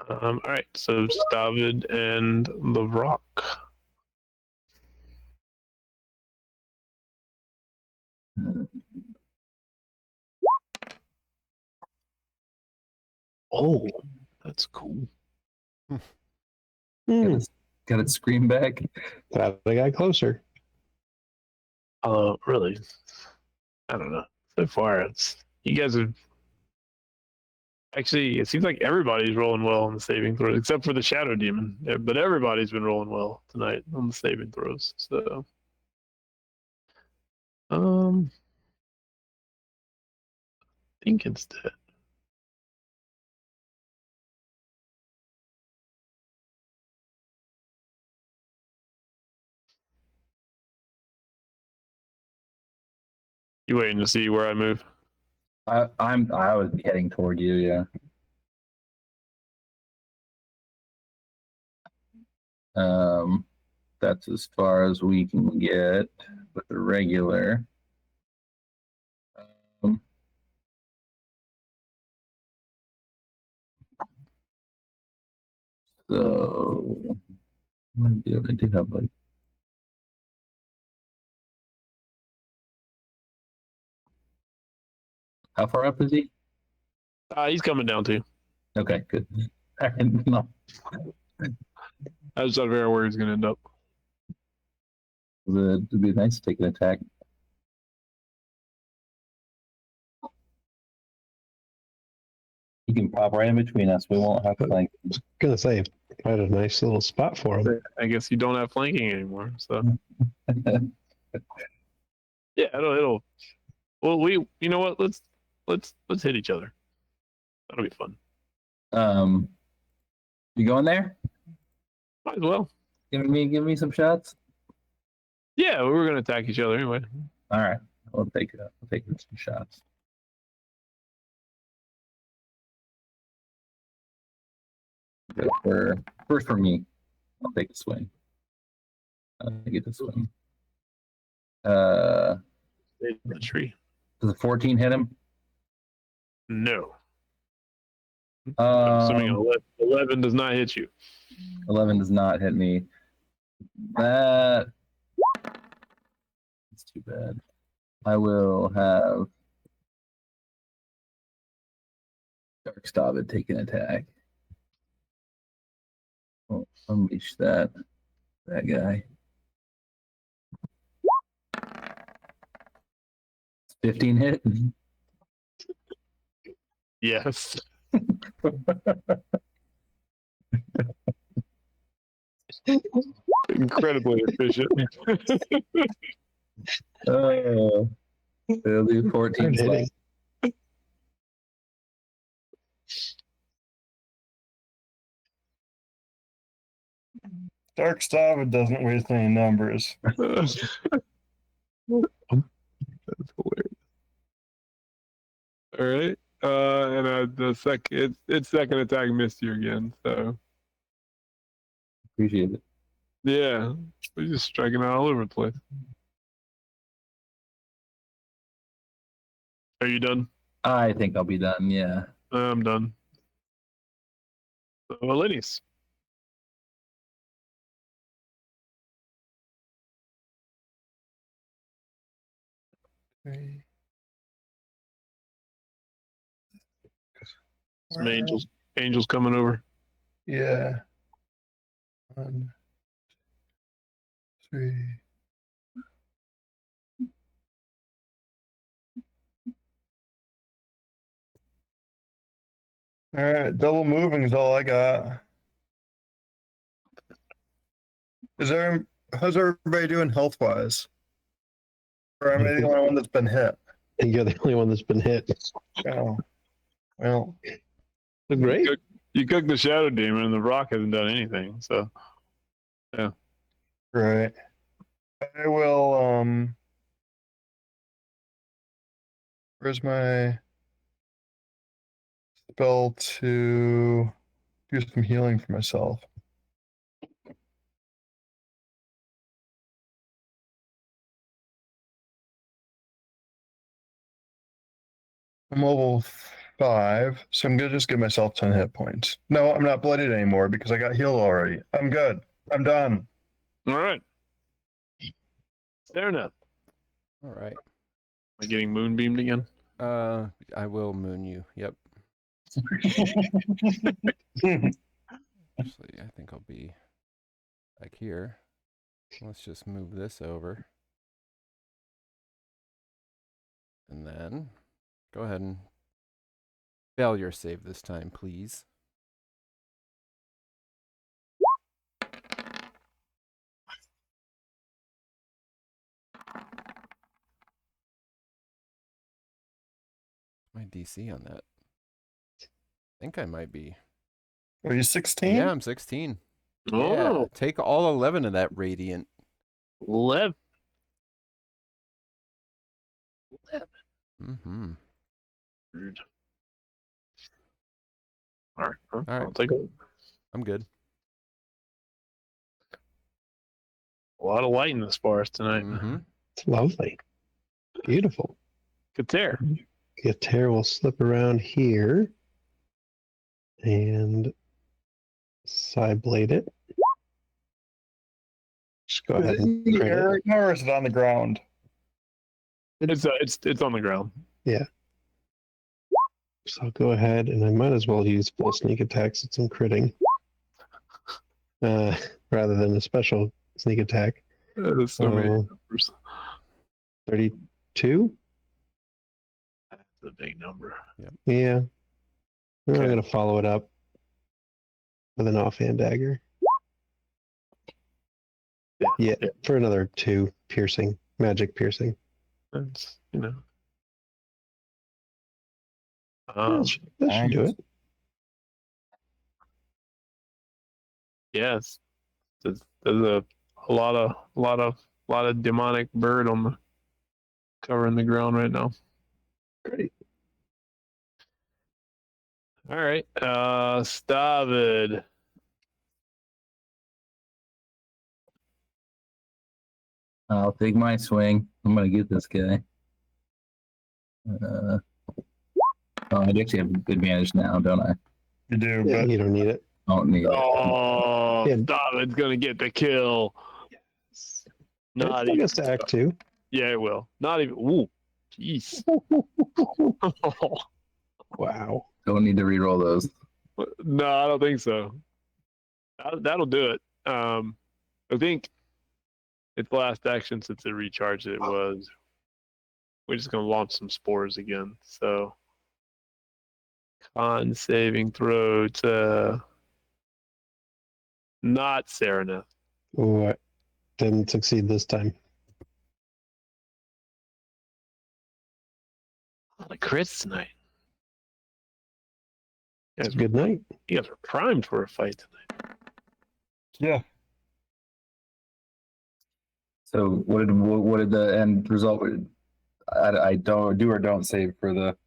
All right. So David and the Rock. Oh, that's cool. Hmm. Got it scream back. Glad I got closer. Really? I don't know. So far, it's you guys have actually. It seems like everybody's rolling well on the saving throws, except for the Shadow Demon. Yeah, but everybody's been rolling well tonight on the saving throws. So, I think it's dead. You waiting to see where I move? I was heading toward you, yeah. That's as far as we can get with the regular. So I do have like how far up is he? He's coming down too. Okay, good. No, I just don't know where he's gonna end up. it'd be nice to take an attack. can pop right in between us. We won't have to like. Gonna say, quite a nice little spot for him. I guess you don't have flanking anymore. So yeah, it'll. Well, you know what? Let's hit each other. That'll be fun. You going there? Might as well. Give me some shots. Yeah, we were gonna attack each other anyway. All right, I'll take some shots. First for me, I'll take a swing. I get the swing. The tree. Does a 14 hit him? No. I'm assuming 11 does not hit you. 11 does not hit me. That's too bad. I will have Dark Stavid take an attack. Oh, unleash that guy. 15 hit. Yes. Incredibly efficient. It'll do 14 Hard hitting. slash. Dark Stavid doesn't waste any numbers. That's hilarious. All right. And its second attack missed you again. So Appreciate it. yeah, we're just striking out all over the place. Are you done? I think I'll be done. Yeah. I'm done. So, Lenny's. Some angels coming over. Yeah. 1, 2, 3. All right, double moving is all I got. How's everybody doing health wise? Or am I the only one that's been hit? And you're the only one that's been hit. Oh, well, Great. You cooked the shadow demon, and the rock hasn't done anything. So right. I will. Where's my spell to do some healing for myself? I'm level 5, so I'm gonna just give myself 10 hit points. No, I'm not bloodied anymore because I got healed already. I'm good. I'm done. all right. Fair enough. All right. Am I getting moonbeamed again? I will moon you. Yep. Actually, I think I'll be back here. Let's just move this over. And then go ahead and fail your save this time, please. My DC on that. I think I might be. Are you 16? Yeah, I'm 16. Oh, Yeah, take all 11 of that radiant. 11. Mm-hmm. Rude. All right. All right. I'll take a I'm good. lot of light in this forest tonight. Mm-hmm. It's lovely. Beautiful. Good tear. The tear will slip around here and side blade it. Just go ahead and Is it crit it. air or is it on the ground? It's on the ground. So I'll go ahead and I might as well use full sneak attack since I'm critting. Rather than a special sneak attack. There's so many Oh. numbers. 32? That's a big number. Yeah. I'm Okay. going to follow it up with an offhand dagger. Yeah, for another 2 piercing, magic piercing. That's, you know. That should do it. Yes, there's a lot of demonic bird on the covering the ground right now. Great. All right, Stavid. I'll take my swing. I'm gonna get this guy. I actually have advantage now, don't I? You do, Yeah, but you don't need it. Don't need it. Oh, Yeah. Stavid's gonna get the kill. It Not still even. gets to act 2. Yeah, it will. Not even. Ooh, jeez. Wow. Don't need to re-roll those. No, I don't think so. That'll do it. I think its last action since it recharged it was. We're just gonna launch some spores again. So, con saving throw to not Sereneth. What? Didn't succeed this time. A lot of crits tonight. It's a good night. You guys are primed for a fight tonight. yeah, So what did the end result? I don't do or don't save for the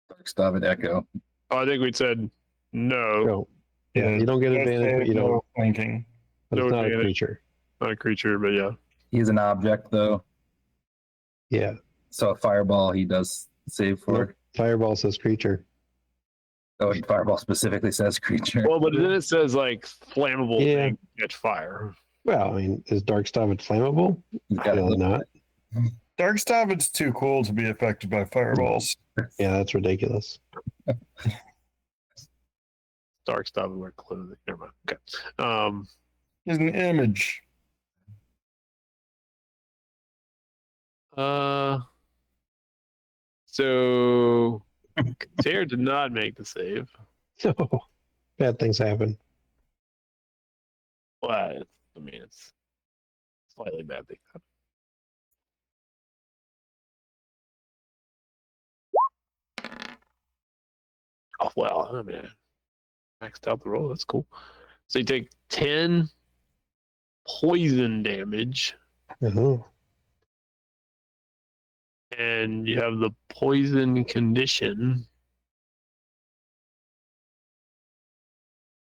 Dark Stavid Echo. Oh, I think we said no. No. Yeah, you don't get advantage, but you don't. Flanking. But No it's not a advantage. creature. Not a creature, but yeah. He's an object though, Yeah. so a fireball he does save for. Nope. Fireball says creature. Oh, and fireball specifically says creature. Well, but then it says like flammable Yeah. thing catch fire. Well, I mean, is Dark Stavid flammable? He's got Clearly it. not. Dark Stavid's too cool to be affected by fireballs. Yeah, that's ridiculous. Dark stuff and wear clothing. Never mind. Okay. He's an image. So Kater did not make the save. No. Bad things happen. But I mean, it's slightly bad thing. Oh well, I mean, I maxed out the roll. That's cool. So you take 10 poison damage, Oh. and you have the poison condition.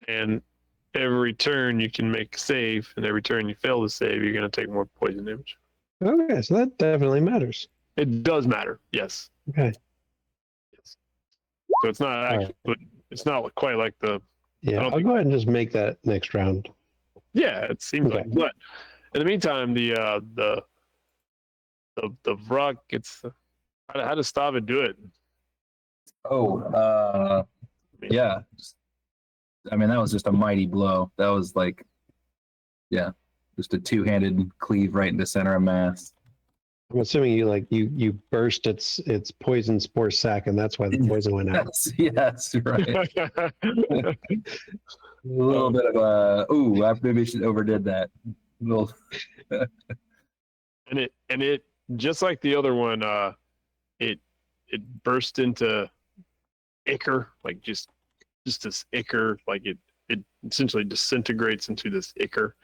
And every turn you can make a save, and every turn you fail to save, you're going to take more poison damage. Okay, so that definitely matters. It does matter, yes. Okay. Yes. So it's not actually, but it's not quite like the. Yeah, don't I'll go ahead and just make that next round. Yeah, it seems Okay. like. But in the meantime, the Vrok gets. How does Stavid do it? Yeah. I mean, that was just a mighty blow. That was like, yeah, just a two-handed cleave right into center of mass. I'm assuming you burst its poison spore sac, and that's why the poison went out. Yes, right. A little bit of a I maybe should overdid that. Little. and it just like the other one, it burst into ichor, like just this ichor, like it essentially disintegrates into this ichor,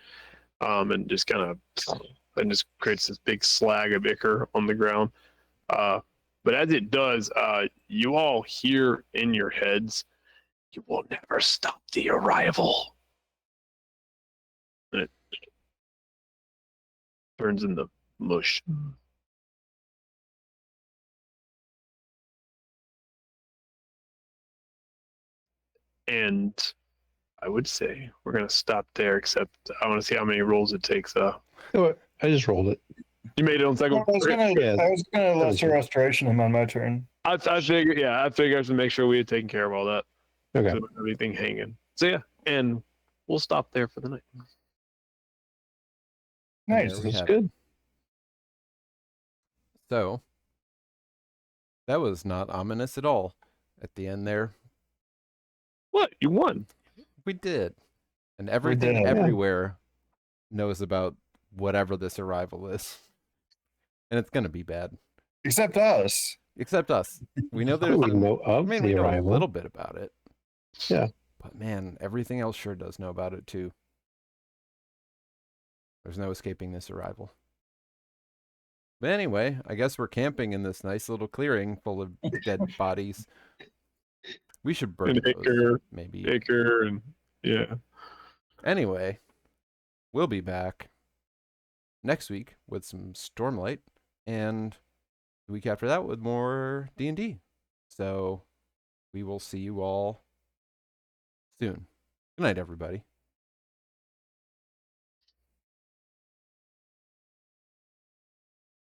and just kind of just creates this big slag of ichor on the ground. But as it does, you all hear in your heads, "You will never stop the arrival." And it turns into mush. And I would say we're gonna stop there. Except I want to see how many rolls it takes. Oh, I just rolled it. You made it on second. I was gonna lesser restoration him on my turn. I figured. Yeah, I figured I should make sure we had taken care of all that. Okay. So everything hanging. So yeah, and we'll stop there for the night. Nice. There we That's have it. good. So that was not ominous at all. at the end there. What? You won. We did. And everything did. everywhere knows about whatever this arrival is. And it's going to be bad. Except us. Except us. We know I there's think we know of we the know a arrival. little bit about it. Yeah. But man, everything else sure does know about it too. There's no escaping this arrival. But anyway, I guess we're camping in this nice little clearing full of dead bodies. We should burn An those, acre, maybe. acre, and yeah. Anyway, we'll be back next week with some Stormlight, and the week after that with more D&D. So we will see you all soon. Good night, everybody.